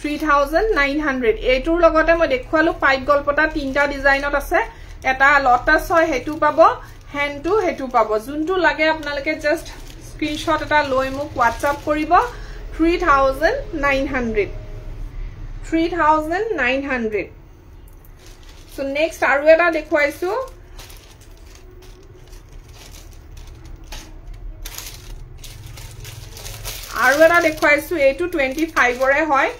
3900 এইটোৰ লগতে মই দেখুৱালো পাইপ গলপটা তিনটা ডিজাইনত আছে এটা লটাছ হয় হেতু পাব হ্যান্ডটো হেতু পাব যোনটো লাগে আপোনালোকে জাস্ট স্ক্ৰিনশ্বট এটা লৈ মোক WhatsApp কৰিব 3900 সো নেক্সট আৰু এটা দেখুৱাইছো এইটো 25 ৰে হয়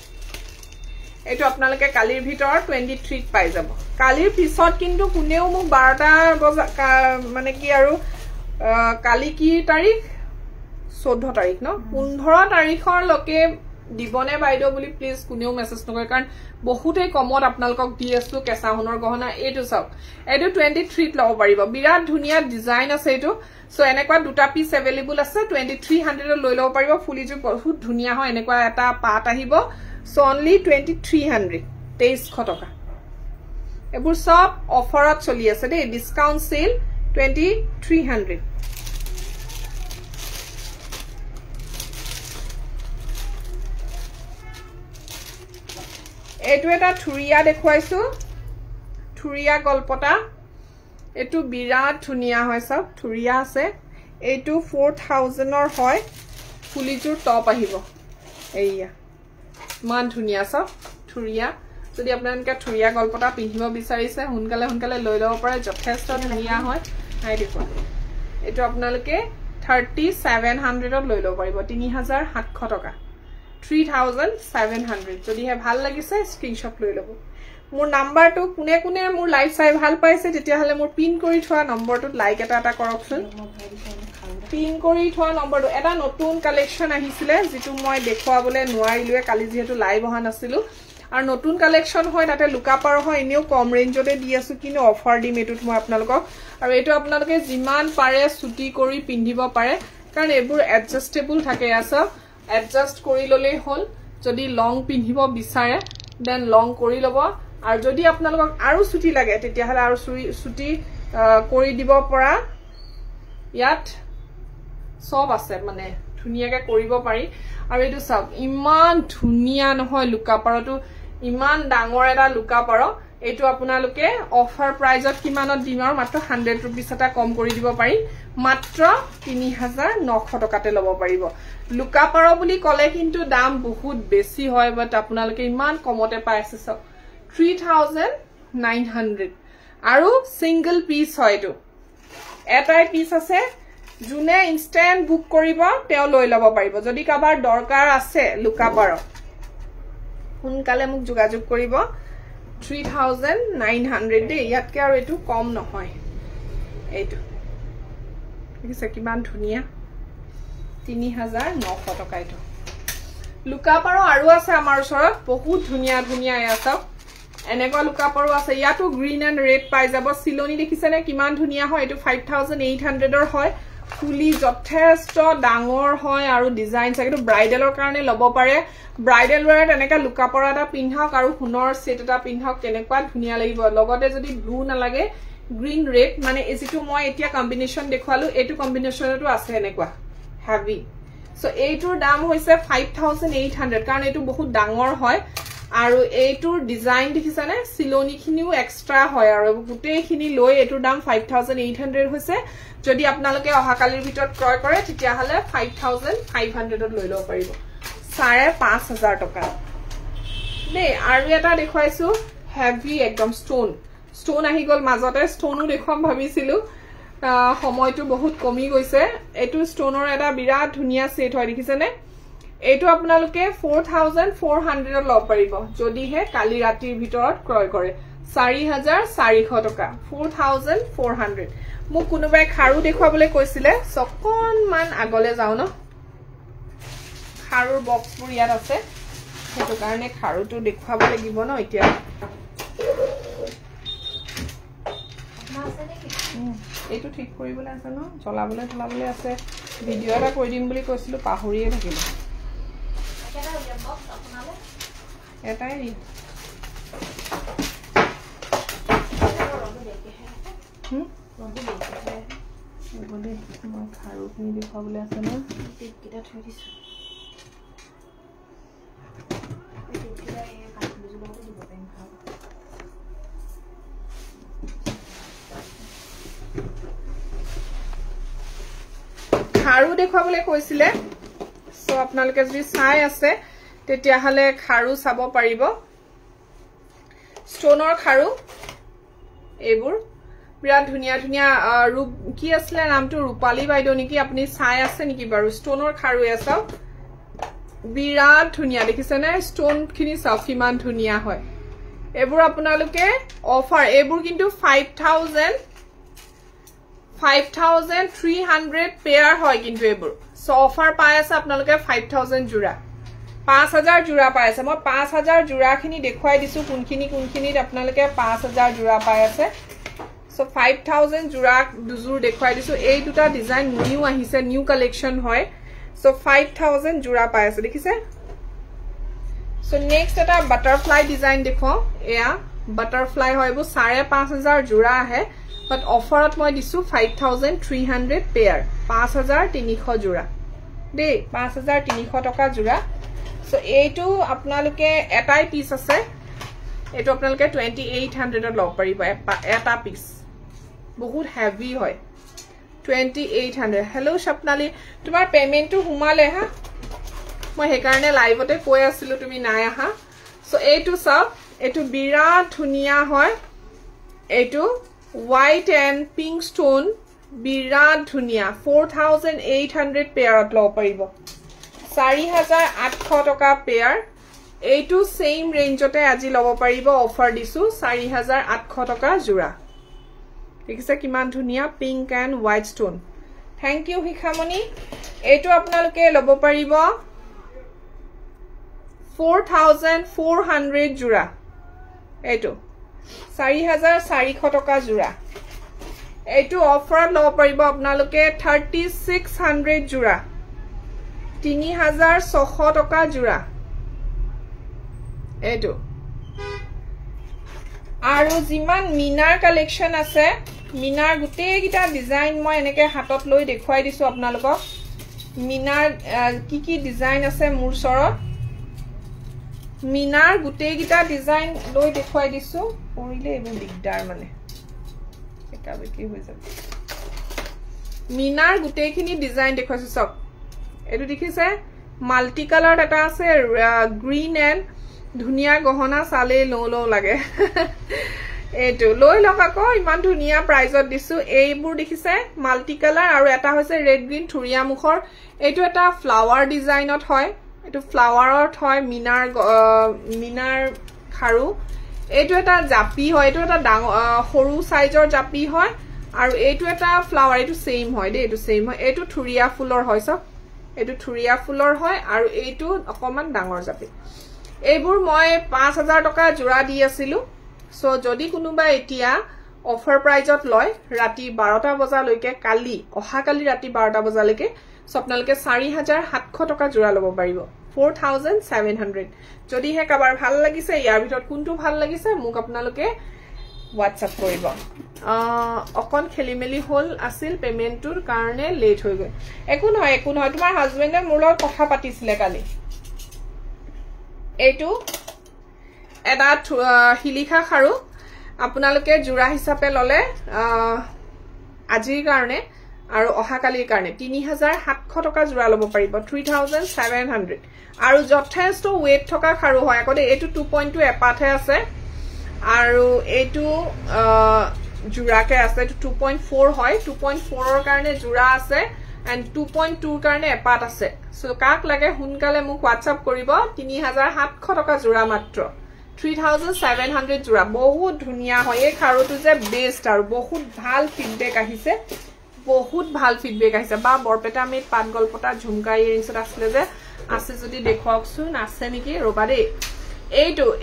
এটো আপোনালোকে কালিৰ ভিতৰত 23 পাই যাব কালিৰ পিছত কিন্তু কোনেও মোক 12টা মানে কি আৰু কালি কি তাৰিখ 14 তাৰিখ ন 15 তাৰিখৰ লকে দিবনে বাইদেউ বুলি প্লিজ কোনেও মেছেজ নকৰে কাৰণ বহুতেই কমত আপোনালোকক দি আছো কেঁচাহনৰ গহনা এইটো চাওক এইটো 23 ত লব পাৰিব বিৰাট ধুনিয়া ডিজাইন আছে এইটো সো এনেকুৱা দুটা পিস अवेलेबल আছে 2300 লৈ লব পাৰিব ফুলিজু বহুত ধুনিয়া হয় এনেকুৱা এটা পাট আহিব সো অনলি 2300 টকা এবোৰ সব অফাৰত চলি আছে দে ডিসকাউন্ট সেল 2300 এটো এটা থুৰিয়া দেখুৱাইছো থুৰিয়া গলপটা এটো বিৰাট ধুনিয়া হয় সব থুৰিয়া আছে এটো 4000 ৰ হয় ফুলিজুৰ টপ আহিব এইয়া মান ধুনিয়া সব থুৰিয়া যদি আপোনালোকে থুৰিয়া গলপটা পিন্ধিব বিচাৰিছে হুনকালে লৈ লব পাৰে যথেষ্ট ধুনিয়া হয় আই দেখুৱা এটো আপোনালোকে 3700 ত লৈ লব পাৰিব 3700 টকা 3700 যদি হে ভাল লাগিছে স্ক্ৰিনশ্বট লৈ লব মোৰ নাম্বাৰটো কোনে মোৰ লাইভ চাই ভাল পাইছে তেতিয়া হলে মোৰ পিন কৰি থোৱা নম্বৰটোত লাইক এটা কৰকচোন পিন কৰি থোৱা নম্বৰটো এটা নতুন কালেকচন আহিছিলে যেটো মই দেখুৱাবলে নোৱাৰিলোৱে কালি যেহেতু লাইভ অহা নাছিলো আৰু নতুন কালেকচন হয় তাতে লুকাপাৰ হয় এনেও কম ৰেঞ্জতে দি আছো কিন্তু অফাৰ দিম এটোত মই আপোনালোকক আৰু এটো আপোনালোকে যিমান পাৰে ছুটি কৰি পিন্ধিব পাৰে কাৰণ এবোৰ এডজাস্টেবল থাকে আছে এডজাস্ট কৰি ললেই হল যদি লং পিন্ধিব বিচাৰে দেন লং কৰি লব আৰু যদি আপোনালোকক আৰু ছুটি লাগে তেতিয়া হলে আৰু ছুটি কৰি দিব পৰা ইয়াত সব আছে মানে ধুনিয়াকে কৰিব পাৰি আৰু এটো সব ইমান ধুনিয়া নহয় লুকাপাৰটো ইমান ডাঙৰ এটা লুকাপাৰ এটো আপোনালোকে অফাৰ প্ৰাইজত কিমানত দিম আৰু মাত্ৰ 100 रुपीस এটা কম কৰি দিব পাৰি মাত্ৰ 3900 টকাতে লব পাৰিব লুকাপাৰ বুলি কলে কিন্তু দাম বহুত বেছি হয় বাট আপোনালোকে ইমান কমতে পাই আছে সব 3900 আৰু সিঙ্গল পিস হয় এটো এটাই পিস আছে জুনে ইনস্ট্যান্ট বুক কৰিব তেও লৈ লব পাৰিব যদি কাবাৰ দৰকাৰ আছে লুকাপাৰ হুনকালে মোক যোগাযোগ কৰিব 3900 দে ইয়াতকে আৰু এটো কম নহয় এইটো দেখিছে কিমান ধুনিয়া 3900 টকা এটো লুকাপাৰ আৰু আছে আমাৰ ওচৰত বহুত ধুনিয়া আছে এনেকুৱা লুকাপাৰ আছে ইয়াতো গ্ৰীন এন্ড ৰেড পাই যাব সিলোনি দেখিছে নে কিমান ধুনিয়া হয় এটো 5800 ৰ হয় ফুলি যথেষ্ট ডাঙৰ হয় আৰু ডিজাইন আছে কিন্তু ব্ৰাইডালৰ কাৰণে লব পাৰে ব্ৰাইডাল ওয়াৰত এনেকা লুকাপাৰ এটা পিন্ধাওক আৰু হুনৰ সেট এটা পিন্ধাওক কেনেকুৱা ধুনিয়া লাগিব লগতে যদি ব্লু না লাগে গ্ৰীন ৰেড মানে এজিটো মই এতিয়া কম্বিনেশন দেখুৱালো এটো কম্বিনেশনটো আছে এনেকুৱা হেভি সো এইটোৰ দাম হৈছে 5800 কাৰণ এটো বহুত ডাঙৰ হয় আৰু এইটোৰ ডিজাইন দেখিছানে সিলোনিখিনিও এক্সট্ৰা হয় আৰু গুটেইখিনি লৈ এটোৰ দাম 5800 হৈছে যদি আপোনালোকে অহাকালিৰ ভিতৰত ক্ৰয় কৰে তেতিয়া হলে 5500 ত লৈ লব পাৰিব 5500 টকা দে আৰু এটা দেখুৱাইছো হেভি একদম ষ্টন আহি গল মাজতে ষ্টনো দেখুৱাম ভাবিছিলো সময়টো বহুত কমি গৈছে এটো ষ্টোনৰ এটা বিৰাট ধুনিয়া সেট হয় দেখিছেনে এটো আপোনালোকে 4400 লব পাৰিব যদিহে কালি ৰাতিৰ ভিতৰত ক্ৰয় কৰে 4400 টকা 4400 মোক কোনোবাই খাৰু দেখুৱাবলৈ কৈছিলে সকনমান আগলে যাও ন খাৰুৰ বক্সবোৰ ইয়াত আছে হেতু কাৰণে খাৰুটো দেখুৱাব লাগিব ন এতিয়া এইটো ঠিক কৰিবলৈ আছে ন চলাবলৈ আছে ভিডিও এটা কৰি দিম বুলি কৈছিলো পাহৰিয়ে থাকিলো এটাই বলে মই খাৰুখিনি দেখুৱাবলৈ আছে ন টিপকিটা থৈ দিছো খাৰু দেখুৱাবলৈ কৈছিলে সো আপোনালোকে যদি চাই আছে তেতিয়া হলে খাৰু চাব পাৰিব ষ্টোনৰ খাৰু এইবোৰ বিৰাট ধুনিয়া ধুনিয়া ৰূপ কি আছিল নামটো ৰূপালী বাইদেউ নেকি আপুনি চাই আছে নেকি বাৰু ষ্টোনৰ খাৰু আছে বিৰাট ধুনিয়া দেখিছেনে ষ্টোন খিনি চাও কিমান ধুনিয়া হয় এইবোৰ আপোনালোকে অফাৰ এইবোৰ কিন্তু 5300 পেয়াৰ হয় কিন্তু এইবোৰ সো অফাৰ পাই আছে আপোনালোকে 5000 জোৰা 5000 জোৰা পাই আছে মই 5000 জোৰাখিনি দেখুৱাই দিছো কোনখিনিত আপোনালোকে 5000 জোৰা পাই আছে সো 5000 জোৰা দুজোৰ দেখুৱাই দিছো এই দুটা ডিজাইন নিউ আহিছে নিউ কালেকশন হয় সো 5000 জোৰা পাই আছে দেখিছে সো নেক্সট এটা বাটাৰফ্লাই ডিজাইন দেখো এয়া বাটাৰফ্লাই হয় বো 5500 জোৰা আহে but অফাৰত মই দিছো 5300 পেয়াৰ 5300 জোৰা দে 5300 টকা জোৰা সো এইটো আপোনালোকে এটাই পিস আছে এটো আপোনালোকে 2800 ত লব পাৰিব এটা পিস বহুত হেভি হয় 2800 হেল্ল স্বপ্নালী তোমাৰ পেমেন্টটো হুমালে হা মই হে কাৰণে লাইভতে কৈ আছিলো তুমি নাই আহা সো এইটো সব এইটো বিৰাট ধুনিয়া হয় এইটো white and pink stone বিৰাট ধুনিয়া 4800 পেয়াৰত লব পাৰিব 4800 টকা পেয়াৰ এইটো সেম ৰেঞ্জতে আজি লব পাৰিব অফাৰ দিছো 4800 টকা জোৰা দেখিছে কিমান ধুনিয়া pink and white stone thank you Hikhamoni এইটো আপোনালোকে লব পাৰিব 4400 জোৰা এইটো 4400 টকা জোৰা এইটো অফাৰত লব পাৰিব আপোনালোকে 3600 জোৰা 3600 টকা জোৰা এইটো আৰু যিমান মিনাৰ কালেকশন আছে মিনাৰ গুটেই গিটা ডিজাইন মই এনেকে হাতত লৈ দেখুৱাই দিছো আপোনালোকক মিনাৰ কি ডিজাইন আছে মোৰ সৰত মিনাৰ গুটেই গিটা ডিজাইন লৈ দেখুৱাই দিছো পৰিলে এবোৰ দিগদাৰ মানে একাবে কি হৈ যাব মিনাৰ গুটেইখিনি ডিজাইন দেখুৱাইছো সব এটো দেখিছে মাল্টি কালাৰ এটা আছে গ্ৰীন এন্ড ধুনিয়া গহনা চালে লো লাগে এটো লৈ লকাকো ইমান ধুনিয়া প্ৰাইজত দিছো এইবোৰ দেখিছে মাল্টি কালাৰ আৰু এটা হৈছে ৰেড গ্ৰীন থুৰিয়া মুখৰ এটো এটা ফ্লাৱাৰ ডিজাইনত হয় এটো ফ্লাৱাৰত হয় মিনাৰ খাৰু এটো এটা জাপি হয় এটো এটা সৰু সাইজৰ জাপি হয় আৰু এটো এটা ফ্লাৱাৰ এটো সেম হয় দে এটো সেম হয় এটো থুৰিয়া ফুলৰ হয় সব এটো থুৰিয়া ফুলৰ হয় আৰু এটো অকমান ডাঙৰ জাপি এইবোৰ মই 5000 টকা জোৰা দি আছিলো সো যদি কোনোবা এতিয়া অফাৰ প্ৰাইজত লয় ৰাতি 12টা বজালৈকে কালি ৰাতি 12টা বজালৈকে আপোনালোকে 4700 টকা জোৰা লব পাৰিব 4700 যদি হে কাবাৰ ভাল লাগিছে ইয়াৰ ভিতৰত কোনটো ভাল লাগিছে মোক আপোনালোকে WhatsApp কৰিব অকন খেলিমেলি হল আছিল পেমেন্টৰ কাৰণে লেট হৈ গৈ একো নহয় তোমাৰ হাজবেণ্ডে মোৰ লগত কথা পাতিছিলে কালি এইটো এটা হিলিখা খাৰু আপোনালোকে জোৰা হিচাপে ললে আজিৰ কাৰণে আৰু অহাকালিৰ কাৰণে 3700 টকা জোৰা লব পাৰিব 3700 আৰু যথেষ্ট ওয়েট থকা খাৰু হয় আকতে এটো 2.2 এপাথে আছে আৰু এটো জোড়াকে আছে 2.4 হয় 2.4 ৰ কাৰণে জোড়া আছে and 2.2 ৰ কাৰণে এপাত আছে সো কাক লাগে হুনকালে মোক WhatsApp কৰিব 3700 টকা জোড়া মাত্ৰ 3700 জোড়া বহুত ধুনিয়া হয় এই খাৰুটো যে বেষ্ট আৰু বহুত ভাল ফিডবেক আহিছে বহুত ভাল ফিডবেক আহিছে বা বৰপেটা আমি পাট গলপটা ঝুমকা ইয়াৰিংছত আসলে যে আছে যদি দেখুৱাকছুন আছে নেকি ৰবা দেই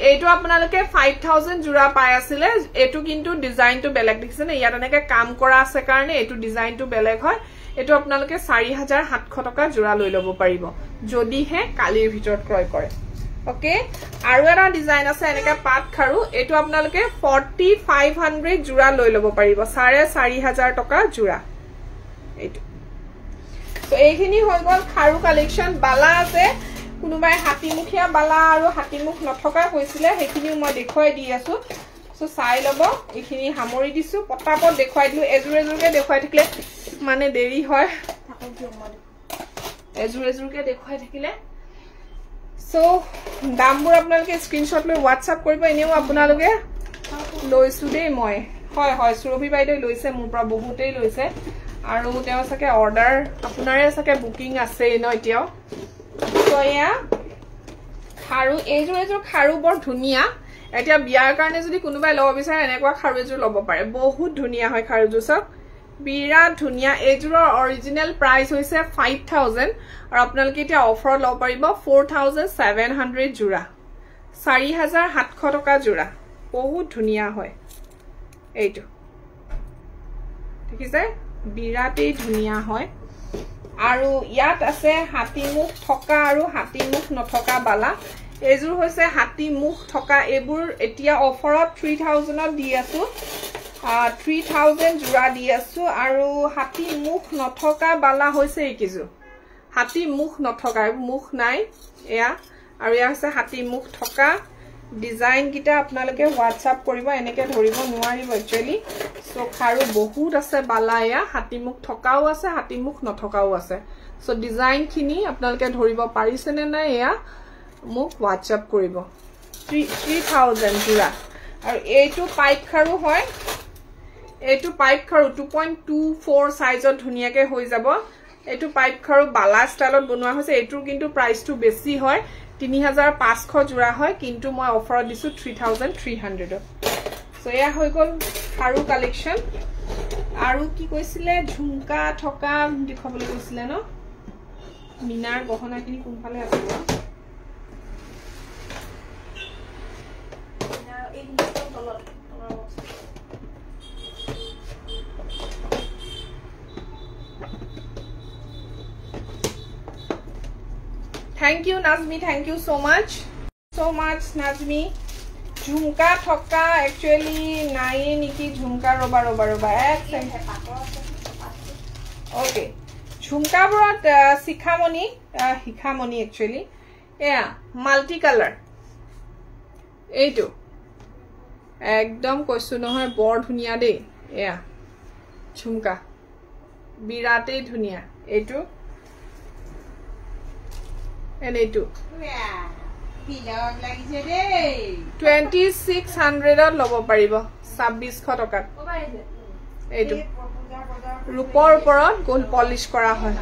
এইটো আপোনালোকে 5000 জোড়া পাই আছিলে এটো কিন্তু ডিজাইনটো বেলেগ দেখিছে না ইয়াত এনেকে কাম কৰা আছে কাৰণে এটো ডিজাইনটো বেলেগ হয় এটো আপোনালোকে 4700 টকা জোড়া লৈ লব পাৰিব যদি হে কালিৰ ভিতৰত ক্ৰয় কৰে ওকে আৰু এটা ডিজাইন আছে এনেকা পাট খাৰু এটো আপোনালোকে 4500 জোড়া লৈ লব পাৰিব 4500 টকা জোড়া এইটো সো এইখিনি হৈ গল খাৰু কালেকশন বালা আছে কোনোবাই হাতিমুখিয়া বালা আৰু হাতিমুখ নথকা কৈছিলে সেইখিনি মই দেখুৱাই দি আছো সো চাই লব এইখিনি হামৰি দিছো পটাপট দেখুৱাই দিলো এজুৰেজুৰকে দেখুৱাই থাকিলে মানে দেৰি হয় এজুৰেজুৰকে দেখুৱাই থাকিলে সো দামবোৰ আপোনালোকে স্ক্ৰিনশ্বট লৈ WhatsApp কৰিব এনেও আপোনালোকে লৈছো দেই মই হয় হয় সুৰভি বাইদেউ লৈছে মোৰ পৰা বহুতেই লৈছে আৰু তেওঁ সাকে অৰ্ডাৰ আপোনাৰে সাকে বুকিং আছে ন এতিয়াও সো এয়া খাৰু এইজুৰেজুৰ খাৰু বৰ ধুনিয়া এতিয়া বিয়াৰ কাৰণে যদি কোনোবাই লব বিচাৰে এনেকুৱা খাৰু এজুৰ লব পাৰে বহুত ধুনিয়া হয় খাৰুজু সব বিৰাট ধুনিয়া এইজুৰৰ অৰিজিনেল প্ৰাইস হৈছে 5000 আৰু আপোনালোকে এতিয়া অফাৰত লব পাৰিব 4700 জোড়া 4700 টকা জোড়া বহুত ধুনিয়া হয় এইটো ঠিক আছে বিৰাটেই ধুনিয়া হয় আৰু ইয়াত আছে হাতিমুখ থকা আৰু হাতিমুখ নথকা বালা এজুৰ হৈছে হাতিমুখ থকা এবোৰ এতিয়া অফাৰত 3000 দি আছো 3000 জোড়া দি আছো আৰু হাতিমুখ নথকা বালা হৈছে এইকিজু হাতিমুখ নথকা মুখ নাই এয়া আৰু এয়া হৈছে হাতিমুখ থকা ডিজাইন কিটা আপোনালোকে WhatsApp কৰিব এনেকে ধৰিব নোৱাৰিব একচুয়ালি সো খাৰু বহুত আছে বালা এয়া হাতিমুখ থকাও আছে হাতিমুখ নথকাও আছে সো ডিজাইন খিনি আপোনালোকে ধৰিব পাৰিছে নে নাই এয়া মোক WhatsApp কৰিব 3000 জোড়া আৰু এইটো পাইপ খাৰু হয় এইটো পাইপ খাৰু 2.24 সাইজত ধুনিয়াকে হৈ যাব এইটো পাইপ খাৰু বালা ষ্টাইলত বনোৱা হৈছে এইটোৰ কিন্তু প্ৰাইসটো বেছি হয় 3500 জোড়া হয় কিন্তু মই অফাৰত দিছো 3300 সো এয়া হৈ গল খাৰু কালেকশন আৰু কি কৈছিলে ঝুমকা থকা দেখাবলৈ কৈছিলে ন মিনাৰ গহনা কিনি কোনফালে আছে Thank you Nazmi thank you so much Nazmi jhumka থকা actually নাই নেকি ঝুমকা ৰবা okay ঝুমকা বৰত শিখামণি actually এয়া মাল্টি কালাৰ এইটো একদম কৈছো নহয় বৰ ধুনিয়া দেই এয়া ঝুমকা বিৰাটেই ধুনিয়া এইটো এনেটো 2600 লব পাৰিব 2600 টকা এইটো ৰূপৰ ওপৰত গোল্ড পলিশ কৰা হয়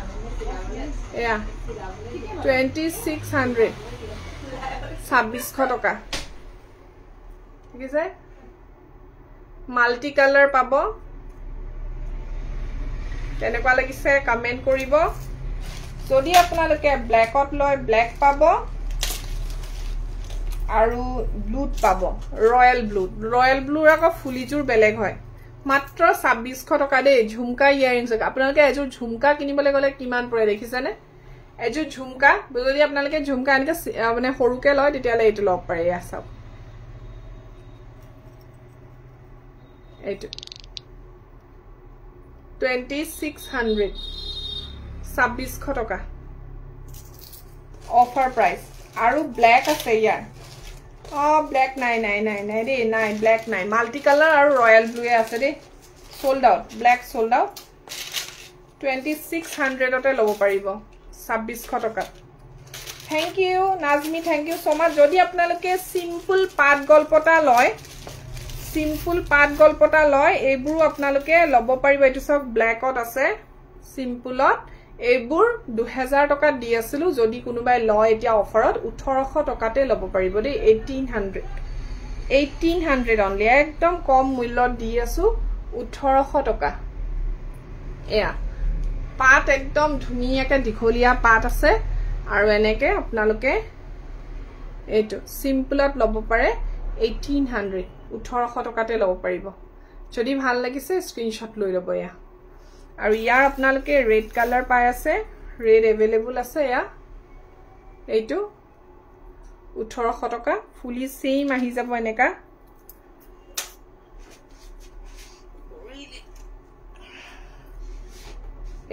এয়া 2600 2600 টকা ঠিক আছে মাল্টি কালাৰ পাব কেনেকুৱা লাগিছে কমেন্ট কৰিব যদি আপোনালোকে ব্ল্যাকত লয় ব্ল্যাক পাব আৰু ব্লুত পাব ৰয়েল ব্লুৰ আকৌ ফুলিজুৰ বেলেগ হয় মাত্ৰ 2600 টকা দেই ঝুমকা ইয়াৰিংছ আপোনালোকে এজুৰ ঝুমকা কিনিবলৈ গলে কিমান পৰে দেখিছেনে এজুৰ ঝুমকা যদি আপোনালোকে ঝুমকা এনেকে মানে সৰুকে লয় তেতিয়ালে এইটো লব পাৰে এয়া চাওক এইটো 2600 2600 টকা অফাৰ প্ৰাইস আৰু ব্ল্যাক আছে ইয়াৰ ব্ল্যাক নাই দেই নাই ব্ল্যাক নাই মাল্টি কালাৰ আৰু ৰয়েল ব্লু আছে দেই sold out black sold out 2600 তে লব পাৰিব 2600 টকা thank you Najmi thank you so much যদি আপোনালোকে সিম্পল পাট গলপটা লয় সিম্পল পাট গলপটা লয় এইবোৰ আপোনালোকে লব পাৰিব এটো সব ব্ল্যাকত আছে সিম্পলত এইবোৰ 2000 টকা দি আছিল যদি কোনোবাই লয় এতিয়া অফাৰত 1800 টকাতে লব পাৰিব দেই 1800 অনলি একদম কম মূল্যত দি আছো 1800 টকা এয়া পাট একদম ধুনিয়াকে দিখলিয়া পাট আছে আৰু এনেকে আপোনালোকে এটো সিম্পলত লব পাৰে 1800 1800 টকাতে লব পাৰিব যদি ভাল লাগিছে স্ক্ৰিনশ্বট লৈ লব এয়া আৰু ইয়াৰ আপোনালোকে ৰেড কালাৰ পাই আছে ৰেড अवेलेबल আছে এয়া এইটো 1800 টকা ফুলি সেম আহি যাব এনেকা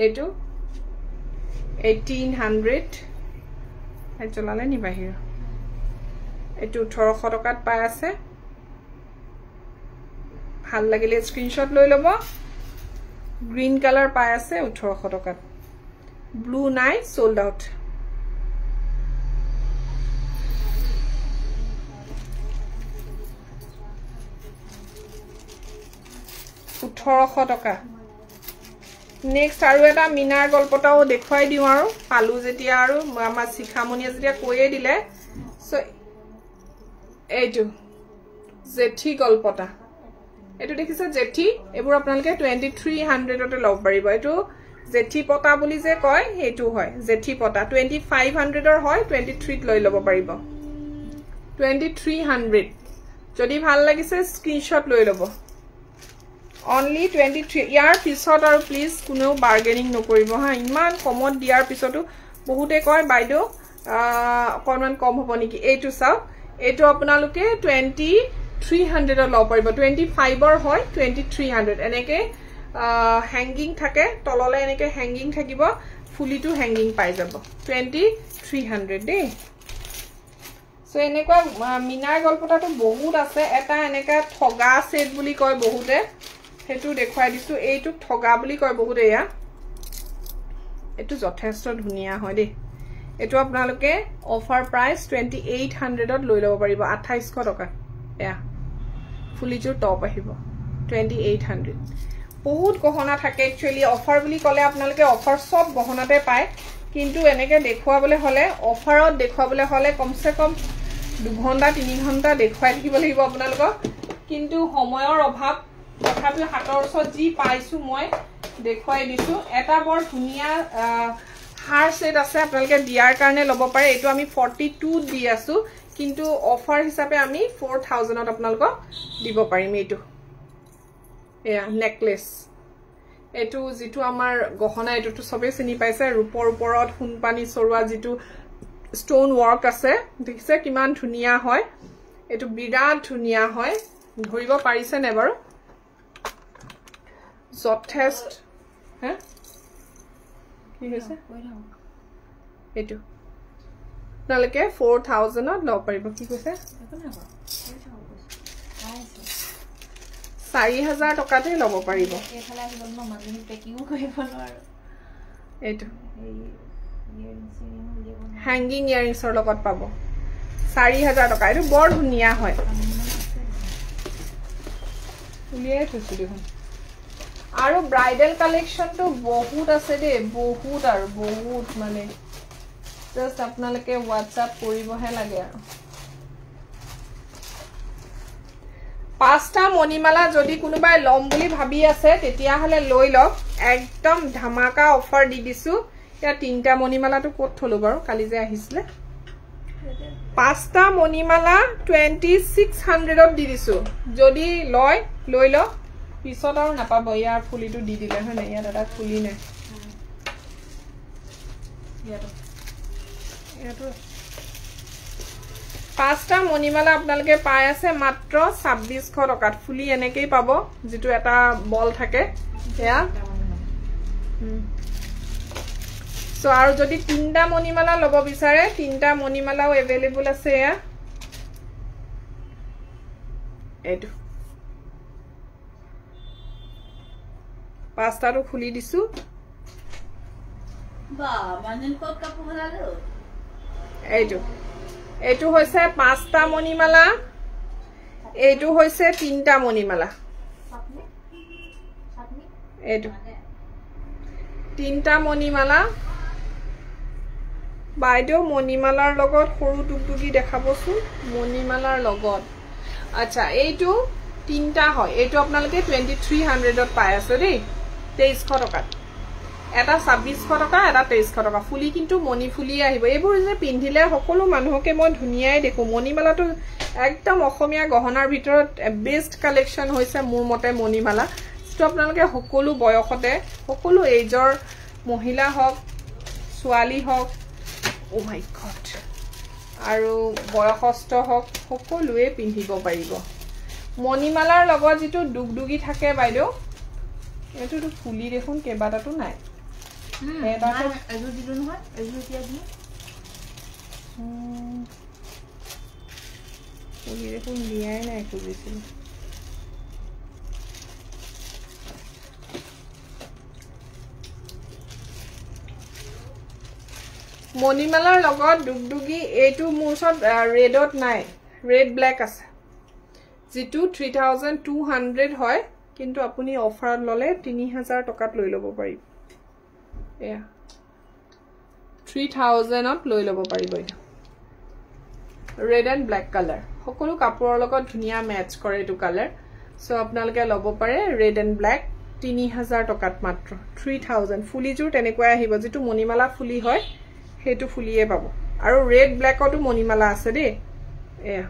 এইটো 1800 চলালে নি বাহিৰ এইটো 1800 টকাত পাই আছে ভাল লাগিলে স্ক্ৰিনশ্বট লৈ লব গ্ৰীন কালাৰ পাই আছে 1800 টকাত ব্লু নাই সোল্ড আউট 1800 টকা নেক্সট আৰু এটা মিনাৰ গল্পটাও দেখুৱাই দিও আৰু পালু যেতিয়া আৰু আমাৰ শিখামনিয়ে যেতিয়া কৈয়ে দিলে সো এইটো জেঠি গল্পটা এটো দেখিছে জেঠি এবোৰ আপোনালোকে 2300 তে লব পাৰিব এটো জেঠি পটা বুলি যে কয় হেতু হয় জেঠি পটা 2500 ৰ হয় 23 ত লৈ লব পাৰিব 2300 যদি ভাল লাগিছে স্ক্ৰিনশ্বট লৈ লব only 23 ইয়াৰ পিছত আৰু প্লিজ কোনো বাৰ্গেনিং নকৰিব হা ইমান কমত দিয়াৰ পিছতো বহুতে কয় বাইদো অকনমান কম হ'ব নেকি এইটো চাও এইটো আপোনালোকে 2300 ৰ লব পাৰিব 25 ৰ হয় 2300 এনেকে হ্যাঙ্গিং থাকে তললে এনেকে হ্যাঙ্গিং থাকিব ফুলিটো হ্যাঙ্গিং পাই যাব 2300 দেই সো এনেকুৱা মিনাৰ গল্পটাটো বহুত আছে এটা এনেকা ঠগা সেট বুলি কয় বহুতে হেতু দেখুৱাই দিছো এইটো ঠগা বুলি কয় বহুতে ইয়া এটো যথেষ্ট ধুনিয়া হয় দেই এটো আপোনালোকে অফাৰ প্ৰাইস 2800 ত লৈ লব পাৰিব 2800 টকা এয়া ফুলিজুৰ টপ আহিব 2800 বহুত গহনা থাকে একচুয়ালি অফাৰ বুলি কলে আপোনালোকে অফাৰ সব গহনাতে পায় কিন্তু এনেকে দেখুৱাবলে হলে অফাৰত দেখুৱাবলে হলে কমসে কম 2 ঘন্টা 3 ঘন্টা দেখুৱাই থাকিব লাগিব আপোনালোক কিন্তু সময়ৰ অভাৱ তথাপি হাতৰ ওচৰত যি পাইছো মই দেখুৱাই দিছো এটা বৰ ধুনিয়া হাৰ সেট আছে আপোনালোকে দিয়াৰ কাৰণে লব পাৰে এটো আমি 42 দি আছো কিন্তু অফাৰ হিচাপে আমি 4000 ত আপোনালোক দিব পাৰিম এটো এয়া নেকলেস এটো যেটো আমাৰ গহনা এটো সবে চিনি পাইছে ৰূপৰ ওপৰত হুনপানি সৰুৱা যেটো স্টোন ওয়াৰ্ক আছে দেখিছে কিমান ধুনিয়া হয় এটো বিৰাট ধুনিয়া হয় ধৰিব পাৰিছে নে বাৰু যথেষ্ট হ্যাঁ কি হৈছে এটো নালকে 4000 ত লব পাৰিব কি কৈছে 4000 টকাতে লব পাৰিব এফালে আহিব ন মানুহ পেকিংও কৰিব নোৱাৰো এটো হ্যাঙ্গিং ইয়াৰিংছৰ লগত পাব 4000 টকা এটো বৰ ধুনিয়া হয় উলিয়াই থৈছো দেখোন আৰু ব্ৰাইডাল কালেকশন তো বহুত আছে দে বহুত আৰু বহুত মানে জাস্ট আপোনালোকে WhatsApp কৰিবহে লাগে আৰু পাঁচটা মণিমালা যদি কোনোবাই লম বুলি ভাবি আছে তেতিয়া হলে লৈ লওক একদম ধামাকা অফাৰ দি দিছো ইয়া তিনটা মণিমালাটো কত থলো বাৰু কালি যে আহিছিলে পাঁচটা মণিমালা 2600 ত দি দিছো যদি লয় লৈ ল পিছত আৰু নাপাব ইয়াৰ ফুলিটো দি দিলে হয় না ইয়াত এটা ফুলি নাই ইয়াতো পাঁচটা মণিমালা আপোনালোকে পাই আছে মাত্ৰ 2600 টকাত ফুলি এনেকেই পাব যেটো এটা বল থাকে এয়া সো আৰু যদি তিনটা মণিমালা লব বিচাৰে তিনটা মণিমালাও अवेलेबल আছে এয়া এটো পাঁচটাটো খুলি দিছো বা মানন কত কাপু হলালো এইটো হৈছে পাঁচটা মণিমালা এইটো হৈছে তিনটা মণিমালা এইটো তিনটা মণিমালা বাইদেউ মণিমালাৰ লগত সৰু টুকটুকি দেখাবচোন মণিমালাৰ লগত আচ্ছা এইটো তিনটা হয় এইটো আপোনালোকে 2300 ত পাই আছে দেই 2300 টকা এটা 2600 টকা এটা 2300 টকা ফুলি কিন্তু মণি ফুলি আহিব এইবোৰ যে পিন্ধিলে সকলো মানুহকে মই ধুনিয়াই দেখো মণিমালাটো একদম অসমীয়া গহনাৰ ভিতৰত বেষ্ট কালেকচন হৈছে মোৰ মতে মণিমালা তো আপোনালোকে সকলো বয়সতে সকলো এজৰ মহিলা হওক ছোৱালী হওক ও মাই গড আৰু বয়সস্থ হওক সকলোৱে পিন্ধিব পাৰিব মণিমালাৰ লগত যেটো দুগদুগি থাকে বাইদেউ এটোটো ফুলি দেখোন কেবাটাটো নাই এটা এজু দিলু নহয় এজু এতিয়া দি ফুলি দেখোন দিয়াই নাই খুজিছিল মণিমালাৰ লগত দুগদুগি এইটো মুছত ৰেডত নাই ৰেড ব্ল্যাক আছে যেটো 3200 হয় কিন্তু আপুনি অফাৰত ললে 3000 টকাত লৈ লব পাৰিব এয়া 3000 ত লৈ লব পাৰিব এটা ৰেড এন্ড ব্ল্যাক কালাৰ সকলো কাপোৰৰ লগত ধুনিয়া মেচ কৰে এটো কালাৰ সো আপোনালোকে লব পাৰে ৰেড এন্ড ব্ল্যাক 3000 টকাত মাত্ৰ 3000 ফুলিজুৰ তেনেকৈ আহিব যেটো মণিমালা ফুলি হয় হেতু ফুলিয়ে পাবো আৰু ৰেড ব্ল্যাকটো মণিমালা আছে দে এয়া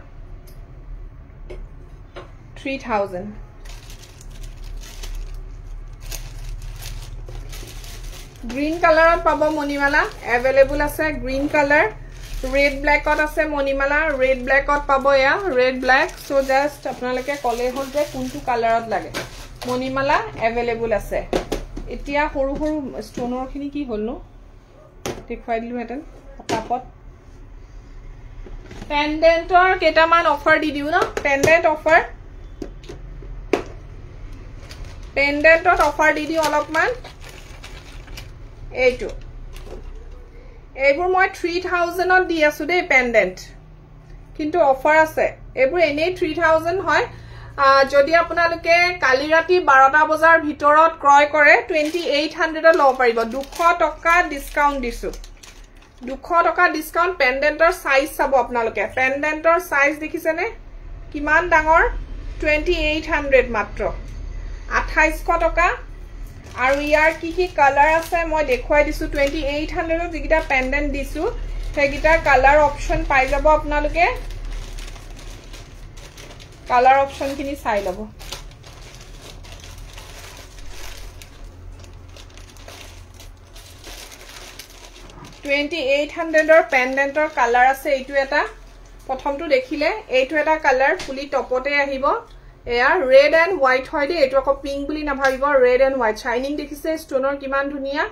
3000 গ্ৰীন কালাৰত পাব মণিমালা अवेलेबल আছে গ্ৰীন কালাৰ ৰেড ব্ল্যাকত আছে মণিমালা ৰেড ব্ল্যাকত পাব এয়া ৰেড ব্ল্যাক সো জাস্ট আপোনালোকে কলে হল যে কোনটো কালাৰত লাগে মণিমালা अवेलेबल আছে এতিয়া সৰু সৰু ষ্টনৰ খিনি কি হল নো দেখুৱাই দিলু হেতেন পটাপট পেন্ডেন্টৰ কেটামান অফাৰ দি দিউ না পেন্ডেন্ট অফাৰ পেন্ডেন্টত অফাৰ দি দিউ অলপমান এইটো এইবোৰ মই 3000 ত দি আছো দেই পেন্ডেন্ট কিন্তু অফাৰ আছে এইবোৰ এনেই 3000 হয় যদি আপোনালোকে কালি ৰাতি 12টা বজাৰ ভিতৰত ক্ৰয় কৰে 2800 ত লব পাৰিব 200 টকা ডিসকাউন্ট দিছো 200 টকা ডিসকাউন্ট পেন্ডেন্টৰ সাইজ চাব আপোনালোকে পেন্ডেন্টৰ সাইজ দেখিছেনে কিমান ডাঙৰ 2800 মাত্ৰ 2800 টকা আৰু ইয়াৰ কি কালাৰ আছে মই দেখুৱাই দিছো 2800 ত যিকিটা পেন্ডেন্ট দিছো সেইকিটা কালাৰ অপচন পাই যাব আপোনালোকে কালাৰ অপচন খিনি চাই লব 2800 ৰ পেন্ডেন্টৰ কালাৰ আছে এইটো এটা প্ৰথমটো দেখিলে এইটো এটা কালাৰ ফুলি টপতে আহিব এয়া ৰেড এন্ড হোৱাইট হয় দে এইটো আকৌ পিংক বুলি নাভাবিব ৰেড এন্ড হোৱাইট শাইনিং দেখিছে ষ্টনৰ কিমান ধুনিয়া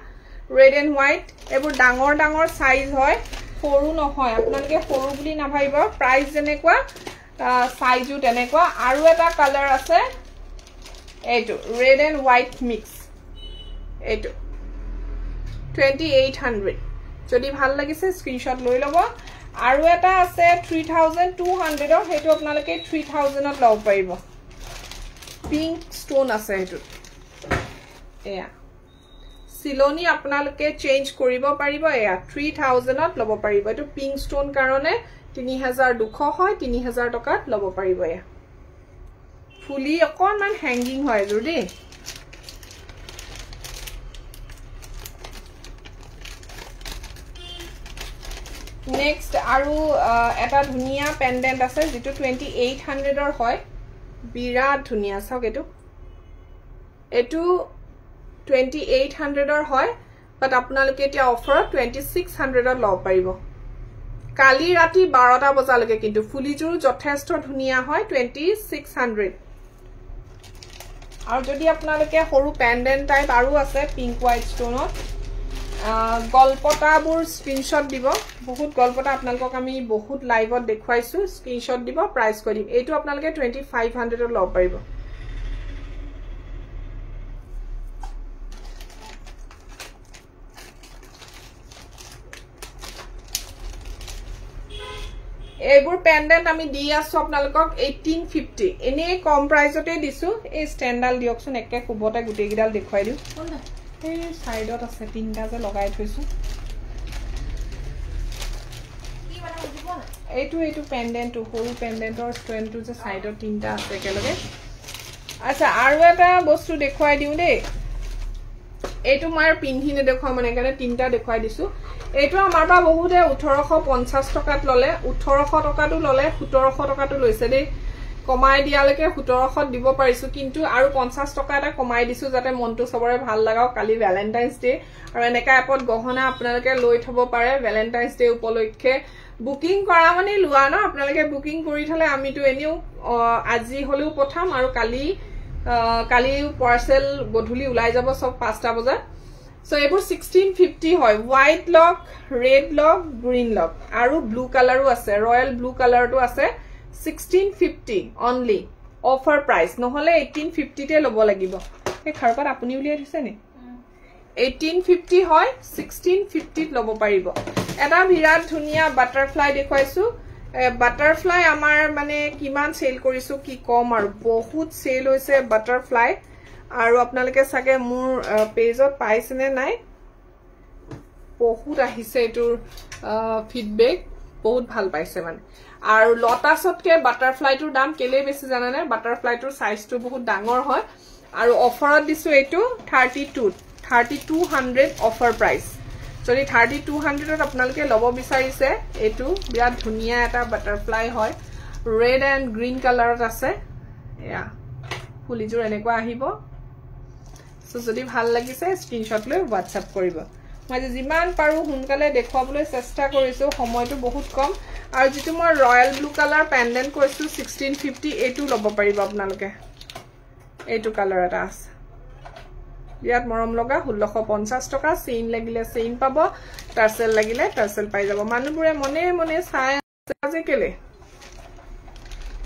ৰেড এন্ড হোৱাইট এবোৰ ডাঙৰ ডাঙৰ সাইজ হয় সৰু নহয় আপোনালোকে সৰু বুলি নাভাবিব প্ৰাইস যেনেকুৱা সাইজু তেনেকুৱা আৰু এটা কালাৰ আছে এইটো ৰেড এন্ড হোৱাইট মিক্স এইটো 2800 যদি ভাল লাগিছে স্ক্ৰিনশ্বট লৈ লব আৰু এটা আছে 3200 ৰ হেতু আপোনালোকে 3000 ত লব পাৰিব পিংক ষ্টন আছে হেতু এয়া সিলোনি আপোনালোকে চেঞ্জ কৰিব পাৰিব এয়া 3000 ত লব পাৰিব এটো পিংক ষ্টন কাৰণে 3200 হয় 3000 টকাত লব পাৰিব এয়া ফুলি অকনমান হ্যাঙ্গিং হয় জুদি নেক্সট আৰু এটা ধুনিয়া পেন্ডেন্ট আছে যেটো 2800 ৰ হয় বিৰাট ধুনিয়া চাওক এটো 2800 ৰ হয় বাট আপোনালোকে এতিয়া অফাৰত 2600 ত লব পাৰিব কালি ৰাতি 12টা বজালৈকে কিন্তু ফুলিজুৰ যথেষ্ট ধুনিয়া হয় 2600 আৰু যদি আপোনালোকে সৰু পেন্ডেন্ট টাইপ আৰু আছে পিংক হোৱাইট ষ্টনত গলপটাবোৰ স্ক্ৰিনশ্বট দিব বহুত গলপটা আপোনালোকক আমি বহুত লাইভত দেখুৱাইছো স্ক্ৰিনশ্বট দিব প্ৰাইস কৰি দিম এইটো আপোনালোকে 2500 ত লব পাৰিব এইবোৰ পেন্ডেন্ট আমি দি আছো আপোনালোকক 1850 এনে কম প্ৰাইসতে দিছো এই ষ্টেন্ডাল দিয়কচোন একে খুবতে গুটি গিডাল দেখুৱাই দিও এই সাইডত আছে তিনটা যে লগাই থৈছো কি মানে বুজিব না এইটো পেন্ডেন্ট সৰু পেন্ডেন্টৰ ষ্ট্ৰেন্ডটো যে সাইডত তিনটা আছে একেলগে আচ্ছা আৰু এটা বস্তু দেখুৱাই দিও দেই এইটো মই পিন্ধি নে দেখুৱা মানে কাৰণে তিনটা দেখুৱাই দিছো এইটো আমাৰ বা বহুতে 1850 টকাত ললে 1800 টকাটো ললে 1700 টকাটো লৈছে দেই কমাই দিয়ালৈকে 1700 দিব পাৰিছো কিন্তু আৰু 50 টকা এটা কমাই দিছো যাতে মনটো সবৰে ভাল লাগাও কালি ভ্যালেন্টাইন্স ডে আৰু এনেকা এপত গহনা আপোনালোকে লৈ থব পাৰে ভ্যালেন্টাইন্স ডে উপলক্ষে বুকিং কৰা মানে লোৱা না আপোনালোকে বুকিং কৰি থলে আমিটো এনেও আজি হলেও পঠাম আৰু কালি পাৰ্সেল গধুলি উলাই যাব সব 5টা বজা সো এবোৰ 1650 হয় হোয়াইট লক ৰেড লক গ্ৰীন লক আৰু ব্লু কালাৰও আছে ৰয়েল ব্লু কালাৰটো আছে 1650 অনলি অফাৰ প্ৰাইস নহলে 1850 তে লব লাগিব এই খাৰপাত আপুনি উলিয়াই দিছে নে 1850 হয় 1650 ত লব পাৰিব এটা বিৰাট ধুনিয়া বাটাৰফ্লাই দেখুৱাইছো বাটাৰফ্লাই আমাৰ মানে কিমান সেল কৰিছো কি কম আৰু বহুত সেল হৈছে বাটাৰফ্লাই আৰু আপোনালোকে সাগে মোৰ পেজত পাইছেনে নাই বহুত আহিছে এটোৰ ফিডবেক বহুত ভাল পাইছে মানে আৰু লটাসতকে বাটাৰফ্লাইটোৰ দাম কেলে বেছি জানানে বাটাৰফ্লাইটোৰ সাইজটো বহুত ডাঙৰ হয় আৰু অফাৰত দিছো এটো 3200 অফাৰ প্ৰাইস যদি 3200 ত আপোনালোকে লব বিচাৰিছে এটো বিৰাট ধুনিয়া এটা বাটাৰফ্লাই হয় ৰেড এন্ড গ্ৰীন কালাৰত আছে ইয়া ফুলিজোৰ এনেকুৱা আহিব সো যদি ভাল লাগিছে স্ক্ৰিনশ্বট লৈ WhatsApp কৰিব মই যিমান পাৰো হুনকালে দেখুৱাবলৈ চেষ্টা কৰিছো সময়টো বহুত কম আৰু যেটো মই ৰয়েল ব্লু কালাৰ পেন্ডেন্ট কৈছো 1650 এটো লব পাৰিব আপোনালোকে এটো কালাৰ এটা আছে বিৰাট মৰম লগা 1650 টকা চেইন লাগিলে চেইন পাব টাৰ্সেল লাগিলে টাৰ্সেল পাই যাব মানুহবোৰে মনে মনে চাই আছে কেলে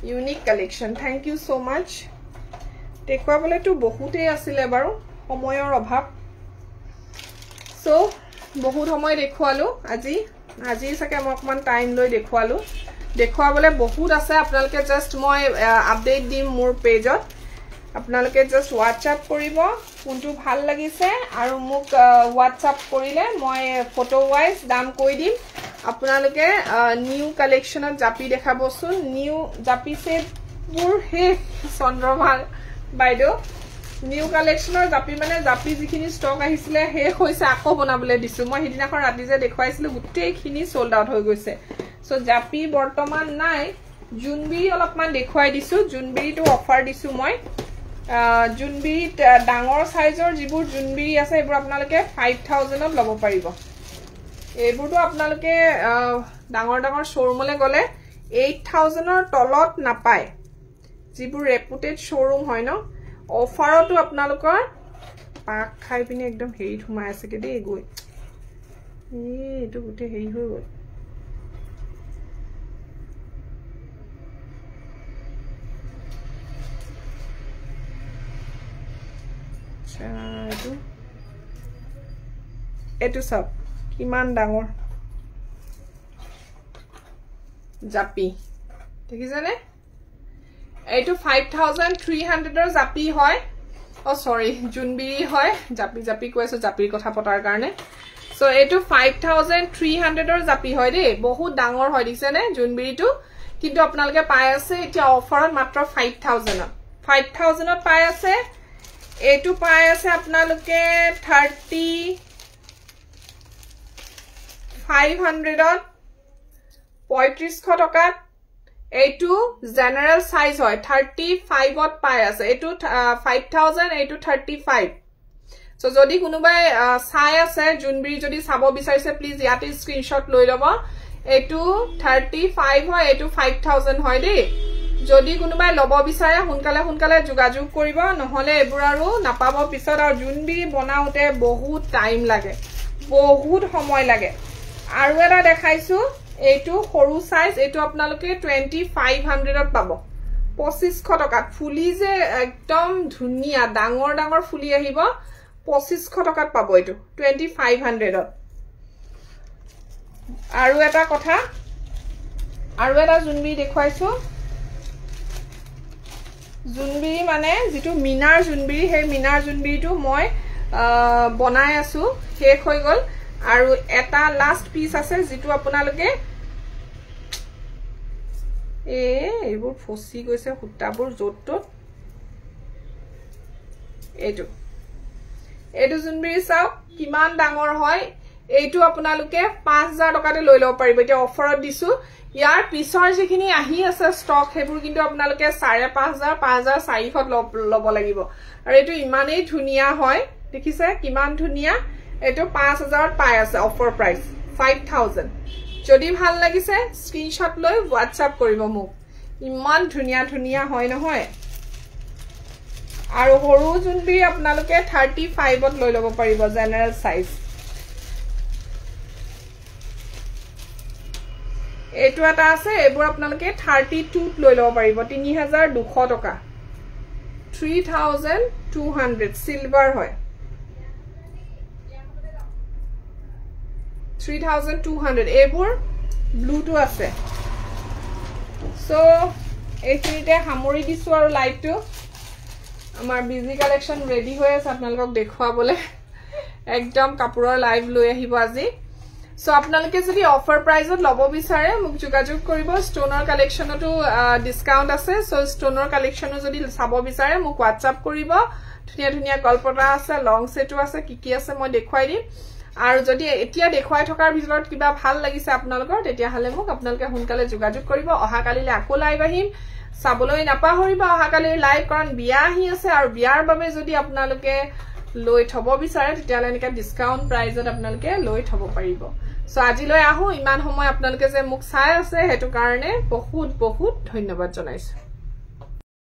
unique collection thank you so much দেখুৱাবলৈ তো বহুতেই আছিল বাৰু সময়ৰ অভাৱ সো বহুত সময় দেখুৱালো আজি সাকে মই অকমান টাইম লৈ দেখুৱাবলৈ বহুত আছে আপোনালোকে জাস্ট মই আপডেট দিম মোৰ পেজত আপোনালোকে জাস্ট WhatsApp কৰিব কোনটো ভাল লাগিছে আৰু মোক WhatsApp কৰিলে মই ফটো ওয়াইজ দাম কৈ দিম আপোনালোকে নিউ কালেকশনত জাপি দেখাবচোন নিউ জাপি সেটবোৰ হে চন্দ্ৰমাল বাইদেউ নিউ কালেকশনৰ জাপি মানে জাপি যিখিনি ষ্টক আহিছিলে হে হৈছে আকৌ বনাবলৈ দিছো মই হিদিনাখন ৰাতি যে দেখুৱাইছিলো গুটেইখিনি সোল্ড আউট হৈ গৈছে সো জাপি বৰ্তমান নাই জুনবিৰি অলপমান দেখুৱাই দিছো জুনবিৰিটো অফাৰ দিছো মই জুনবিৰি ডাঙৰ সাইজৰ যিবোৰ জুনবিৰি আছে এবোৰ আপোনালোকে 5000 ত লব পাৰিব এবোৰটো আপোনালোকে ডাঙৰ শোৰুমলৈ গলে 8000 ৰ তলত নাপায় যিবোৰ ৰেপুটেড শোৰুম হয় ন অফাৰটো আপোনালোকৰ পাক খাই পিনে একদম হেৰি থুমাই আছে কে দেই গৈ এটো গুটে হেৰি হৈ গল এটো সব কিমান ডাঙৰ জাপি দেখিছানে এইটো 5300 ৰ জাপি হয় সৰি জুনবিৰি হয় জাপি কৈছো জাপিৰ কথা পতাৰ কাৰণে সো এইটো 5300 ৰ জাপি হয় দেই বহুত ডাঙৰ হয় দিছেনে জুনবিৰিটো কিন্তু আপোনালোকে পাই আছে এতিয়া অফাৰত মাত্ৰ 5000 ত পাই আছে এইটো পাই আছে আপোনালোকে 3500 ত 3500 টকাত এইটো জেনাৰেল সাইজ হয় 35 ত পাই আছে এইটো 5000 এইটো 35 সো যদি কোনোবাই চাই আছে জুনবিৰি যদি চাব বিচাৰিছে প্লিজ ইয়াতে স্ক্ৰিনশ্বট লৈ লব এইটো 35 হয় এইটো 5000 হয় দেই যদি কোনোবাই লব বিচাৰে হুনকালে যোগাযোগ কৰিব নহলে এবোৰ আৰু নাপাব পিছত আৰু জুনবিৰি বনাওতে বহুত টাইম লাগে বহুত সময় লাগে আৰু এটা দেখাইছো এইটো সৰু সাইজ এইটো আপোনালোকে 2500 ত পাব 2500 টকাত ফুলি যে একদম ধুনিয়া ডাঙৰ ফুলি আহিব 2500 টকাত পাব এইটো 2500 ত আৰু এটা কথা আৰু এটা জুনবিৰি দেখুৱাইছো জুনবিৰি মানে যেটো মিনাৰ জুনবিৰি সেই মিনাৰ জুনবিৰিটো মই বনাই আছো শেষ হৈ গল আৰু এটা লাষ্ট পিস আছে যেটো আপোনালোকে এইবোৰ ফসি গৈছে হুটাবোৰ জোটটো এইটো জুনবিৰি চাও কিমান ডাঙৰ হয় এইটো আপোনালোকে 5000 টকাতে লৈ লব পাৰিব এতিয়া অফাৰত দিছো ইয়াৰ পিছৰ যিখিনি আহি আছে ষ্টক হেবোৰ কিন্তু আপোনালোকে 5500 5400 লব লাগিব আৰু এইটো ইমানেই ধুনিয়া হয় দেখিছে কিমান ধুনিয়া এইটো 5000 পাই আছে অফাৰ প্ৰাইস 5000 যদি ভাল লাগিছে স্ক্ৰিনশ্বট লৈ WhatsApp কৰিব মোক ইমান ধুনিয়া ধুনিয়া হয় নহয় আৰু হৰু জুনবিৰি আপোনালোকে 35 ত লৈ লব পাৰিব জেনাৰেল সাইজ এইটো এটা আছে এবোৰ আপোনালোকে 32 ত লৈ লব পাৰিব 3200 টকা 3200 সিলভাৰ হয় 3200 এবোৰ ব্লুটো আছে সো এইখিনিতে সামৰি দিছো আৰু লাইভটো আমাৰ বিজি কালেকশন ৰেডি হৈ আছে আপোনালোকক দেখুৱাবলে একদম কাপোৰৰ লাইভ লৈ আহিব আজি সো আপোনালোকে যদি অফাৰ প্ৰাইজত লব বিচাৰে মোক যোগাযোগ কৰিব ষ্টনৰ কালেকশনটো ডিসকাউন্ট আছে সো ষ্টনৰ কালেকশনো যদি চাব বিচাৰে মোক WhatsApp কৰিব ধুনিয়া ধুনিয়া গল্পটা আছে লং সেটো আছে কি আছে মই দেখুৱাই দিম আৰু যদি এতিয়া দেখুৱাই থকাৰ ভিতৰত কিবা ভাল লাগিছে আপোনালোকৰ তেতিয়া হলে মোক আপোনালোকে হুনকালে যোগাযোগ কৰিব অহা কালিলে আকৌ লাইভ আহিম চাবলৈ নাপাহৰিবা অহা কালিৰ লাইভ কাৰণ বিয়া আহি আছে আৰু বিয়াৰ বাবে যদি আপোনালোকে লৈ থব বিচাৰে তেতিয়া হলে এনেকা ডিসকাউন্ট প্ৰাইজত আপোনালোকে লৈ থব পাৰিব সো আজিলৈ আহো ইমান সময় আপোনালোকে যে মোক চাই আছে হেতু কাৰণে বহুত বহুত ধন্যবাদ জনাইছো